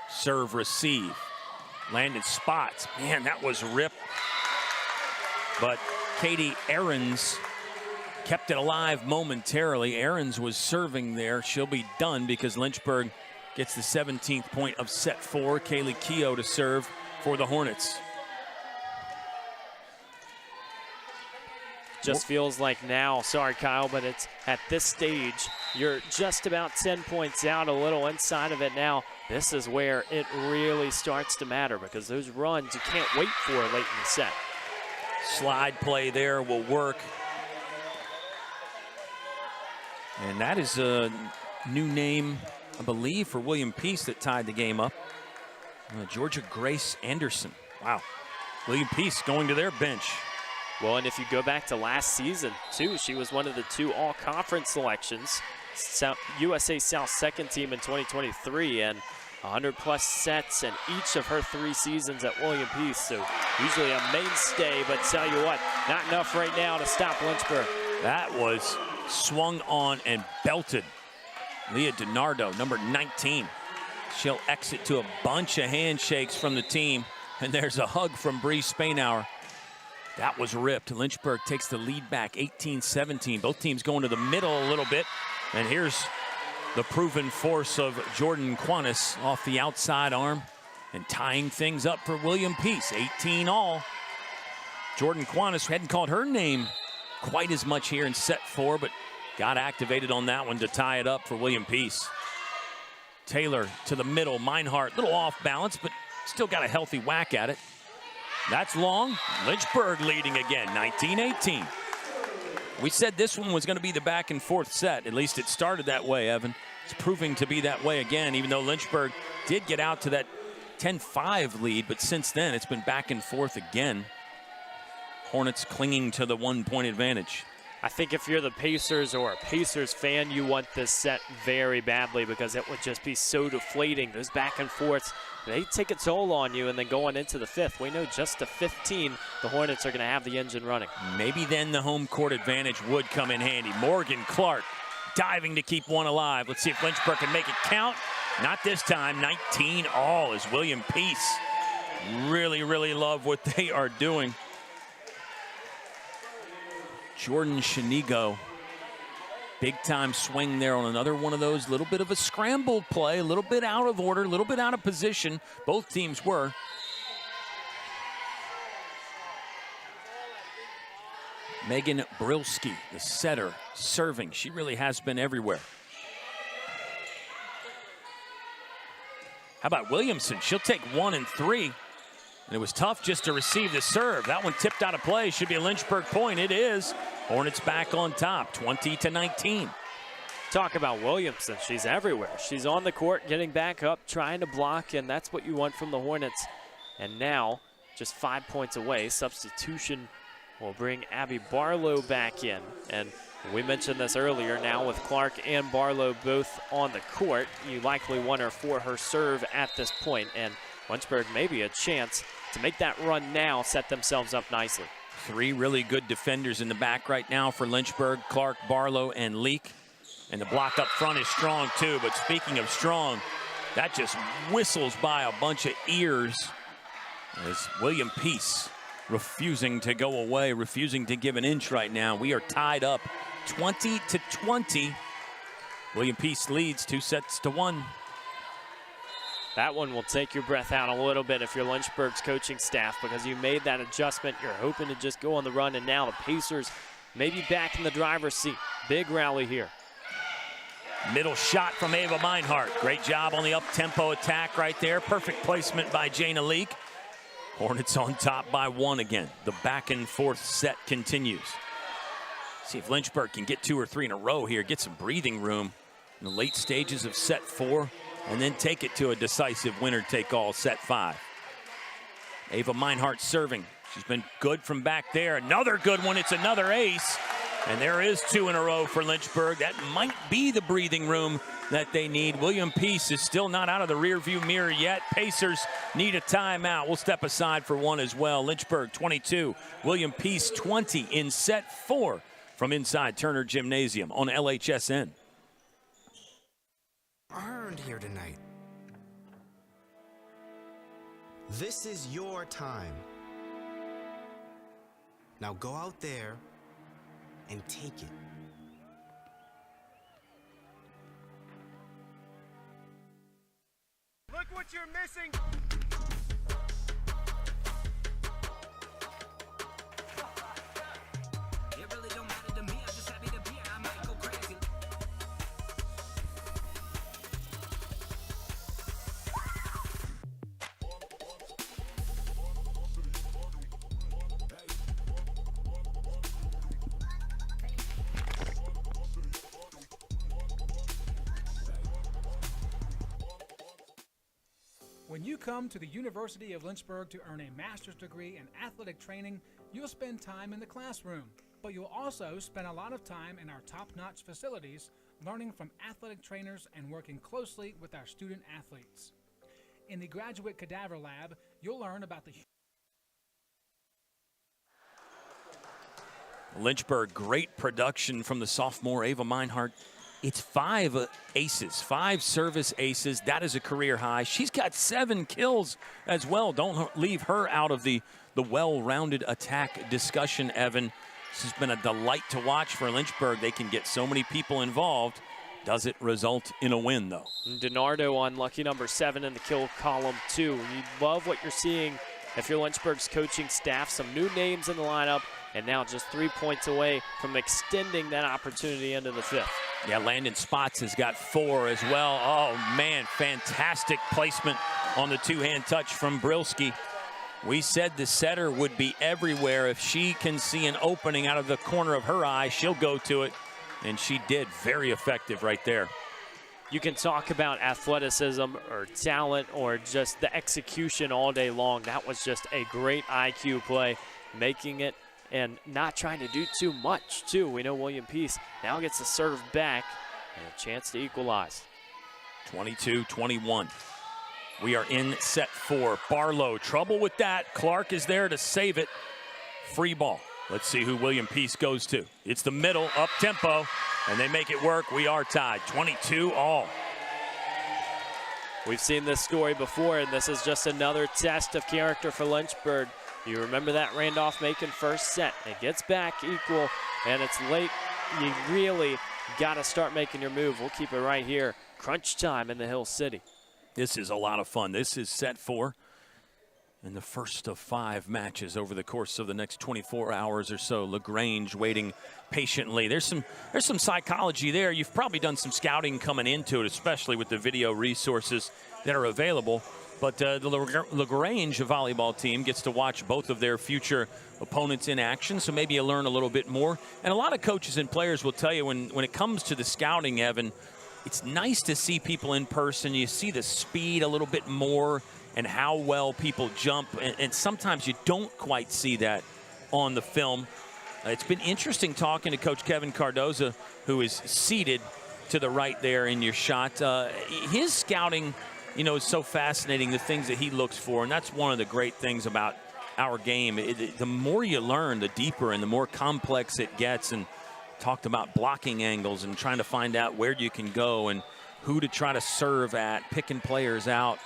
serve, receive. Landed spots. Man, that was ripped. But Katie Ahrens kept it alive momentarily. Ahrens was serving there. She'll be done because Lynchburg gets the 17th point of set 4. Kaylee Keogh to serve for the Hornets. Just feels like now, sorry Kyle, but it's at this stage, you're just about 10 points out, a little inside of it now. This is where it really starts to matter because those runs you can't wait for late in the set. Slide play there will work. And that is a new name, I believe, for William Peace that tied the game up. Georgia Grace Anderson. Wow. William Peace going to their bench. Well, and if you go back to last season, too, she was one of the 2 all-conference selections. USA South second team in 2023, and 100-plus sets in each of her 3 seasons at William Peace. So usually a mainstay, but tell you what, not enough right now to stop Lynchburg. That was swung on and belted. Leah DiNardo, number 19. She'll exit to a bunch of handshakes from the team. And there's a hug from Bree Spainauer. That was ripped. Lynchburg takes the lead back, 18-17. Both teams going to the middle a little bit. And here's the proven force of Jordan Quanis off the outside arm and tying things up for William Peace, 18 all. Jordan Quanis hadn't called her name quite as much here in set 4, but got activated on that one to tie it up for William Peace. Taylor to the middle, Meinhardt, little off balance, but still got a healthy whack at it. That's long. Lynchburg leading again, 19-18. We said this one was going to be the back and forth set. At least it started that way, Evan. It's proving to be that way again, even though Lynchburg did get out to that 10-5 lead, but since then it's been back and forth again. Hornets clinging to the 1-point advantage. I think if you're the Pacers or a Pacers fan, you want this set very badly because it would just be so deflating. Those back and forths, they take a toll on you, and then going into the 5th, we know just to 15, the Hornets are going to have the engine running. Maybe then the home court advantage would come in handy. Morgan Clark diving to keep one alive. Let's see if Lynchburg can make it count. Not this time, 19 all as William Peace. Really, really love what they are doing. Jordan Shanigo, big time swing there on another one of those, little bit of a scrambled play, a little bit out of order, a little bit out of position. Both teams were. Megan Brilski, the setter, serving. She really has been everywhere. How about Williamson? She'll take 1 and 3. And it was tough just to receive the serve. That one tipped out of play. Should be a Lynchburg point. It is. Hornets back on top, 20-19. Talk about Williamson. She's everywhere. She's on the court, getting back up, trying to block, and that's what you want from the Hornets. And now, just 5 points away, substitution will bring Abby Barlow back in. And we mentioned this earlier, now with Clark and Barlow both on the court, you likely want her for her serve at this point. And Lynchburg maybe a chance to make that run now, set themselves up nicely. 3 really good defenders in the back right now for Lynchburg, Clark, Barlow, and Leak. And the block up front is strong too, but speaking of strong, that just whistles by a bunch of ears as William Peace refusing to go away, refusing to give an inch right now. We are tied up 20-20. William Peace leads 2-1. That one will take your breath out a little bit if you're Lynchburg's coaching staff because you made that adjustment. You're hoping to just go on the run, and now the Pacers maybe back in the driver's seat. Big rally here. Middle shot from Ava Meinhardt. Great job on the up-tempo attack right there. Perfect placement by Jana Leak. Hornets on top by 1 again. The back and forth set continues. See if Lynchburg can get 2 or 3 in a row here, get some breathing room in the late stages of set 4. And then take it to a decisive winner-take-all set 5. Ava Meinhardt serving. She's been good from back there. Another good one. It's another ace. And there is 2 in a row for Lynchburg. That might be the breathing room that they need. William Peace is still not out of the rearview mirror yet. Pacers need a timeout. We'll step aside for one as well. Lynchburg 22, William Peace 20 in set 4 from inside Turner Gymnasium on LHSN. Earned here tonight. This is your time. Now go out there and take it. Look what you're missing. It really don't matter to me. I'm just happy to be here. I might go crazy. When you come to the University of Lynchburg to earn a master's degree in athletic training, you'll spend time in the classroom, but you'll also spend a lot of time in our top-notch facilities, learning from athletic trainers and working closely with our student athletes. In the Graduate Cadaver Lab, you'll learn about the Lynchburg, great production from the sophomore Ava Meinhardt. It's 5 aces, 5 service aces. That is a career high. She's got 7 kills as well. Don't leave her out of the well-rounded attack discussion, Evan. This has been a delight to watch for Lynchburg. They can get so many people involved. Does it result in a win, though? DiNardo on lucky number 7 in the kill column 2. You love what you're seeing if you're Lynchburg's coaching staff. Some new names in the lineup, and now just 3 points away from extending that opportunity into the 5th. Yeah, Landon Spots has got 4 as well. Oh, man, fantastic placement on the two-hand touch from Brilski. We said the setter would be everywhere. If she can see an opening out of the corner of her eye, she'll go to it, and she did. Very effective right there. You can talk about athleticism or talent or just the execution all day long. That was just a great IQ play, making it and not trying to do too much, too. We know William Peace now gets the serve back and a chance to equalize. 22-21. We are in set 4. Barlow, trouble with that. Clark is there to save it. Free ball. Let's see who William Peace goes to. It's the middle, up tempo, and they make it work. We are tied, 22-all. We've seen this story before, and this is just another test of character for Lynchburg. You remember that Randolph Macon first set. It gets back equal, and it's late. You really got to start making your move. We'll keep it right here. Crunch time in the Hill City. This is a lot of fun. This is set 4 and the first of 5 matches over the course of the next 24 hours or so. LaGrange waiting patiently. There's some psychology there. You've probably done some scouting coming into it, especially with the video resources that are available. But the LaGrange volleyball team gets to watch both of their future opponents in action, so maybe you learn a little bit more. And a lot of coaches and players will tell you when it comes to the scouting, Evan, it's nice to see people in person. You see the speed a little bit more and how well people jump, and sometimes you don't quite see that on the film. It's been interesting talking to Coach Kevin Cardoza, who is seated to the right there in your shot. His scouting, you know, is so fascinating, the things that he looks for, and that's one of the great things about our game. The more you learn, the deeper and the more complex it gets. And talked about blocking angles and trying to find out where you can go and who to try to serve at, picking players out.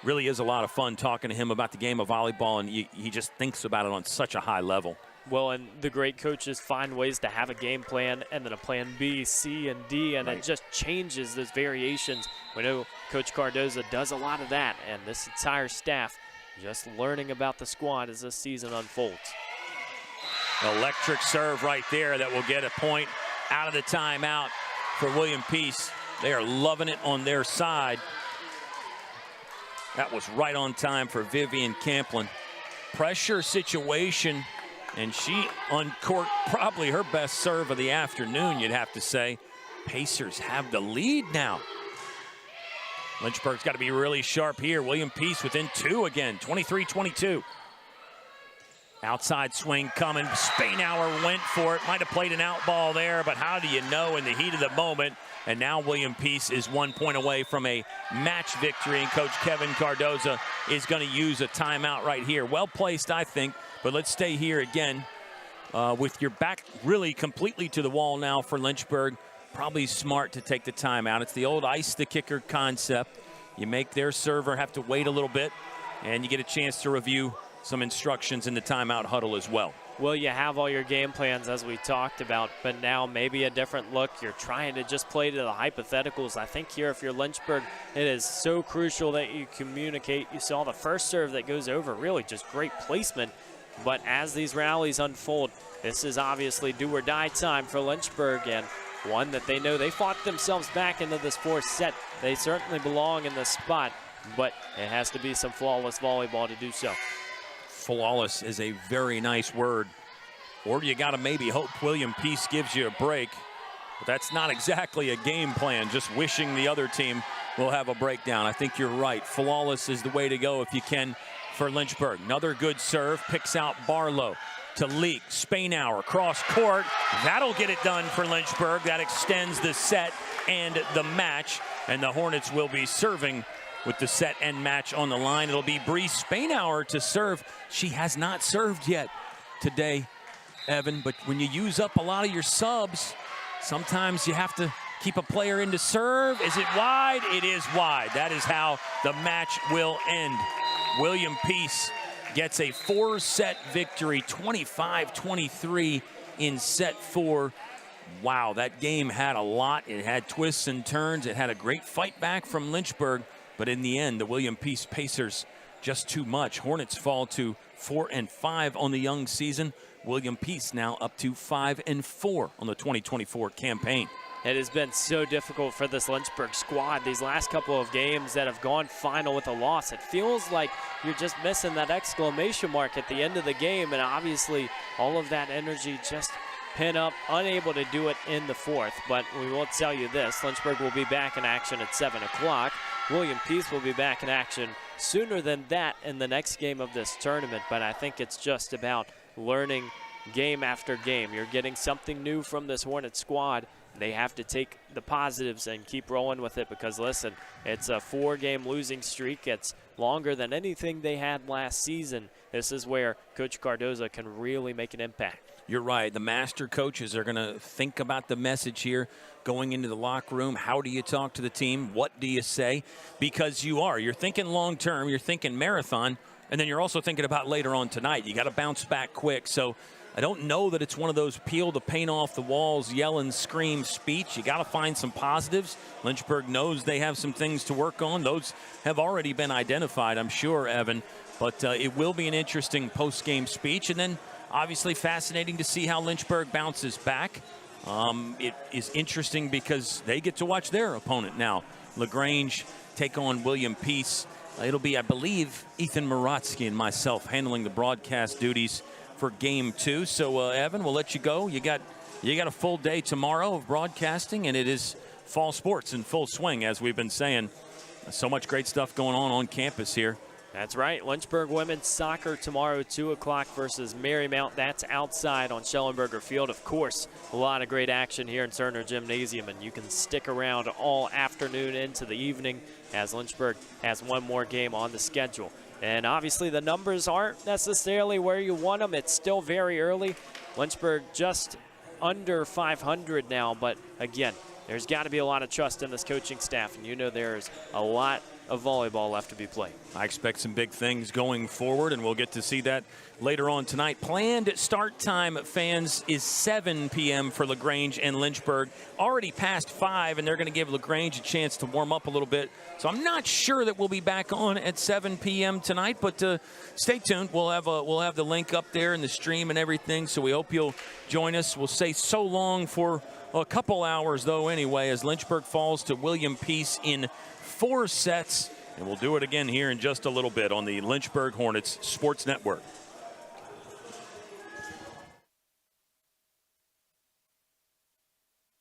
Really is a lot of fun talking to him about the game of volleyball, and he just thinks about it on such a high level. Well, and the great coaches find ways to have a game plan and then a plan B, C, and D, and it just changes those variations. We know Coach Cardoza does a lot of that, and this entire staff just learning about the squad as this season unfolds. Electric serve right there that will get a point out of the timeout for William Peace. They are loving it on their side. That was right on time for Vivian Camplin. Pressure situation, and she uncorked probably her best serve of the afternoon, you'd have to say. Pacers have the lead now. Lynchburg's got to be really sharp here. William Peace within 2 again, 23-22. Outside swing coming. Spainauer went for it. Might have played an out ball there, but how do you know in the heat of the moment? And now William Peace is 1 point away from a match victory, and Coach Kevin Cardoza is going to use a timeout right here. Well placed, I think, but let's stay here again with your back really completely to the wall now for Lynchburg. Probably smart to take the timeout. It's the old ice the kicker concept. You make their server have to wait a little bit, and you get a chance to review some instructions in the timeout huddle as well. Well, you have all your game plans as we talked about, but now maybe a different look. You're trying to just play to the hypotheticals. I think here, if you're Lynchburg, it is so crucial that you communicate. You saw the first serve that goes over, really just great placement. But as these rallies unfold, this is obviously do or die time for Lynchburg, and one that they know they fought themselves back into this 4th set. They certainly belong in this spot, but it has to be some flawless volleyball to do so. Flawless is a very nice word. Or you got to maybe hope William Peace gives you a break. But that's not exactly a game plan, just wishing the other team will have a breakdown. I think you're right. Flawless is the way to go if you can for Lynchburg. Another good serve, picks out Barlow to Leak. Spainauer cross court. That'll get it done for Lynchburg. That extends the set and the match. And the Hornets will be serving with the set and match on the line. It'll be Bree Spainauer to serve. She has not served yet today, Evan, but when you use up a lot of your subs, sometimes you have to keep a player in to serve. Is it wide? It is wide. That is how the match will end. William Peace gets a 4-set victory, 25-23 in set 4. Wow, that game had a lot. It had twists and turns. It had a great fight back from Lynchburg, but in the end, the William Peace Pacers just too much. Hornets fall to 4-5 on the young season. William Peace now up to 5-4 on the 2024 campaign. It has been so difficult for this Lynchburg squad these last couple of games that have gone final with a loss. It feels like you're just missing that exclamation mark at the end of the game, and obviously all of that energy just pin up, unable to do it in the fourth. But we will tell you this, Lynchburg will be back in action at 7 o'clock. William Peace will be back in action sooner than that in the next game of this tournament, but I think it's just about learning game after game. You're getting something new from this Hornet squad. They have to take the positives and keep rolling with it because, listen, it's a 4-game losing streak. It's longer than anything they had last season. This is where Coach Cardoza can really make an impact. You're right. The master coaches are going to think about the message here going into the locker room. How do you talk to the team? What do you say? Because you're thinking long term, you're thinking marathon, and then you're also thinking about later on tonight. You got to bounce back quick. So I don't know that it's one of those peel the paint off the walls, yell and scream speech. You got to find some positives. Lynchburg knows they have some things to work on. Those have already been identified, I'm sure, Evan. But it will be an interesting post-game speech. And then obviously fascinating to see how Lynchburg bounces back. It is interesting because they get to watch their opponent now. LaGrange take on William Peace. It'll be, I believe, Ethan Maratsky and myself handling the broadcast duties for Game 2. So, Evan, we'll let you go. You got a full day tomorrow of broadcasting, and it is fall sports in full swing, as we've been saying. So much great stuff going on campus here. That's right. Lynchburg women's soccer tomorrow, 2 o'clock versus Marymount. That's outside on Schellenberger Field. Of course, a lot of great action here in Cerner Gymnasium, and you can stick around all afternoon into the evening as Lynchburg has one more game on the schedule. And obviously the numbers aren't necessarily where you want them. It's still very early. Lynchburg just under 500 now, but again, there's got to be a lot of trust in this coaching staff, and you know there's a lot of volleyball left to be played. I expect some big things going forward, and we'll get to see that later on tonight. Planned start time, fans, is 7 p.m. for LaGrange and Lynchburg. Already past 5, and they're going to give LaGrange a chance to warm up a little bit. So I'm not sure that we'll be back on at 7 p.m. tonight, but stay tuned. We'll have the link up there in the stream and everything, so we hope you'll join us. We'll say so long for a couple hours, though, anyway, as Lynchburg falls to William Peace in 4 sets. And we'll do it again here in just a little bit on the Lynchburg Hornets Sports Network.